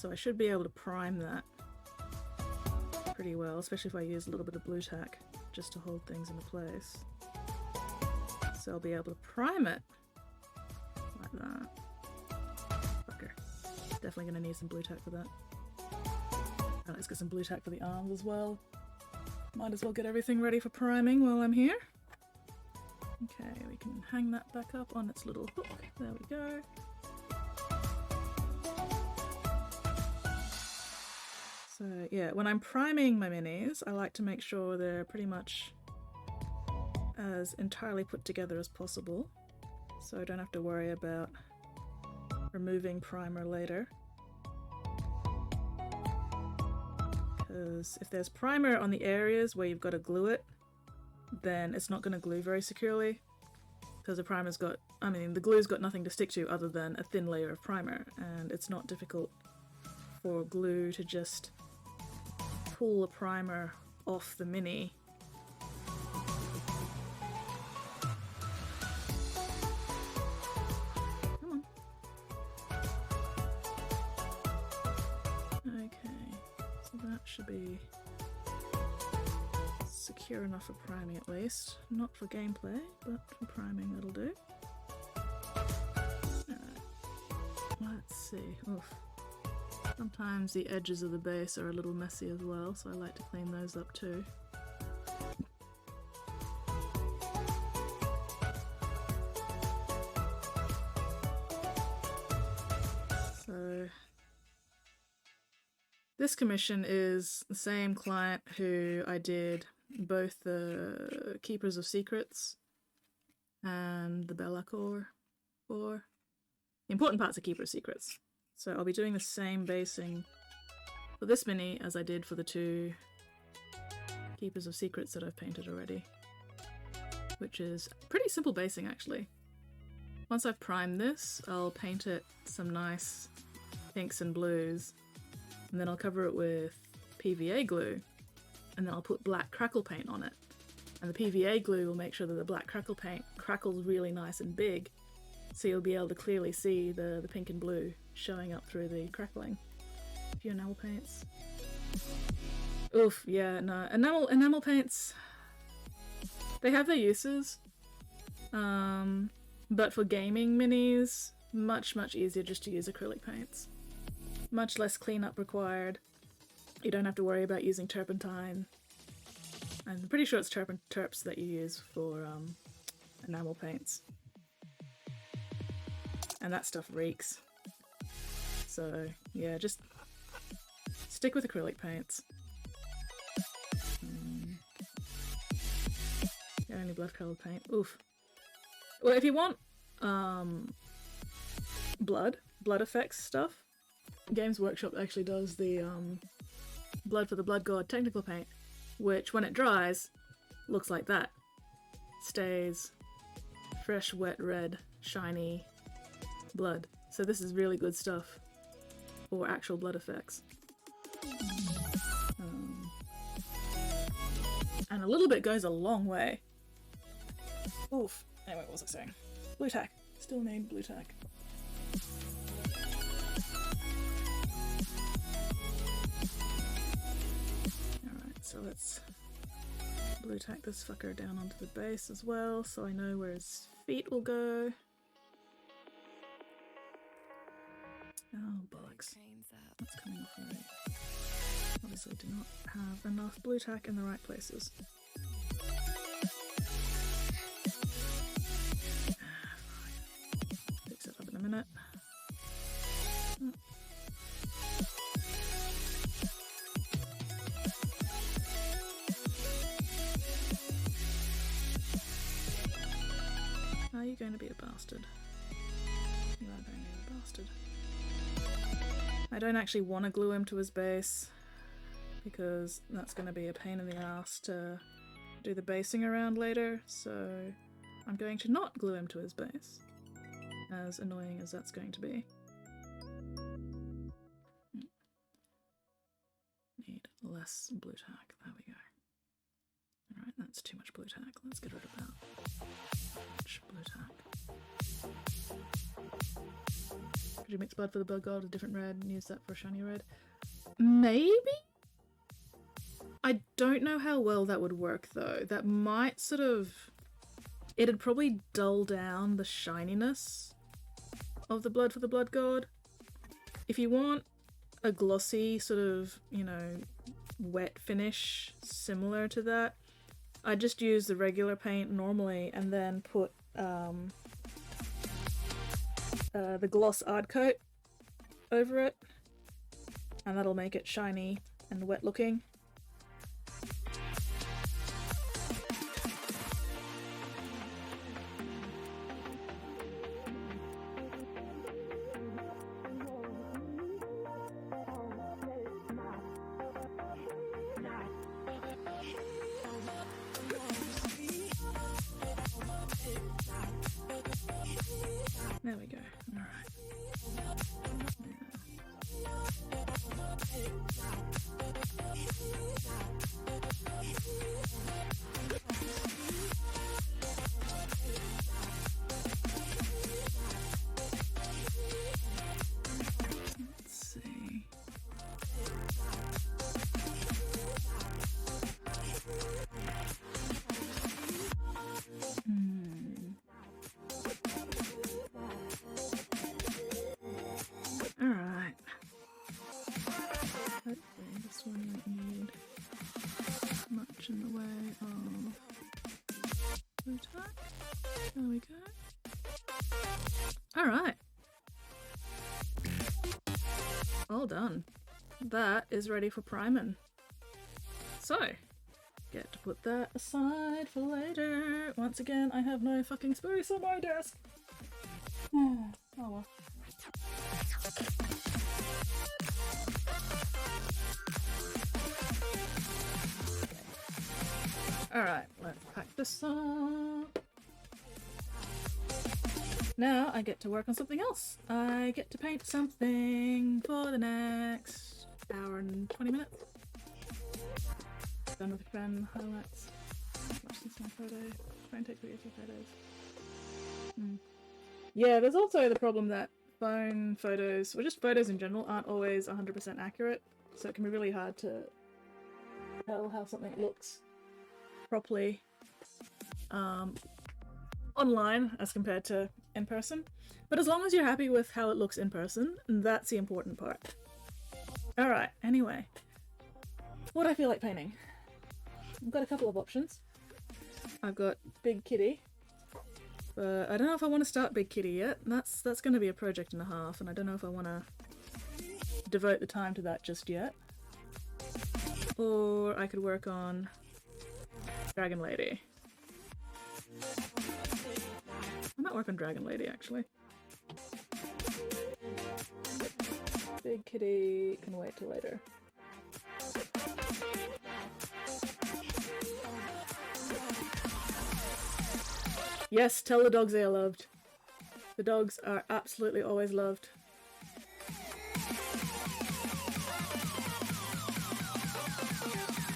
So I should be able to prime that pretty well, especially if I use a little bit of blue tack just to hold things into place. So I'll be able to prime it like that. Fucker. Definitely gonna need some blue tack for that. Let's get some blue tack for the arms as well. Might as well get everything ready for priming while I'm here. Okay, we can hang that back up on its little hook. There we go. So yeah, when I'm priming my minis, I like to make sure they're pretty much as entirely put together as possible, so I don't have to worry about removing primer later. Because if there's primer on the areas where you've got to glue it, then it's not going to glue very securely. Because the primer's got, the glue's got nothing to stick to other than a thin layer of primer, and it's not difficult for glue to just pull the primer off the mini. Come on. Okay, so that should be secure enough for priming at least. Not for gameplay, but for priming that'll do. Alright, let's see. Oof. Sometimes the edges of the base are a little messy as well, so I like to clean those up too. So this commission is the same client who I did both the Keepers of Secrets and the Bellacore for. The important parts are Keeper of Secrets. So I'll be doing the same basing for this mini as I did for the two Keepers of Secrets that I've painted already, which is pretty simple basing actually. Once I've primed this, I'll paint it some nice pinks and blues, and then I'll cover it with PVA glue, and then I'll put black crackle paint on it. And the PVA glue will make sure that the black crackle paint crackles really nice and big, so you'll be able to clearly see the pink and blue showing up through the crackling. A few enamel paints. Oof, yeah, no. Enamel paints, they have their uses. But for gaming minis, much easier just to use acrylic paints. Much less cleanup required. You don't have to worry about using turpentine. I'm pretty sure it's terps that you use for enamel paints. And that stuff reeks. So yeah, just stick with acrylic paints. Yeah, only blood coloured paint. Oof. Well, if you want blood effects stuff, Games Workshop actually does the Blood for the Blood God technical paint, which when it dries looks like that. Stays fresh, wet, red, shiny blood. So this is really good stuff for actual blood effects. And a little bit goes a long way. Oof. Anyway, what was I saying? Blue tack. Still need blue tack. Alright, so let's blue tack this fucker down onto the base as well, so I know where his feet will go. Oh, bollocks. That's coming off already. Obviously do not have enough blue tack in the right places. Fix it up in a minute. Oh. Are you going to be a bastard? You are going to be a bastard. I don't actually want to glue him to his base, because that's going to be a pain in the ass to do the basing around later, so I'm going to not glue him to his base, as annoying as that's going to be. Need less blue tack, there we go. Alright, that's too much blue tack, let's get rid of that. Much blue tack. Could you mix blood for the blood gold with different red and use that for a shiny red? Maybe? I don't know how well that would work though. That might sort of... It'd probably dull down the shininess of the blood for the blood god. If you want a glossy sort of, you know, wet finish similar to that, I just use the regular paint normally and then put the gloss art coat over it, and that'll make it shiny and wet looking. There we go. Alright. Let's see. Alright. Hopefully this one won't need much in the way of blue tack. There we go. Alright. All done. That is ready for priming. So, get to put that aside for later. Once again, I have no fucking space on my desk. Oh well. Alright, let's pack this up. Now I get to work on something else. I get to paint something for the next hour and 20 minutes. Done with the pen highlights. Watch this my photo. Try and take beautiful photos. Yeah, there's also the problem that phone photos, or just photos in general, aren't always 100% accurate. So it can be really hard to tell how something looks properly online as compared to in person. But as long as you're happy with how it looks in person, that's the important part. Alright, anyway. What I feel like painting. I've got a couple of options. I've got Big Kitty. But I don't know if I want to start Big Kitty yet. That's going to be a project and a half, and I don't know if I want to devote the time to that just yet. Or I could work on Dragon Lady. I might work on Dragon Lady, actually. Big Kitty can wait till later. Yes, tell the dogs they are loved. The dogs are absolutely always loved.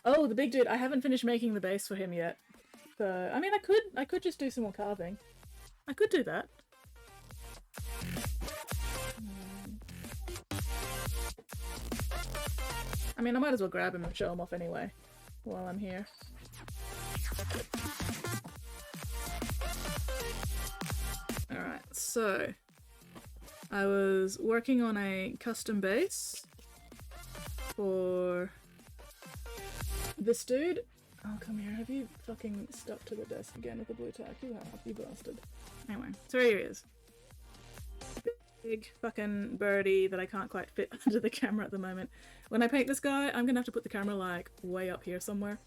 Oh, the big dude. I haven't finished making the base for him yet. So, I mean, I could just do some more carving. I could do that. I mean, I might as well grab him and show him off anyway, while I'm here. Alright, so I was working on a custom base for this dude. Oh, come here. Have you fucking stuck to the desk again with the blue tack? You have, you bastard. Anyway, so here he is. Big fucking birdie that I can't quite fit under the camera at the moment. When I paint this guy, I'm gonna have to put the camera like way up here somewhere.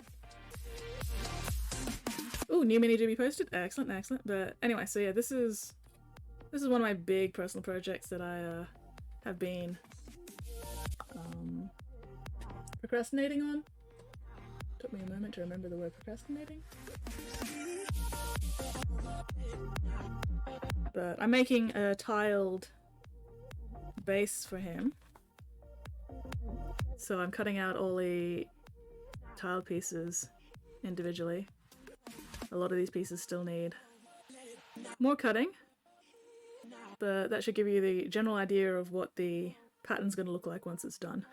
Ooh, new mini to be posted. Excellent, excellent. But anyway, so yeah, this is one of my big personal projects that I have been procrastinating on. Took me a moment to remember the word procrastinating. But I'm making a tiled base for him. So I'm cutting out all the tiled pieces individually. A lot of these pieces still need more cutting. but that should give you the general idea of what the pattern's going to look like once it's done.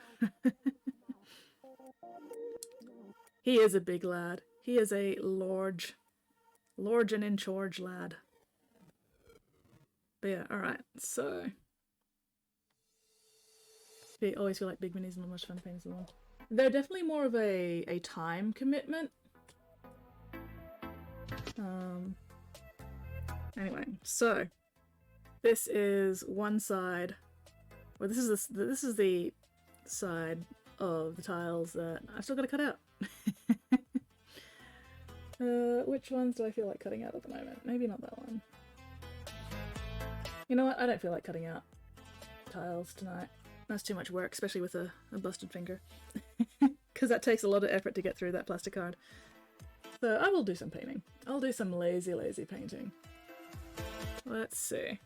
He is a big lad. He is a large and in charge lad. But yeah, alright, so... I always feel like big minis are not much fun to paint as well. They're definitely more of a time commitment. Anyway, so this is one side, or this is the side of the tiles that I've still got to cut out. Which ones do I feel like cutting out at the moment? Maybe not that one. You know what? I don't feel like cutting out tiles tonight. That's too much work, especially with a busted finger. Because that takes a lot of effort to get through that plastic card. So I will do some painting. I'll do some lazy painting. Let's see.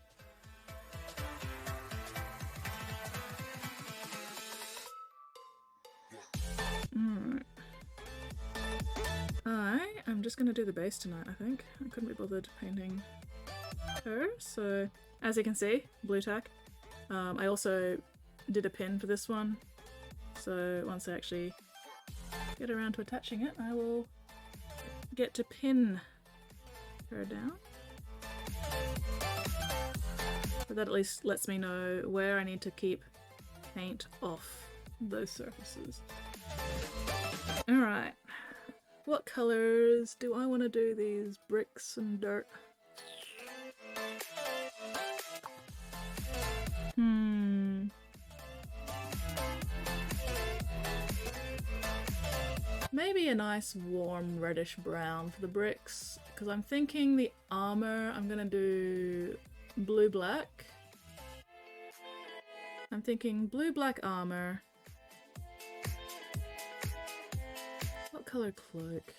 I'm just gonna do the base tonight, I think. I couldn't be bothered painting her, so as you can see, blue tack. I also did a pin for this one, so once I actually get around to attaching it, I will get to pin her down. So that at least lets me know where I need to keep paint off those surfaces. Alright, what colours do I want to do these bricks and dirt? Maybe a nice warm reddish brown for the bricks, because I'm thinking the armor I'm gonna do blue-black. I'm thinking blue-black armor. What colour cloak?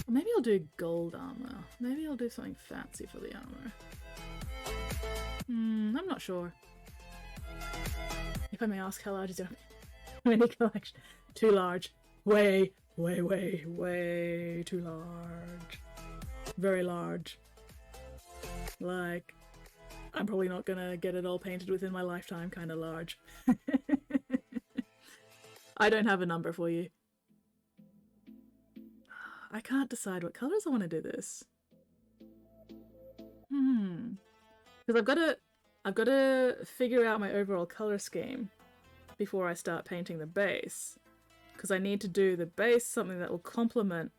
Maybe I'll do gold armor. Maybe I'll do something fancy for the armor. I'm not sure. If I may ask, how large is your mini collection? Too large. Way too large. Very large. Like, I'm probably not gonna get it all painted within my lifetime kind of large. I don't have a number for you. I can't decide what colours I want to do this. Because I've got to figure out my overall colour scheme before I start painting the base. Because I need to do the base something that will complement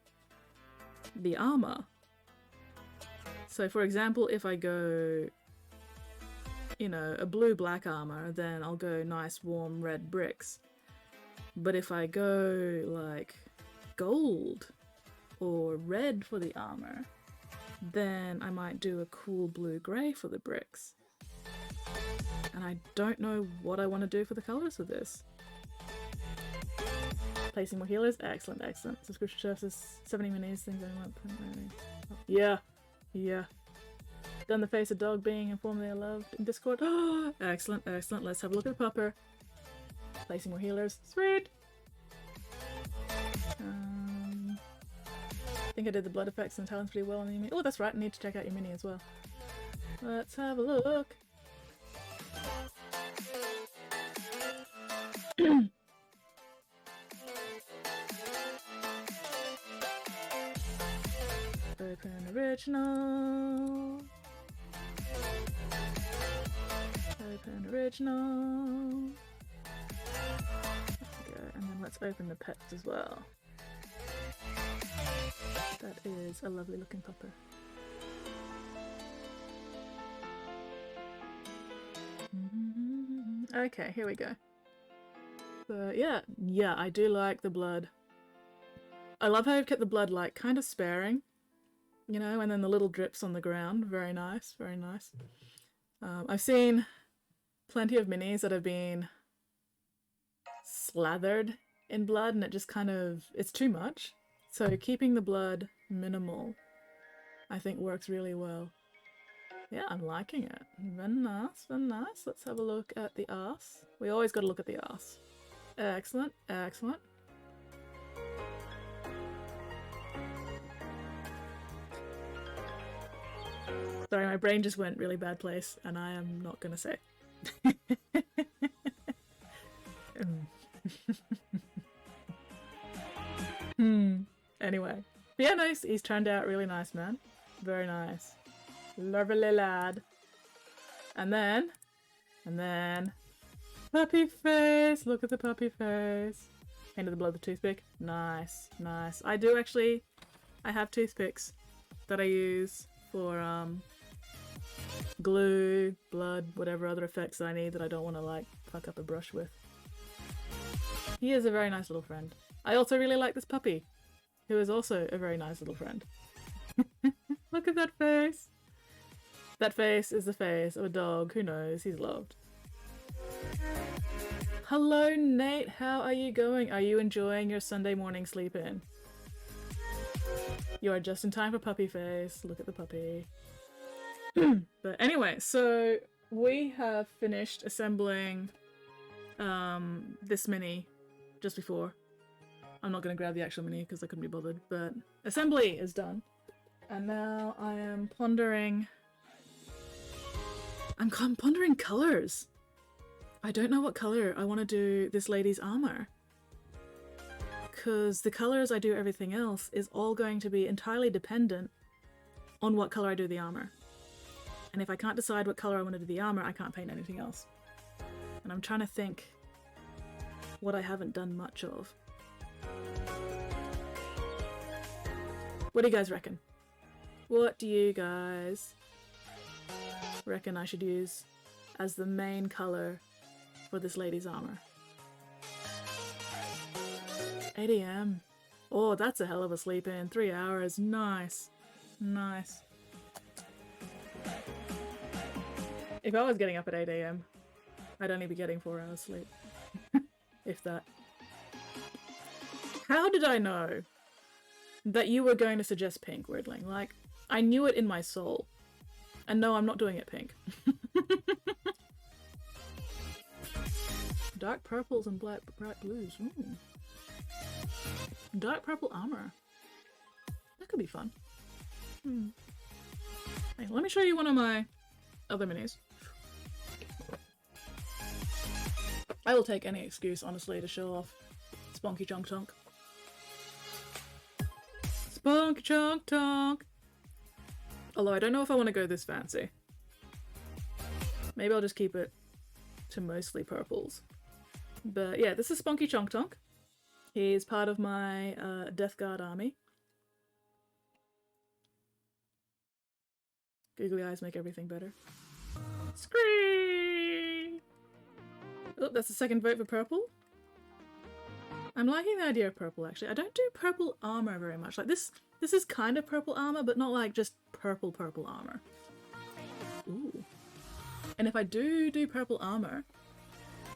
the armour. So for example, if I go, you know, a blue-black armour, then I'll go nice warm red bricks. But if I go like gold or red for the armour, then I might do a cool blue-grey for the bricks. And I don't know what I want to do for the colours of this. Placing more healers? Excellent, excellent. Subscription services, 70 minis, things I want. Yeah. Done the face of dog being informed they are loved in Discord. Oh, excellent, excellent. Let's have a look at the pupper. Placing more healers. Sweet! I think I did the blood effects and talents pretty well on the mini. Oh, that's right, I need to check out your mini as well. Let's have a look. Open original. Open original. There we go. And then let's open the pets as well. That is a lovely looking pupper. Okay, here we go. So yeah, I do like the blood. I love how you've kept the blood like kind of sparing, you know, and then the little drips on the ground. Very nice, very nice. I've seen plenty of minis that have been slathered in blood and it just kind of, it's too much. So keeping the blood minimal, I think works really well. Yeah, I'm liking it. Very nice, very nice. Let's have a look at the arse. We always got to look at the arse. Excellent, excellent. Sorry, my brain just went really bad place, and I am not gonna say. Anyway. But yeah, nice. He's turned out really nice, man. Very nice. Lovely lad. And then... Puppy face! Look at the puppy face. Painted the blood with a toothpick. Nice, nice. I do actually... I have toothpicks that I use for, glue, blood, whatever other effects that I need that I don't want to, like, fuck up a brush with. He is a very nice little friend. I also really like this puppy, who is also a very nice little friend. Look at that face! That face is the face of a dog who knows he's loved. Hello, Nate. How are you going? Are you enjoying your Sunday morning sleep in? You are just in time for puppy face. Look at the puppy. But anyway, so we have finished assembling this mini just before. I'm not going to grab the actual mini because I couldn't be bothered, but assembly is done. And now I am pondering... I'm pondering colours. I don't know what colour I want to do this lady's armour. Because the colours I do everything else is all going to be entirely dependent on what colour I do the armour. And if I can't decide what colour I want to do the armour, I can't paint anything else. And I'm trying to think what I haven't done much of. What do you guys reckon? What do you guys reckon I should use as the main colour for this lady's armour? 8 AM. Oh, that's a hell of a sleep in. 3 hours. Nice. Nice. If I was getting up at 8 AM, I'd only be getting 4 hours sleep. If that. How did I know that you were going to suggest pink, Weirdling? Like, I knew it in my soul. And no, I'm not doing it pink. Dark purples and bright blues. Ooh. Dark purple armor. That could be fun. Hey, let me show you one of my other minis. I will take any excuse, honestly, to show off Spunky Chunk Tonk. Spunky Chunk Tonk! Although I don't know if I want to go this fancy. Maybe I'll just keep it to mostly purples. But yeah, this is Spunky Chunk Tonk. He's part of my Death Guard army. Googly eyes make everything better. Scream! Oh, that's the second vote for purple. I'm liking the idea of purple, actually. I don't do purple armor very much. Like, this is kind of purple armor, but not like just purple armor. Ooh. And if I do purple armor,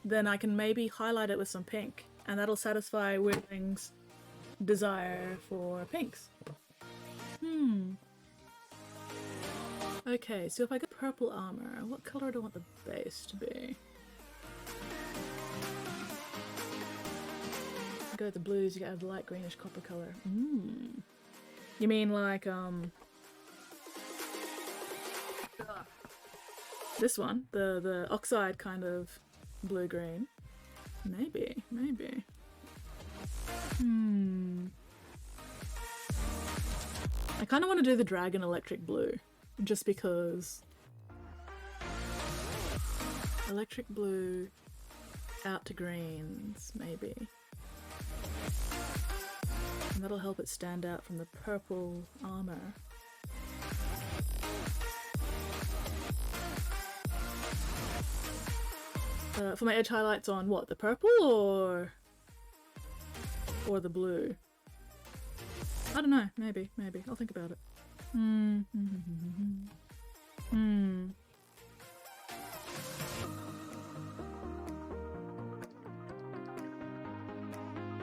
then I can maybe highlight it with some pink. And that'll satisfy Weirdling's desire for pinks. Okay, so if I get purple armor, what colour do I want the base to be? Go with the blues, you get a light greenish copper colour. You mean like, this one? The oxide kind of blue-green? Maybe. I kind of want to do the dragon electric blue, just because electric blue out to greens, maybe. And that'll help it stand out from the purple armor. For my edge highlights on what? The purple or the blue? I don't know. Maybe. I'll think about it.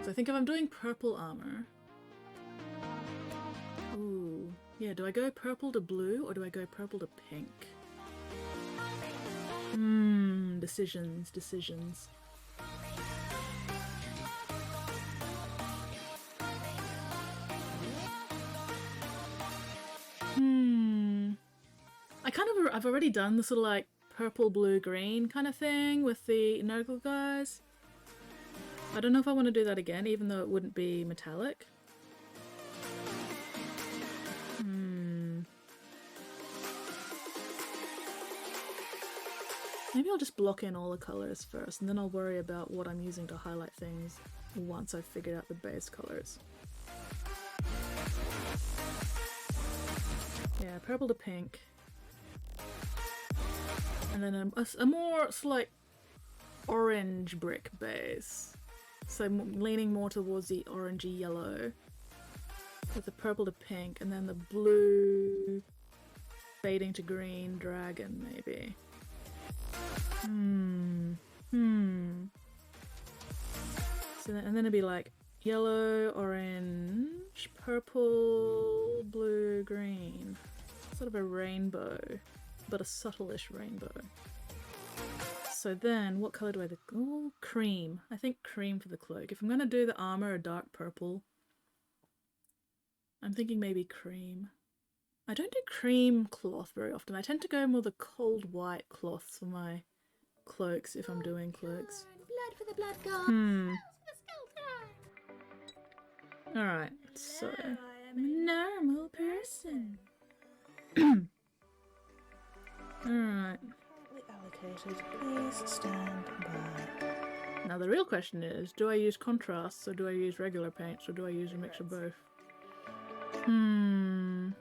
So I think if I'm doing purple armor... Ooh. Yeah, do I go purple to blue or do I go purple to pink? Decisions. I I've already done the sort of like purple, blue, green kind of thing with the Nurgle guys. I don't know if I want to do that again, even though it wouldn't be metallic. Maybe I'll just block in all the colours first, and then I'll worry about what I'm using to highlight things once I've figured out the base colours. Yeah, purple to pink. And then a more slight orange brick base. So leaning more towards the orangey yellow. With the purple to pink, and then the blue fading to green dragon, maybe. So then, and then it'd be like yellow, orange, purple, blue, green. Sort of a rainbow, but a subtle-ish rainbow. So then, what colour do I do? Oh, cream. I think cream for the cloak. If I'm going to do the armour a dark purple, I'm thinking maybe cream. I don't do cream cloth very often. I tend to go more the cold white cloths for my cloaks if I'm doing cloaks. Blood for the blood god. Alright, so I am a normal person. Alright. Allocated. Please stand by. Now the real question is, do I use contrasts or do I use regular paints or do I use a mix of both? Blood,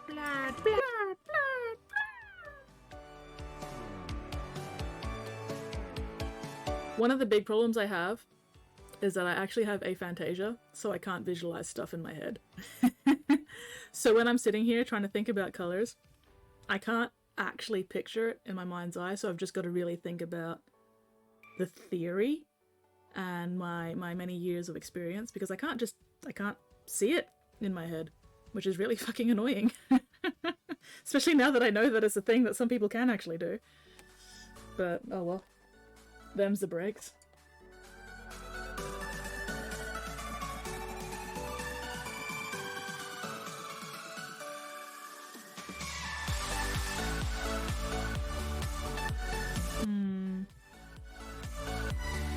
blood, blood, One of the big problems I have is that I actually have aphantasia, so I can't visualize stuff in my head. So when I'm sitting here trying to think about colors, I can't actually picture it in my mind's eye, so I've just got to really think about the theory and my many years of experience, because I can't see it in my head, which is really fucking annoying. Especially now that I know that it's a thing that some people can actually do. But, oh well. Them's the breaks.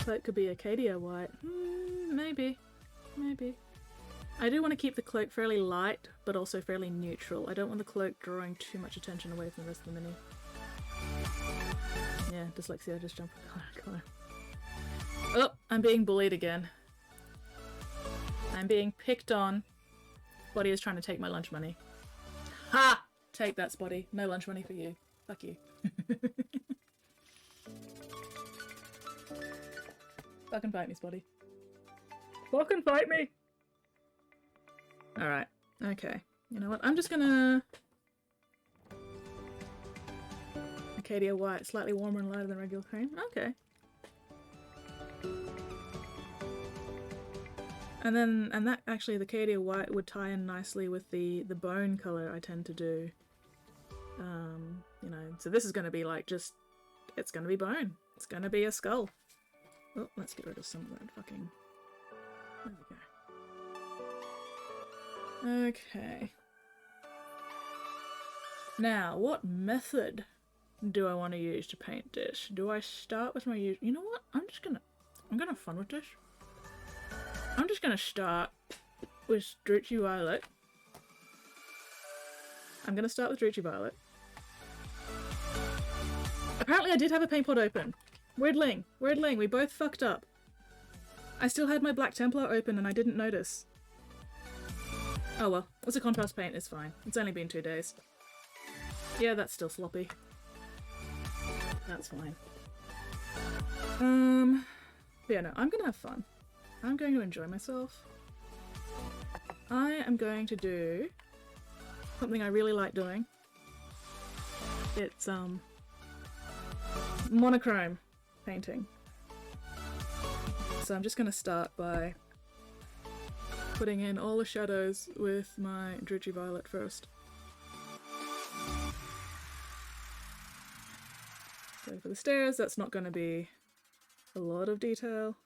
So it could be Acadia white. Maybe. Maybe. I do want to keep the cloak fairly light, but also fairly neutral. I don't want the cloak drawing too much attention away from the rest of the mini. Yeah, dyslexia, just jump color. Oh, I'm being bullied again. I'm being picked on. Spotty is trying to take my lunch money. Ha! Take that, Spotty. No lunch money for you. Fuck you. Fucking fight me, Spotty. Fucking fight me! Alright. Okay. You know what? I'm just gonna... Acadia white, slightly warmer and lighter than regular cream. Okay. And that actually, the Acadia white would tie in nicely with the bone colour I tend to do. You know, so this is gonna be like just... It's gonna be bone. It's gonna be a skull. Oh, let's get rid of some of that fucking... There we go. Okay. Now, what method do I want to use to paint this? Do I start with my You know what? I'm gonna have fun with this. I'm just gonna start with Druchii Violet. I'm gonna start with Druchii Violet. Apparently I did have a paint pot open. Weirdling, we both fucked up. I still had my Black Templar open and I didn't notice. Oh well, it's a contrast paint, it's fine. It's only been 2 days. Yeah, that's still sloppy. That's fine. But yeah, no, I'm gonna have fun. I'm going to enjoy myself. I am going to do something I really like doing. It's, monochrome painting. So I'm just gonna start by putting in all the shadows with my Druchii Violet first. So for the stairs, that's not going to be a lot of detail.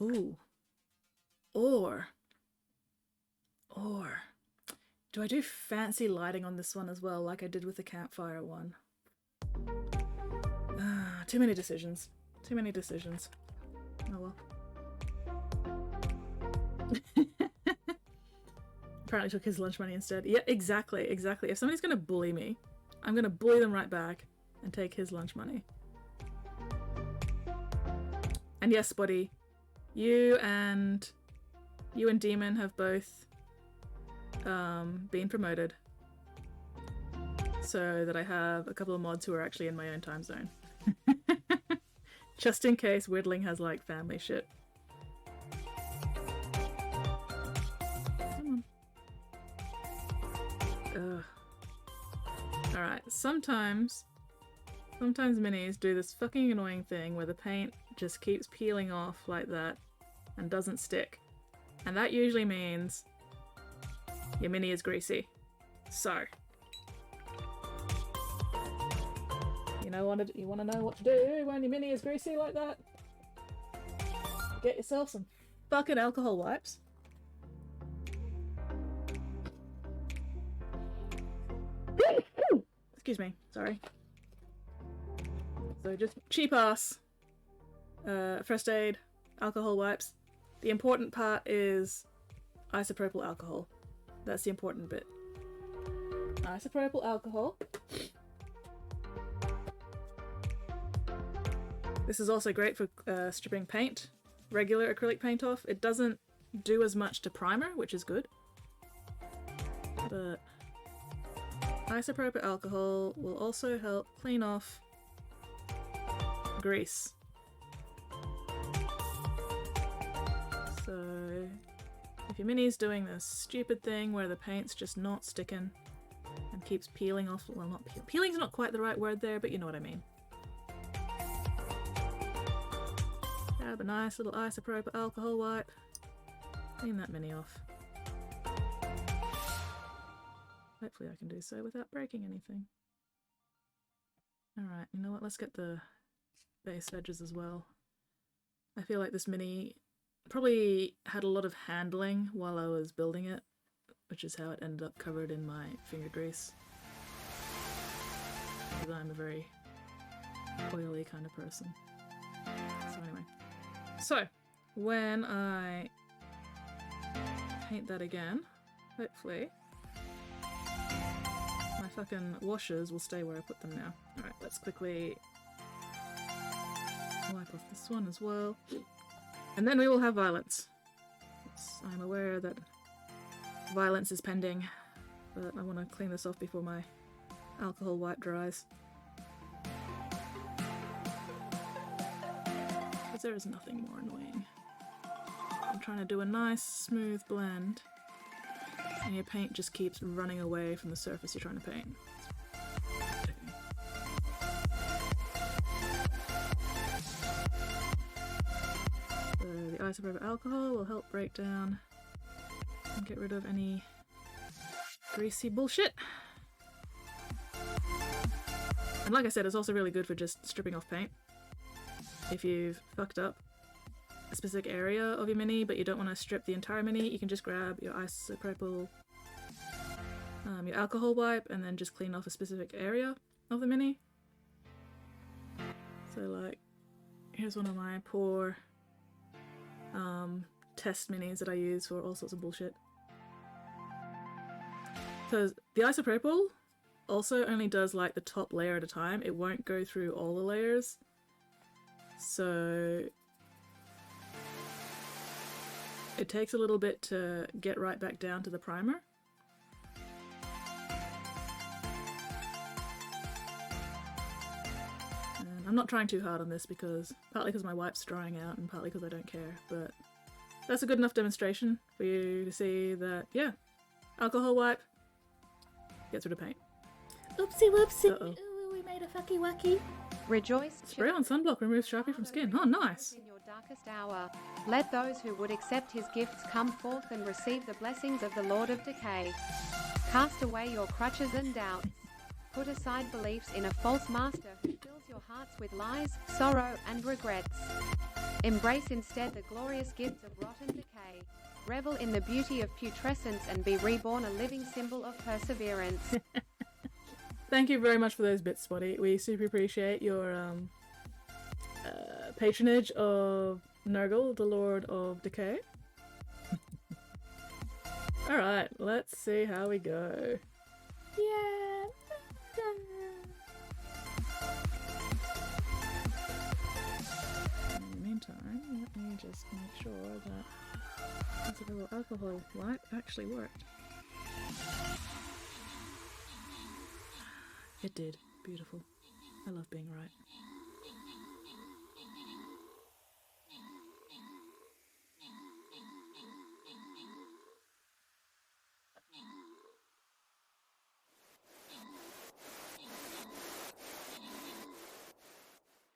Ooh. Or. Do I do fancy lighting on this one as well, like I did with the campfire one? Too many decisions. Too many decisions. Oh well. Apparently took his lunch money instead. Yeah, exactly, exactly. If somebody's gonna bully me, I'm gonna bully them right back and take his lunch money. And yes, buddy, you and Demon have both been promoted, so that I have a couple of mods who are actually in my own time zone. Just in case Whittling has like family shit. Come on. Alright, sometimes minis do this fucking annoying thing where the paint just keeps peeling off like that and doesn't stick. And that usually means your mini is greasy. So, you want to know what to do when your mini is greasy like that? Get yourself some fucking alcohol wipes. Excuse me, sorry. So just cheap ass first aid alcohol wipes. The important part is isopropyl alcohol. That's the important bit. Isopropyl alcohol. This is also great for stripping paint, regular acrylic paint off. It doesn't do as much to primer, which is good. But isopropyl alcohol will also help clean off grease. So if your mini's doing this stupid thing where the paint's just not sticking and keeps peeling off, well, not peeling's not quite the right word there, but you know what I mean. Grab a nice little isopropyl alcohol wipe, clean that mini off. Hopefully I can do so without breaking anything. Alright, you know what, let's get the base edges as well. I feel like this mini probably had a lot of handling while I was building it, which is how it ended up covered in my finger grease. Because I'm a very oily kind of person. So anyway. So, when I paint that again, hopefully my fucking washers will stay where I put them now. Alright, let's quickly wipe off this one as well. And then we will have violence. Yes, I'm aware that violence is pending, but I want to clean this off before my alcohol wipe dries. Because there is nothing more annoying. I'm trying to do a nice smooth blend and your paint just keeps running away from the surface you're trying to paint. So the isopropyl alcohol will help break down and get rid of any greasy bullshit. And like I said, it's also really good for just stripping off paint. If you've fucked up a specific area of your mini but you don't want to strip the entire mini, you can just grab your isopropyl, your alcohol wipe, and then just clean off a specific area of the mini. So like, here's one of my poor test minis that I use for all sorts of bullshit. Because the isopropyl also only does like the top layer at a time, it won't go through all the layers. So it takes a little bit to get right back down to the primer. And I'm not trying too hard on this because partly because my wipe's drying out and partly because I don't care, but that's a good enough demonstration for you to see that, yeah, alcohol wipe gets rid of paint. Oopsie whoopsie. Uh-oh. Ooh, we made a fucky wucky. Rejoice. Spray on sunblock removes Sharpie from skin. Oh, nice. In your darkest hour, let those who would accept his gifts come forth and receive the blessings of the Lord of Decay. Cast away your crutches and doubts. Put aside beliefs in a false master who fills your hearts with lies, sorrow, and regrets. Embrace instead the glorious gifts of rotten decay. revel in the beauty of putrescence and be reborn a living symbol of perseverance. Thank you very much for those bits, Spotty. We super appreciate your patronage of Nurgle, the Lord of Decay. Alright, let's see how we go. Yeah! In the meantime, let me just make sure that this little alcohol light actually worked. It did. Beautiful. I love being right.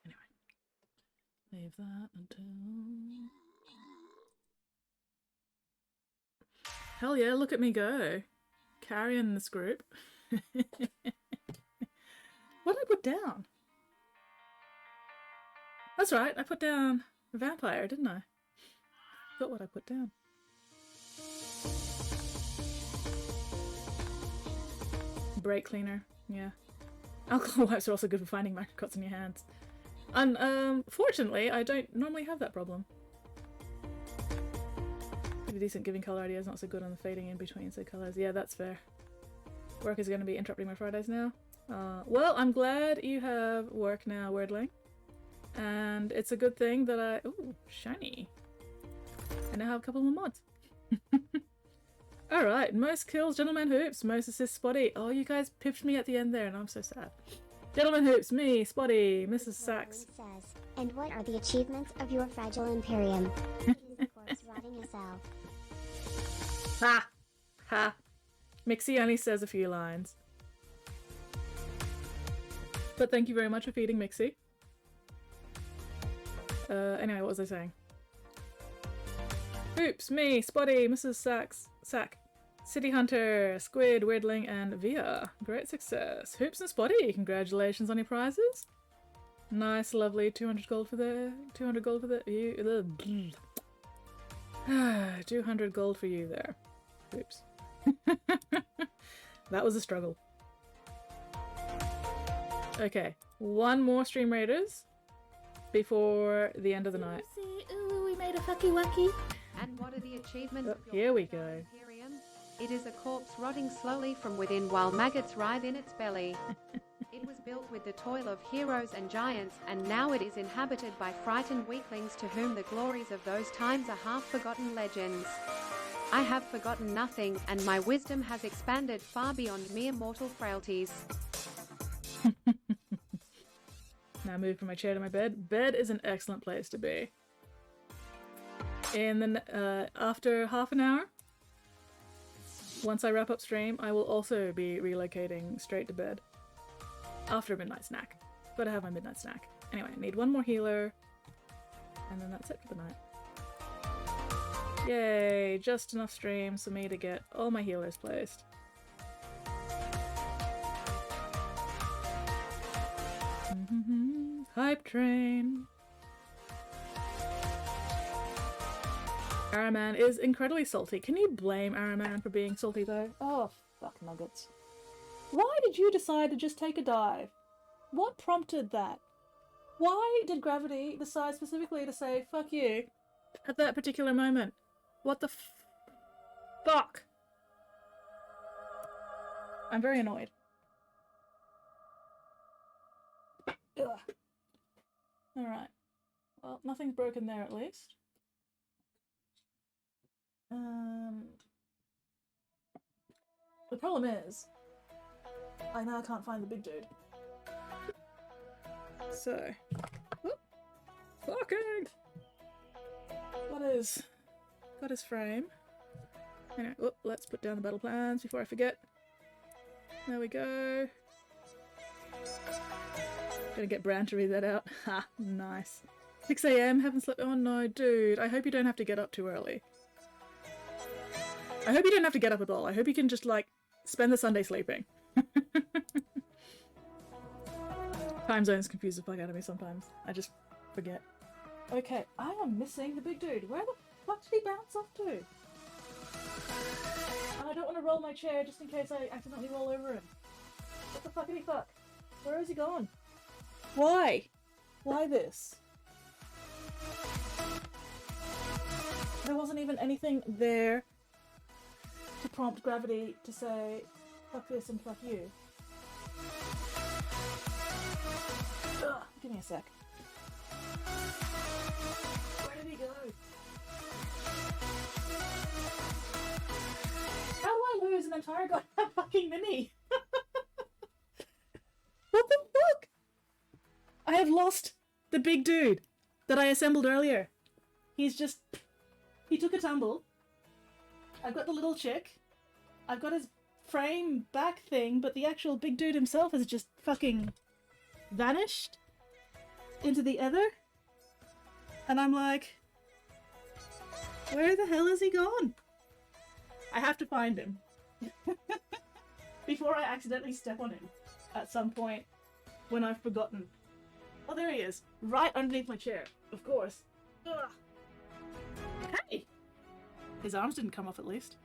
Anyway, leave that until... Hell yeah, look at me go. Carrying this group. What did I put down? That's right, I put down a vampire, didn't I? Forgot what I put down. Brake cleaner, yeah. Alcohol wipes are also good for finding microcuts in your hands. And fortunately, I don't normally have that problem. Pretty decent giving colour ideas, not so good on the fading in between say colours. Yeah, that's fair. Work is going to be interrupting my Fridays now. Well, I'm glad you have work now, Wordling. And it's a good thing that I... Ooh, shiny. I now have a couple more mods. Alright, most kills, Gentleman Hoops. Most assists, Spotty. Oh, you guys pipped me at the end there and I'm so sad. Gentleman Hoops, me, Spotty, Mrs. Sachs. Says, and what are the achievements of your fragile Imperium? It is of course rotting yourself. Ha! Ha! Mixie only says a few lines. But thank you very much for feeding Mixie. Anyway, what was I saying? Oops, me, Spotty, Mrs. Sack, City Hunter, Squid, Weirdling, and Via. Great success. Hoops and Spotty, congratulations on your prizes. Nice, lovely 200 gold for the 200 gold for the 200 gold for you there. Oops. That was a struggle. Okay, one more Stream Raiders before the end of the night. Ooh, we made a fucky wucky. And what are the achievements Oh, of your here we fragile go. Imperium? It is a corpse rotting slowly from within while maggots writhe in its belly. It was built with the toil of heroes and giants, and now it is inhabited by frightened weaklings to whom the glories of those times are half-forgotten legends. I have forgotten nothing, and my wisdom has expanded far beyond mere mortal frailties. Now move from my chair to my bed. Bed is an excellent place to be. And then after half an hour, once I wrap up stream, I will also be relocating straight to bed. After a midnight snack. Gotta have my midnight snack. Anyway, I need one more healer. And then that's it for the night. Yay! Just enough streams for me to get all my healers placed. Hype train! Araman is incredibly salty. Can you blame Araman for being salty though? Oh, fuck nuggets. Why did you decide to just take a dive? What prompted that? Why did gravity decide specifically to say fuck you at that particular moment? What the fuck? I'm very annoyed. Ugh. Alright. Well, nothing's broken there at least. The problem is, I now can't find the big dude. So, whoop, fucking! Got his frame. Anyway, whoop, let's put down the battle plans before I forget. There we go. Gonna get Bran to read that out. Ha, nice. 6 AM, haven't slept. Oh no, dude. I hope you don't have to get up too early. I hope you don't have to get up at all. I hope you can just, like, spend the Sunday sleeping. Time zones confuse the fuck out of me sometimes. I just forget. Okay, I am missing the big dude. Where the fuck did he bounce off to? And I don't want to roll my chair just in case I accidentally roll over him. What the fuckity fuck? Where has he gone? Why? Why this? There wasn't even anything there to prompt gravity to say, fuck this and fuck you. Ugh, give me a sec. Where did he go? How do I lose an entire goddamn fucking mini? What the fuck? I have lost the big dude that I assembled earlier. He took a tumble. I've got the little chick. I've got his frame back thing, but the actual big dude himself has just fucking vanished into the ether. And I'm like, where the hell has he gone? I have to find him. Before I accidentally step on him at some point when I've forgotten. Oh, there he is. Right underneath my chair. Of course. Ugh. Hey! His arms didn't come off at least.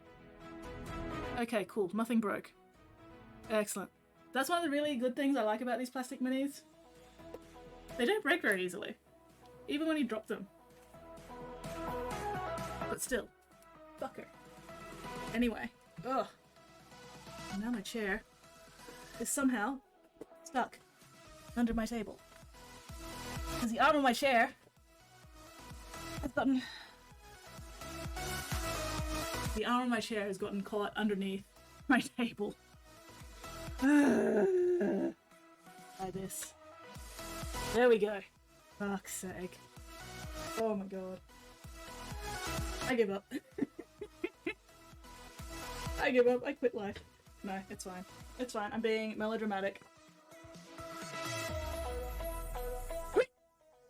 Okay, cool. Nothing broke. Excellent. That's one of the really good things I like about these plastic minis. They don't break very easily. Even when you drop them. But still. Fucker. Anyway. Ugh. And now my chair is somehow stuck under my table. Because the arm of my chair has gotten... The arm of my chair has gotten caught underneath my table. Like this. There we go. Fuck's sake. Oh my god. I give up. I give up. I quit life. No, it's fine. It's fine. I'm being melodramatic.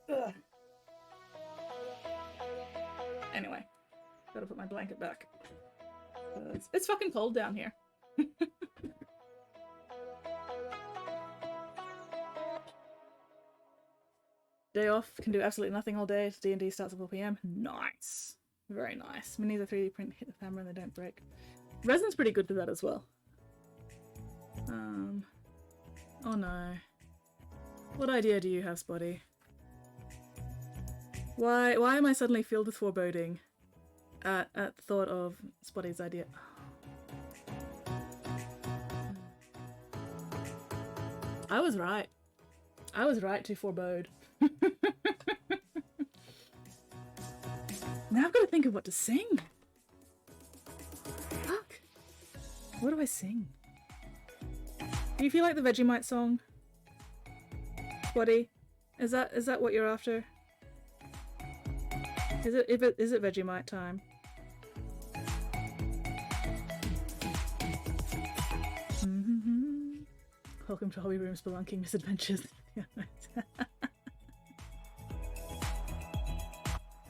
Ugh. Anyway, gotta put my blanket back. It's fucking cold down here. Day off, can do absolutely nothing all day. D&D starts at 4 PM. Nice. Very nice. Minis are 3D print, hit the camera and they don't break. Resin's pretty good for that as well. Oh no. What idea do you have, Spotty? Why am I suddenly filled with foreboding at thought of Spotty's idea? I was right. I was right to forebode. Now I've got to think of what to sing. Fuck. What do I sing? Do you feel like the Vegemite song? Spotty? Is that what you're after? Is it Vegemite time? Welcome to Hobby Room Spelunking Misadventures.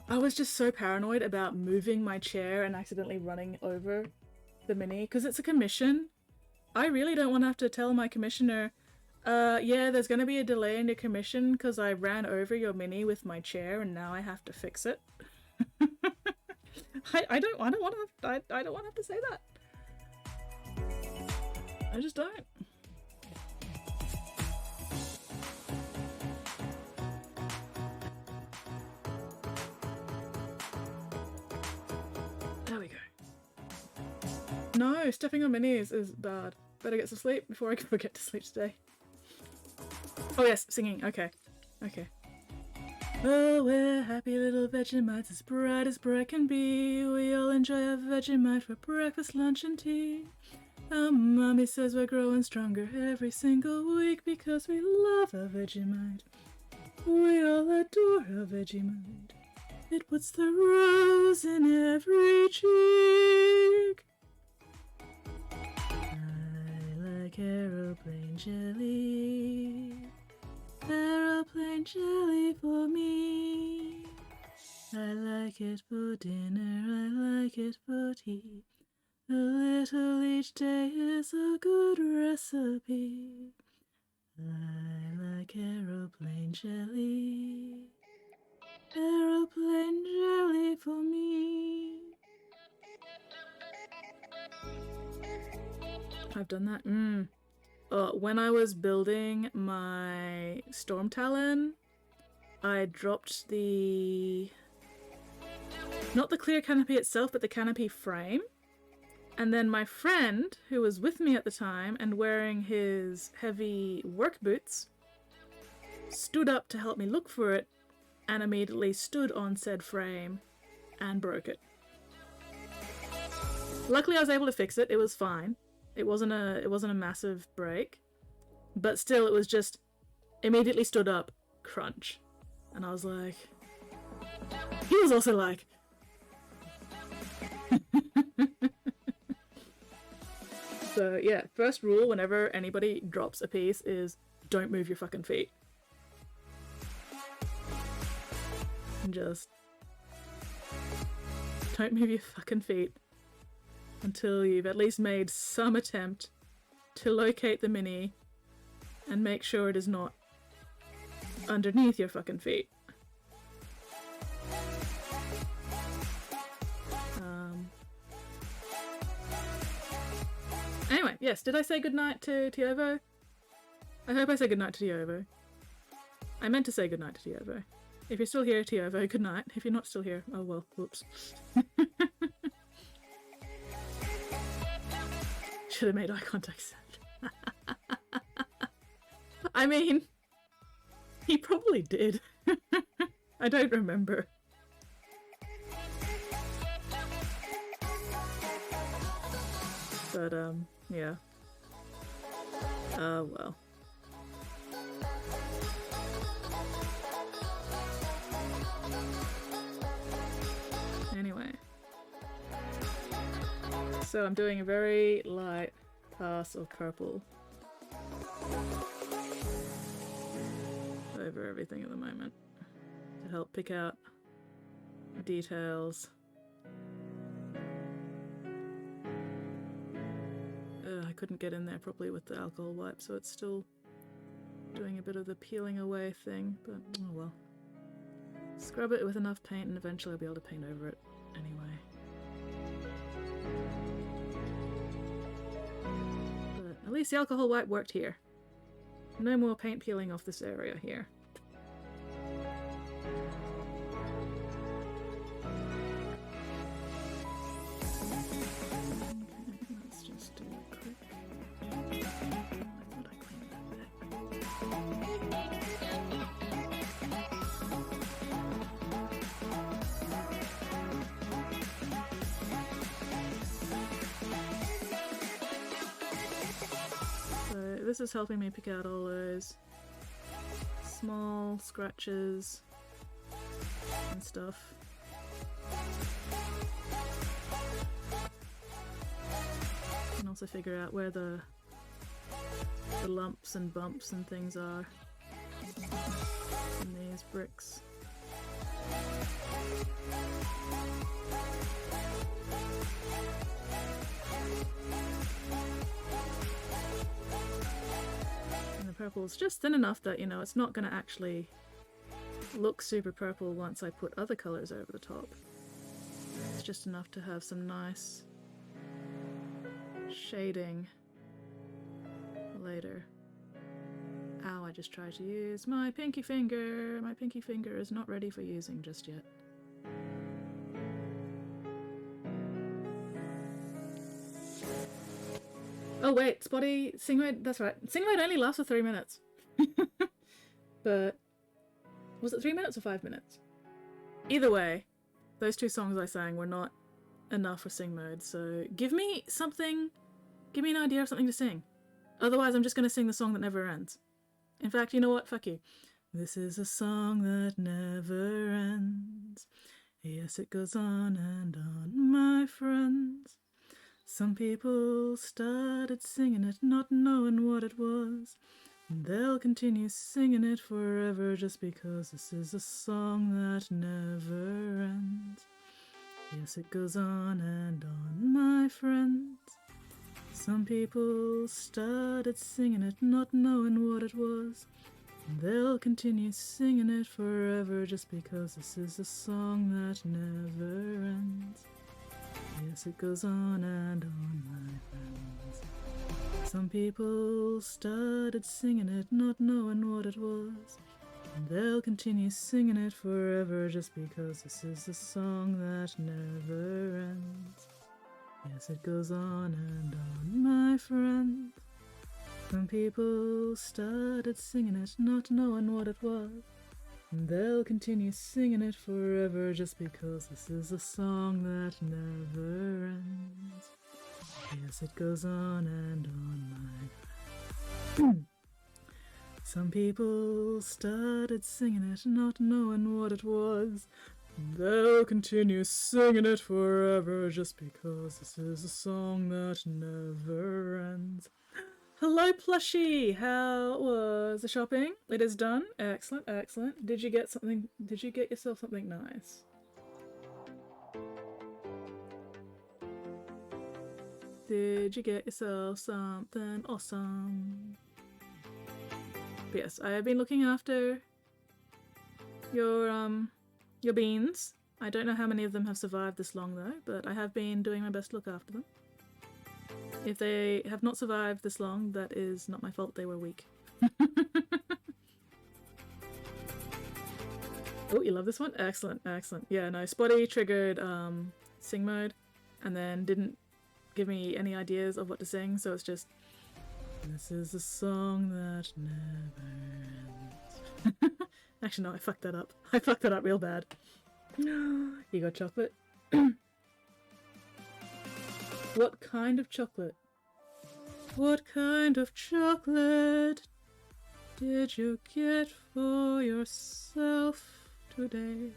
I was just so paranoid about moving my chair and accidentally running over the mini because it's a commission. I really don't want to have to tell my commissioner, yeah, there's going to be a delay in your commission because I ran over your mini with my chair and now I have to fix it. I don't want to have to say that. I just don't. There we go. No, stepping on minis is bad. Better get some sleep before I forget to sleep today. Oh yes, singing. Okay. Okay. Oh, we're happy little Vegemites, as bright can be. We all enjoy a Vegemite for breakfast, lunch and tea. Our mommy says we're growing stronger every single week because we love a Vegemite. We all adore a Vegemite. It puts the rose in every cheek. I like aeroplane jelly. Aeroplane jelly for me. I like it for dinner, I like it for tea. A little each day is a good recipe. I like aeroplane jelly. Aeroplane jelly for me. I've done that. When I was building my Storm Talon, I dropped the... not the clear canopy itself, but the canopy frame. And then my friend, who was with me at the time and wearing his heavy work boots, stood up to help me look for it and immediately stood on said frame and broke it. Luckily I was able to fix it. It was fine. It wasn't a massive break, but still it was just immediately stood up, crunch. And I was like, he was also like, so yeah, first rule whenever anybody drops a piece is don't move your fucking feet. Just don't move your fucking feet until you've at least made some attempt to locate the mini and make sure it is not underneath your fucking feet. Anyway, yes, did I say goodnight to Tiovo? I hope I said goodnight to Tiovo. I meant to say goodnight to Tiovo. If you're still here, Tiovo, good night. If you're not still here, oh well, whoops. Should have made eye contact. I mean, he probably did. I don't remember. But, yeah. Oh, well. Anyway, so I'm doing a very light pass of purple over everything at the moment to help pick out details. I couldn't get in there properly with the alcohol wipe, so it's still doing a bit of the peeling away thing, but oh well. Scrub it with enough paint and eventually I'll be able to paint over it anyway. But at least the alcohol wipe worked here. No more paint peeling off this area here. Okay, let's just do it quick. I thought I cleaned that bit. This is helping me pick out all those small scratches and stuff. And also figure out where the lumps and bumps and things are in these bricks. Purple's just thin enough that, you know, it's not going to actually look super purple once I put other colours over the top. It's just enough to have some nice shading later. Ow, I just tried to use my pinky finger. My pinky finger is not ready for using just yet. Oh wait, Spotty, sing mode, that's right. Sing mode only lasts for 3 minutes. But, was it 3 minutes or 5 minutes? Either way, those two songs I sang were not enough for sing mode, so give me something, give me an idea of something to sing. Otherwise I'm just going to sing the song that never ends. In fact, you know what? Fuck you. This is a song that never ends. Yes, it goes on and on, my friends. Some people started singing it, not knowing what it was. And they'll continue singing it forever just because this is a song that never ends. Yes, it goes on and on, my friends. Some people started singing it, not knowing what it was. And they'll continue singing it forever just because this is a song that never ends. Yes, it goes on and on, my friends. Some people started singing it, not knowing what it was. And they'll continue singing it forever just because this is a song that never ends. Yes, it goes on and on, my friend. Some people started singing it, not knowing what it was. And they'll continue singing it forever just because this is a song that never ends. Yes, it goes on and on, my friend. Some people started singing it, not knowing what it was. And they'll continue singing it forever just because this is a song that never ends. Hello, plushie! How was the shopping? It is done. Excellent, excellent. Did you get something? Did you get yourself something nice? Did you get yourself something awesome? But yes, I have been looking after your beans. I don't know how many of them have survived this long though, but I have been doing my best to look after them. If they have not survived this long, that is not my fault, they were weak. Oh, you love this one? Excellent, excellent. Yeah, no, Spotty triggered sing mode and then didn't give me any ideas of what to sing, so it's just, this is a song that never ends. Actually, no, I fucked that up. I fucked that up real bad. You got chocolate? What kind of chocolate? What kind of chocolate did you get for yourself today?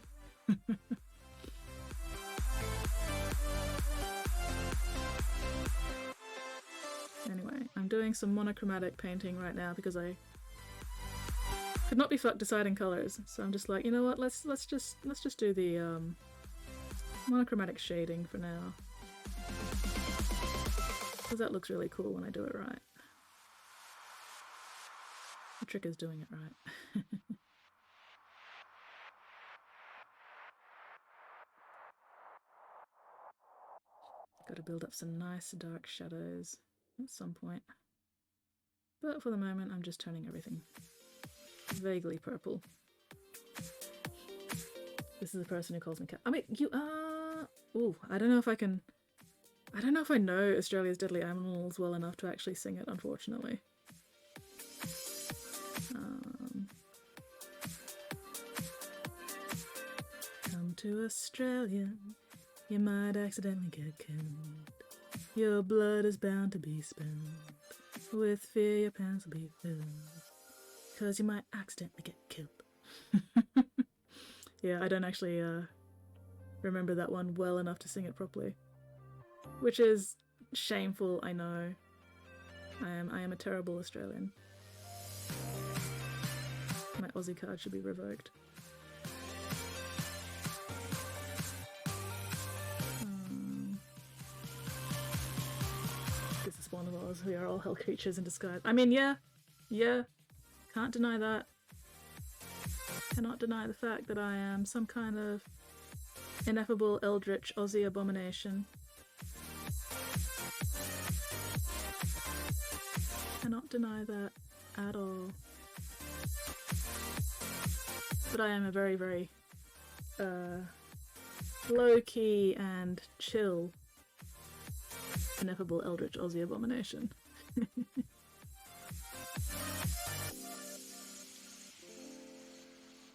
Anyway, I'm doing some monochromatic painting right now because I could not be fucked deciding colors. So I'm just like, you know what? Let's just do the monochromatic shading for now. Because that looks really cool when I do it right. The trick is doing it right. Got to build up some nice dark shadows at some point. But for the moment, I'm just turning everything vaguely purple. This is the person who calls me cat. I mean, you are... Ooh, I don't know if I can... I don't know if I know Australia's Deadly Animals well enough to actually sing it, unfortunately. Come to Australia, you might accidentally get killed. Your blood is bound to be spilled. With fear your pants will be filled. 'Cause you might accidentally get killed. Yeah, I don't actually remember that one well enough to sing it properly. Which is shameful, I know. I am a terrible Australian. My Aussie card should be revoked. This is one of Oz. We are all hell creatures in disguise. I mean, yeah. Can't deny that. Cannot deny the fact that I am some kind of ineffable eldritch Aussie abomination. Cannot deny that at all. But I am a very, very low-key and chill ineffable eldritch Aussie abomination.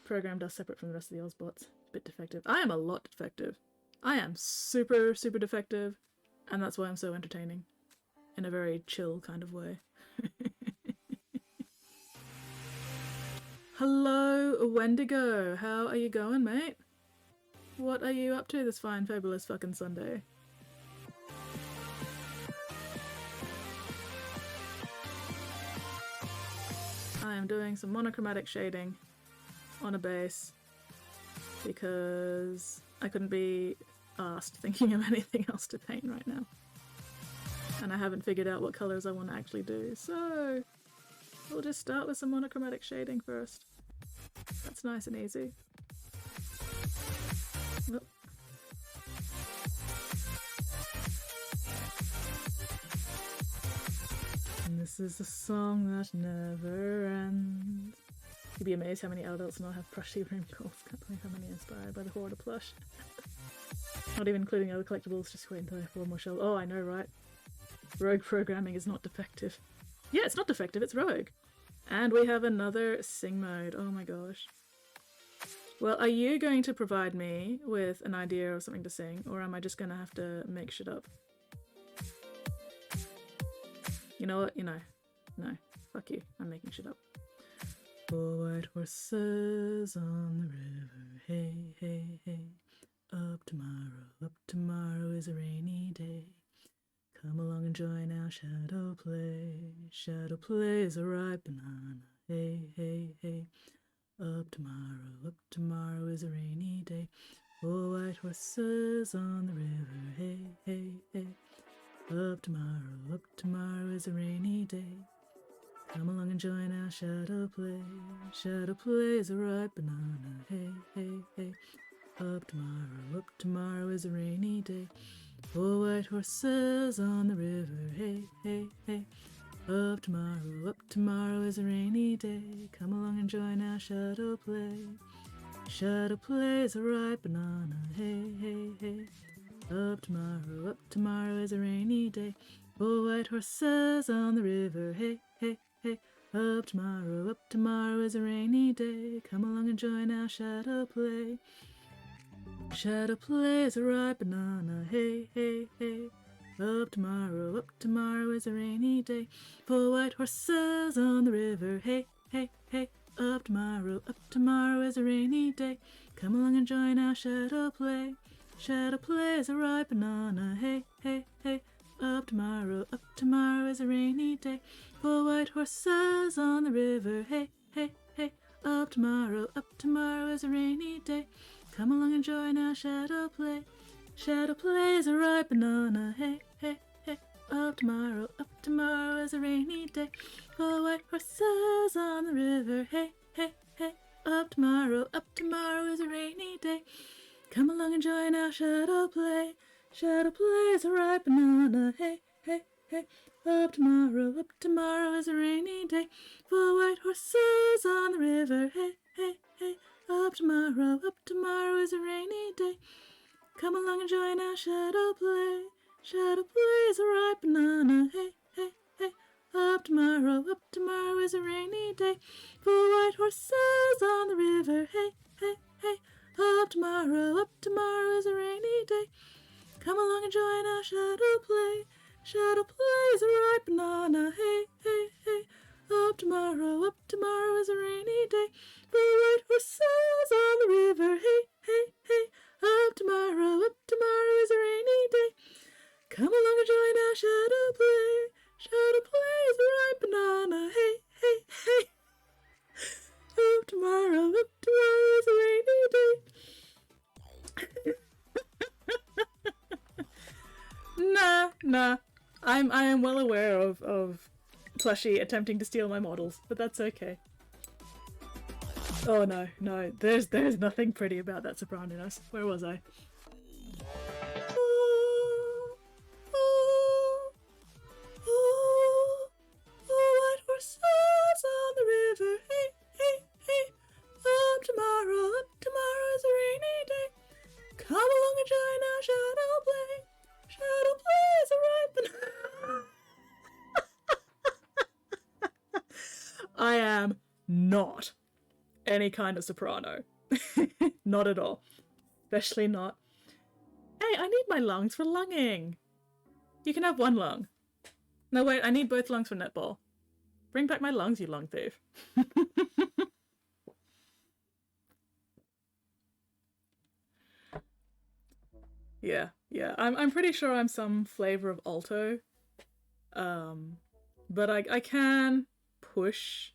Programmed us separate from the rest of the Ozbots. A bit defective. I am a lot defective. I am super, super defective, and that's why I'm so entertaining. In a very chill kind of way. Hello, Wendigo. How are you going, mate? What are you up to this fine, fabulous fucking Sunday? I am doing some monochromatic shading on a base because I couldn't be asked thinking of anything else to paint right now. And I haven't figured out what colours I want to actually do, so we'll just start with some monochromatic shading first. That's nice and easy. Oh. And this is a song that never ends. You'd be amazed how many adults now have plushy wrinkles. Can't believe how many are inspired by the hoarder plush. Not even including other collectibles, just wait until I have 4 more shells. Oh, I know, right? Rogue programming is not defective. Yeah, it's not defective, it's rogue. And we have another sing mode. Oh my gosh. Well, are you going to provide me with an idea of something to sing, or am I just gonna have to make shit up? You know what? You know. No. Fuck you. I'm making shit up. 4 white horses on the river, hey, hey, hey. Up tomorrow is a rainy day. Come along and join our shadow play. Shadow play is a ripe banana, hey, hey, hey. Up tomorrow is a rainy day. 4 white horses on the river, hey, hey, hey. Up tomorrow is a rainy day. Come along and join our shadow play. Shadow play is a ripe banana, hey, hey, hey. Up tomorrow is a rainy day. 4 white horses on the river, hey, hey, hey. Up tomorrow is a rainy day. Come along and join our shadow play. Shadow play is a ripe banana, hey, hey, hey. Up tomorrow is a rainy day. 4 white horses on the river, hey, hey, hey. Up tomorrow is a rainy day. Come along and join our shadow play. Shadow play is a ripe banana, hey, hey, hey. Up tomorrow is a rainy day. 4 white horses on the river, hey, hey, hey. Up tomorrow is a rainy day. Come along and join our shadow play. Shadow play is a ripe banana, hey, hey, hey. Up tomorrow is a rainy day. 4 white horses on the river, hey, hey, hey. Up tomorrow is a rainy day. Come along and join our shadow play. Shadow play is a ripe banana, hey, hey, hey. Up tomorrow is a rainy day. 4 white horses on the river, hey, hey, hey. Up tomorrow is a rainy day. Come along and join our shadow play. Shadow play is a ripe banana, hey, hey, hey. Up tomorrow is a rainy day. 4 white horses on the river, hey, hey, hey. Up tomorrow is a rainy day. Come along and join our shadow play. Shadow play is a ripe banana, hey, hey, hey. Up tomorrow is a rainy day. 4 white horses on the river, hey, hey, hey. Up tomorrow is a rainy day. Come along and join our shadow play. Shadow play is a ripe banana, hey, hey, hey. Up tomorrow is a rainy day. 4 white horses on the river, hey, hey, hey. Up tomorrow is a rainy day. Come along and join our shadow play. Shadow play is a ripe banana, hey, hey, hey. Up tomorrow is a rainy day. Nah. I am well aware of Plushie attempting to steal my models, but that's okay. Oh no, there's nothing pretty about that soprano note. Where was I? White horses on the river, hey, hey, hey. Up tomorrow is a rainy day. Come along and join our shadow play. Shadow play is a ripe banana. I am not any kind of soprano. Not at all. Especially not. Hey, I need my lungs for lunging. You can have 1 lung. No, wait, I need both lungs for netball. Bring back my lungs, you lung thief. Yeah. I'm pretty sure I'm some flavor of alto. But I can push.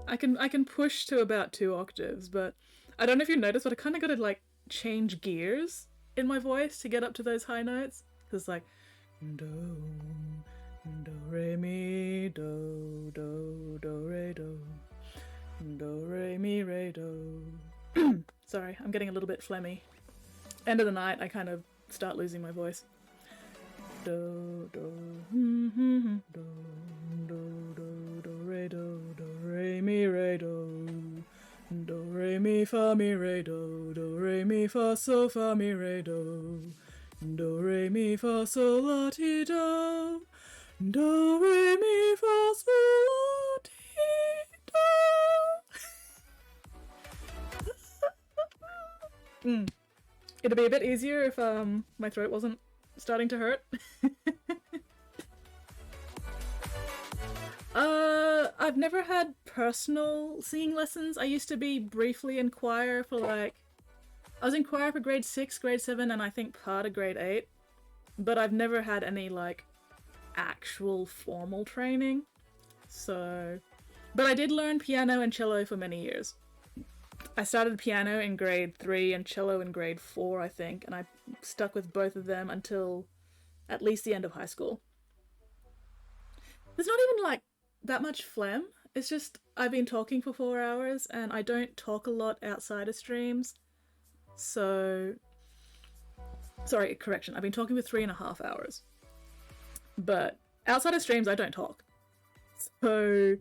I can push to about 2 octaves, but I don't know if you noticed, but I kind of got to like change gears in my voice to get up to those high notes. Cause like do re mi do re do re mi re do. Sorry, I'm getting a little bit phlegmy. End of the night, I kind of start losing my voice. Do do fa mi re do, do re mi fa so fa mi re do, do re mi fa so la ti do, do re mi fa so la ti do. It'd be a bit easier if my throat wasn't starting to hurt. I've never had personal singing lessons. I used to be briefly in choir for I was in choir for grade 6, grade 7, and I think part of grade 8. But I've never had any, actual formal training. So... But I did learn piano and cello for many years. I started piano in grade 3 and cello in grade 4, I think, and I stuck with both of them until at least the end of high school. There's not even, that much phlegm. It's just I've been talking for 4 hours and I don't talk a lot outside of streams. So... Sorry, correction. I've been talking for 3.5 hours. But outside of streams, I don't talk. So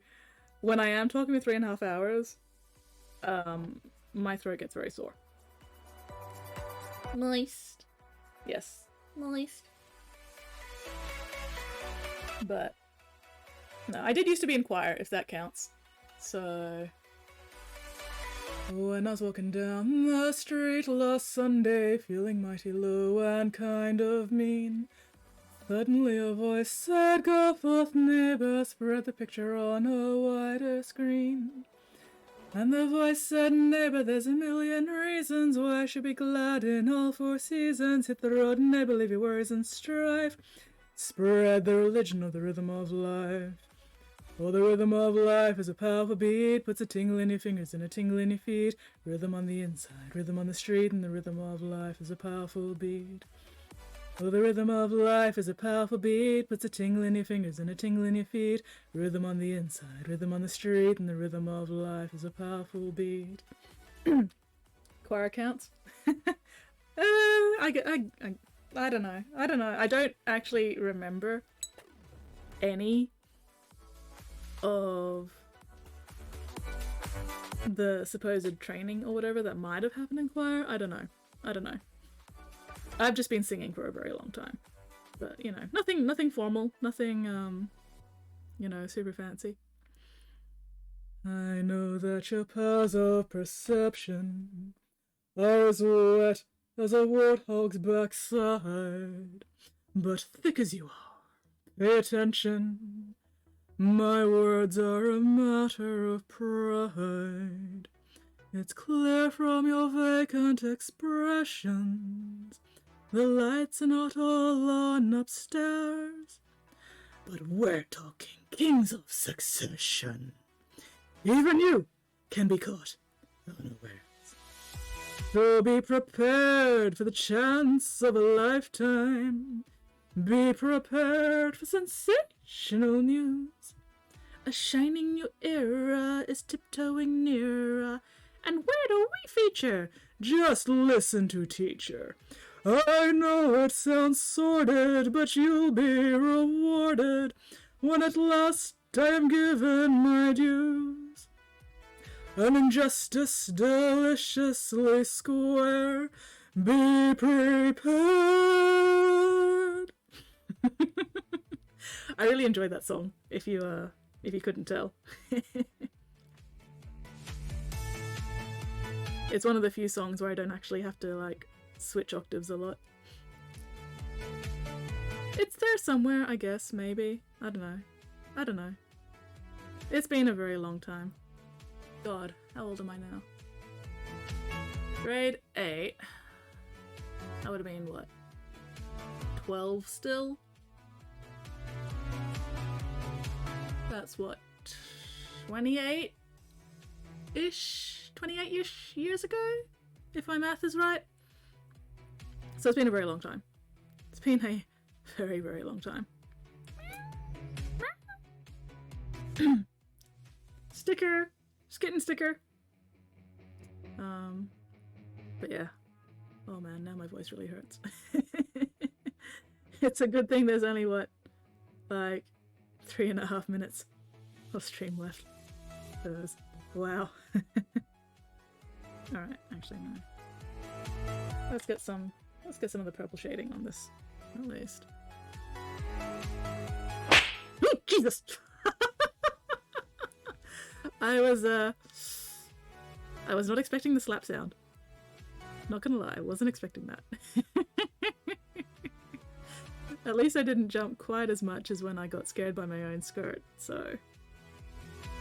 when I am talking for 3.5 hours, my throat gets very sore. Moist. Yes. Moist. But no, I did used to be in choir, if that counts. So when I was walking down the street last Sunday, feeling mighty low and kind of mean, suddenly a voice said, "Go forth, neighbour, spread the picture on a wider screen." And the voice said, "Neighbour, there's a million reasons why I should be glad in all 4 seasons. Hit the road, neighbour, leave your worries and strife. Spread the religion of the rhythm of life. Oh, the rhythm of life is a powerful beat, puts a tingle in your fingers and a tingle in your feet. Rhythm on the inside, rhythm on the street, and the rhythm of life is a powerful beat. Oh, the rhythm of life is a powerful beat, puts a tingle in your fingers and a tingle in your feet. Rhythm on the inside, rhythm on the street, and the rhythm of life is a powerful beat." Choir counts? I don't know. I don't actually remember any of the supposed training or whatever that might have happened in choir. I don't know. I've just been singing for a very long time. But, nothing formal, nothing, super fancy. I know that your powers of perception are as wet as a warthog's backside. But thick as you are, pay attention. My words are a matter of pride. It's clear from your vacant expressions the lights are not all on upstairs, but we're talking kings of succession. Even you can be caught unawares. So be prepared for the chance of a lifetime. Be prepared for sensational news. A shining new era is tiptoeing nearer. And where do we feature? Just listen to teacher. I know it sounds sordid, but you'll be rewarded when at last I am given my dues. An injustice deliciously square. Be prepared. I really enjoyed that song, if you couldn't tell. It's one of the few songs where I don't actually have to, switch octaves a lot. It's there somewhere, I guess, maybe. I don't know. It's been a very long time. God, how old am I now? Grade 8. I would have been, 12 still? That's 28-ish? 28-ish years ago? If my math is right. So it's been a very long time. It's been a very, very long time. Sticker! Skitten sticker! But yeah. Oh man, now my voice really hurts. It's a good thing there's only, 3.5 minutes of stream left. 'Cause, wow. Alright, actually no. Let's get some of the purple shading on this, at least. Oh, Jesus! I was not expecting the slap sound. Not gonna lie, I wasn't expecting that. At least I didn't jump quite as much as when I got scared by my own skirt, so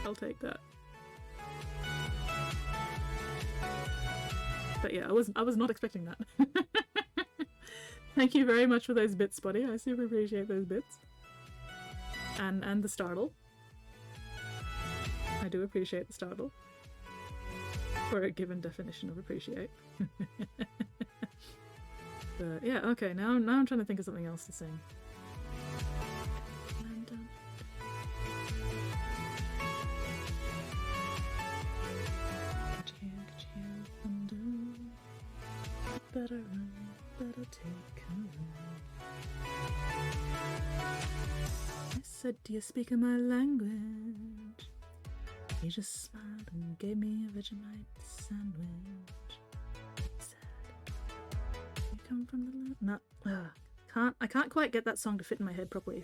I'll take that. But yeah, I was not expecting that. Thank you very much for those bits, Spotty. I super appreciate those bits. And the startle. I do appreciate the startle. For a given definition of appreciate. But yeah, okay, now I'm trying to think of something else to sing. Better run, better take a run. I said, do you speak of my language? He just smiled and gave me a Vegemite sandwich. He said, you come from the land? No, I can't quite get that song to fit in my head properly.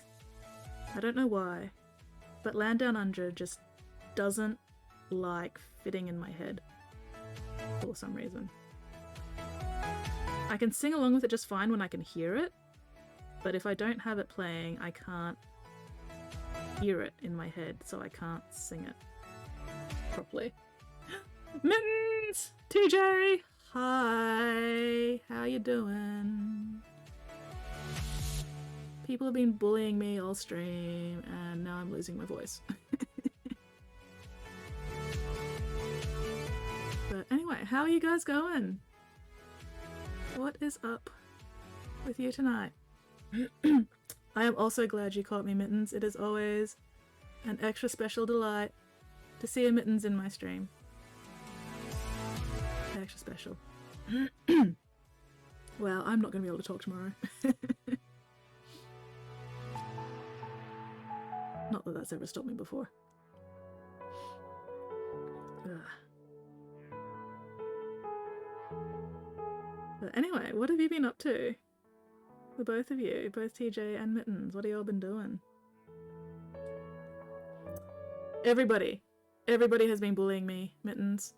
I don't know why, but Land Down Under just doesn't like fitting in my head for some reason. I can sing along with it just fine when I can hear it, but if I don't have it playing, I can't hear it in my head, so I can't sing it properly. Mittens! TJ! Hi! How you doing? People have been bullying me all stream, and now I'm losing my voice. But anyway, how are you guys going? What is up with you tonight? I am also glad you caught me, Mittens. It is always an extra special delight to see a Mittens in my stream. Extra special. Well, I'm not going to be able to talk tomorrow. Not that that's ever stopped me before. Ugh. But anyway, what have you been up to? The both of you, both TJ and Mittens, what have y'all been doing? Everybody has been bullying me, Mittens.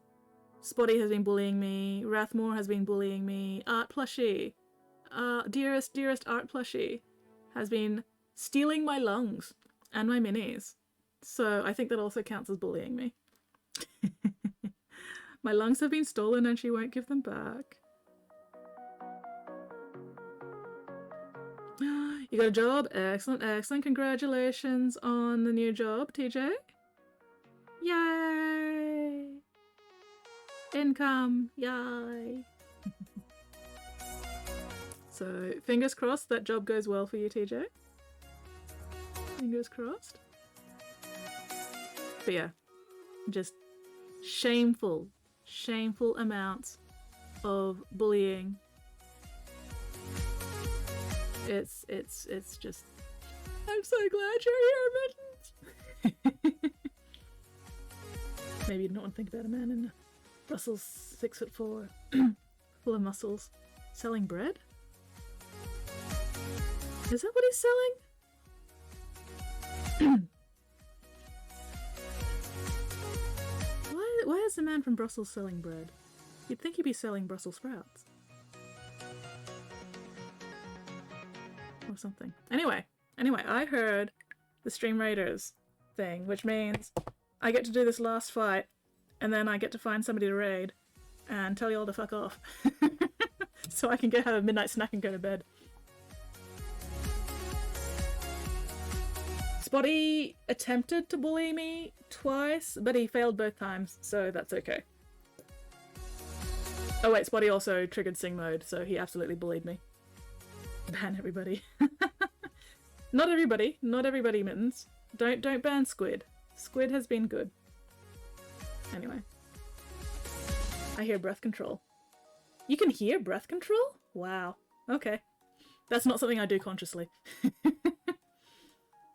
Spotty has been bullying me, Rathmore has been bullying me, Art Plushie, dearest Art Plushie, has been stealing my lungs and my minis. So I think that also counts as bullying me. My lungs have been stolen and she won't give them back. You got a job? Excellent, excellent. Congratulations on the new job, TJ. Yay! Income, yay! So, fingers crossed that job goes well for you, TJ. Fingers crossed. But yeah, just shameful amounts of bullying. It's just, I'm so glad you're here, Mittens. Maybe you don't want to think about a man in Brussels 6'4", full of muscles, selling bread? Is that what he's selling? Why is the man from Brussels selling bread? You'd think he'd be selling Brussels sprouts. Or something. Anyway, I heard the Stream Raiders thing, which means I get to do this last fight, and then I get to find somebody to raid, and tell you all to fuck off. So I can go have a midnight snack and go to bed. Spotty attempted to bully me twice, but he failed both times, so that's okay. Oh wait, Spotty also triggered sing mode, so he absolutely bullied me. Ban everybody. Not everybody, Mittens. Don't ban Squid. Squid has been good. Anyway. I hear breath control. You can hear breath control? Wow. Okay. That's not something I do consciously.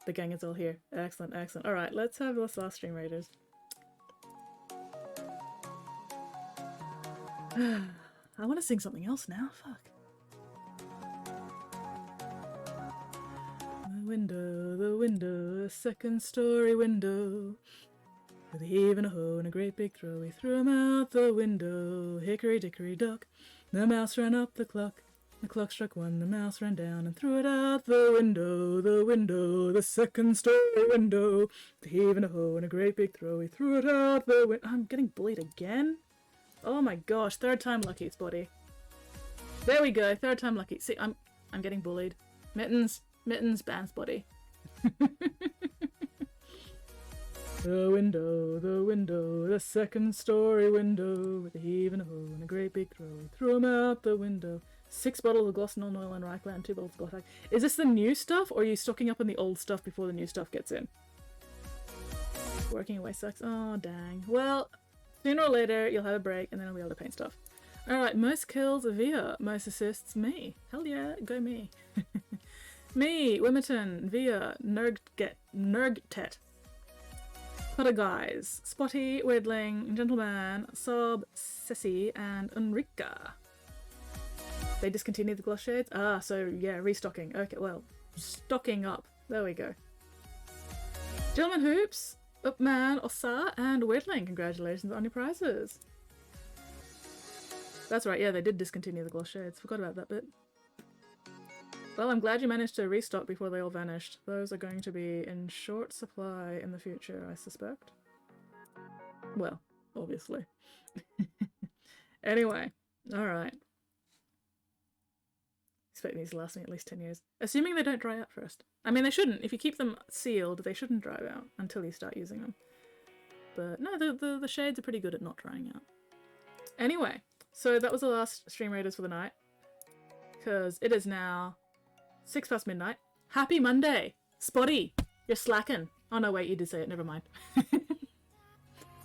The gang is all here. Excellent, excellent. Alright, let's have this last Stream Raiders. I want to sing something else now. Fuck. The window, a second story window. With a heave and a hoe and a great big throw, he threw him out the window. Hickory dickory dock, the mouse ran up the clock. The clock struck one, the mouse ran down and threw it out the window, the second story window. With a heave and a hoe and a great big throw, he threw it out the window. I'm getting bullied again? Oh my gosh, third time lucky, Spotty. There we go, third time lucky. See, I'm getting bullied. Mittens, ban Spotty. The window, the second story window, with a heave and a hoe and a great big throw. He threw him out the window. 6 bottles of Gloss-Non oil and Reichland, 2 bottles of Gloss. Is this the new stuff, or are you stocking up on the old stuff before the new stuff gets in? Working away sucks. Oh, dang. Well, sooner or later, you'll have a break, and then I'll be able to paint stuff. Alright, most kills, Via. Most assists, me. Hell yeah, go me. Me, Wimerton, Via, Nergtet. Potter Guys, Spotty, Weirdling, Gentleman, Sob, Ceci, and Enrica. They discontinued the gloss shades? Ah, so yeah, restocking. Okay, well, stocking up. There we go. Gentleman Hoops, Upman, Ossa, and Weirdling, congratulations on your prizes. That's right, yeah, they did discontinue the gloss shades. Forgot about that bit. Well, I'm glad you managed to restock before they all vanished. Those are going to be in short supply in the future, I suspect. Well, obviously. Anyway, alright. Expect these to last me at least 10 years. Assuming they don't dry out first. I mean, they shouldn't. If you keep them sealed, they shouldn't dry out until you start using them. But no, the shades are pretty good at not drying out. Anyway, so that was the last Stream Raiders for the night. Because it is now 6 past midnight. Happy Monday! Spotty! You're slacking. Oh no, wait, you did say it. Never mind.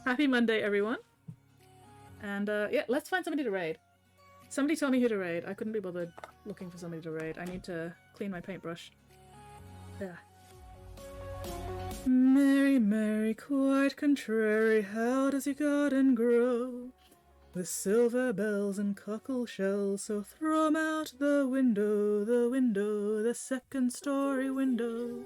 Happy Monday, everyone. And yeah, let's find somebody to raid. Somebody tell me who to raid. I couldn't be bothered looking for somebody to raid. I need to clean my paintbrush. Yeah. Mary, Mary, quite contrary, how does your garden grow? With silver bells and cockle shells, so throw 'em out the window, the second story window.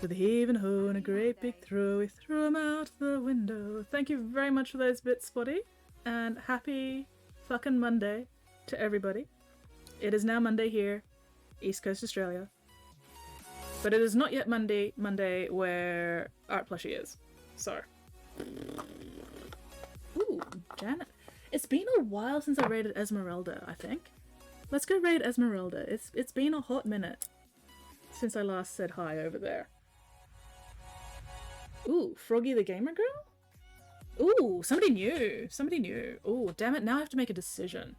With a heave and hoe and a great big throw, we threw 'em out the window. Thank you very much for those bits, Spotty. And happy fucking Monday to everybody. It is now Monday here, East Coast Australia. But it is not yet Monday where Art Plushie is. So. Ooh, Janet. It's been a while since I raided Esmeralda, I think. Let's go raid Esmeralda. It's been a hot minute since I last said hi over there. Ooh, Froggy the Gamer Girl? Ooh, somebody new. Somebody new. Ooh, damn it, now I have to make a decision.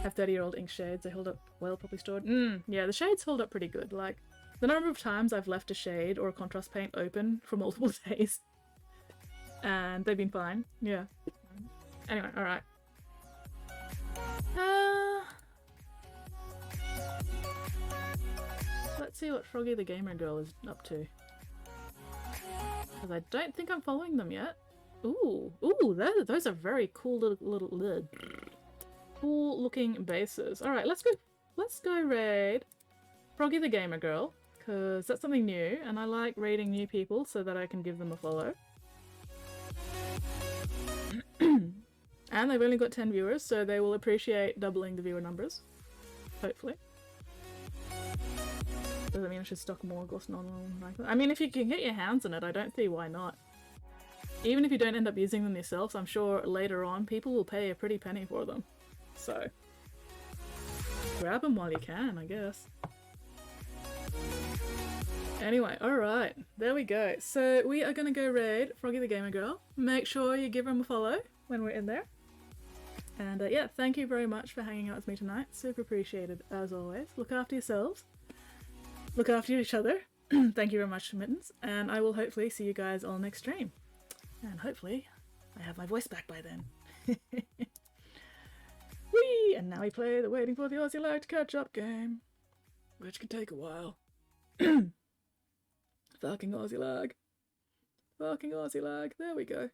Have 30-year-old ink shades. They hold up well, properly stored. Yeah, the shades hold up pretty good. Like, the number of times I've left a shade or a contrast paint open for multiple days. And they've been fine. Yeah. Anyway, alright. Let's see what Froggy the Gamer Girl is up to. Because I don't think I'm following them yet. Ooh, those are very cool little cool looking bases. Alright, let's go raid Froggy the Gamer Girl. Because that's something new, and I like raiding new people so that I can give them a follow. And they've only got 10 viewers, so they will appreciate doubling the viewer numbers. Hopefully. Does that mean I should stock more Gloss-Non like that? I mean, if you can get your hands on it, I don't see why not. Even if you don't end up using them yourselves, I'm sure later on people will pay a pretty penny for them. So, grab them while you can, I guess. Anyway, alright, there we go. So we are going to go raid Froggy the Gamer Girl. Make sure you give him a follow when we're in there. And yeah, thank you very much for hanging out with me tonight. Super appreciated, as always. Look after yourselves. Look after each other. Thank you very much, Mittens. And I will hopefully see you guys all next stream. And hopefully I have my voice back by then. Whee! And now we play the Waiting for the Aussie Lag to Catch Up game. Which can take a while. Fucking Aussie lag. Fucking Aussie lag. There we go.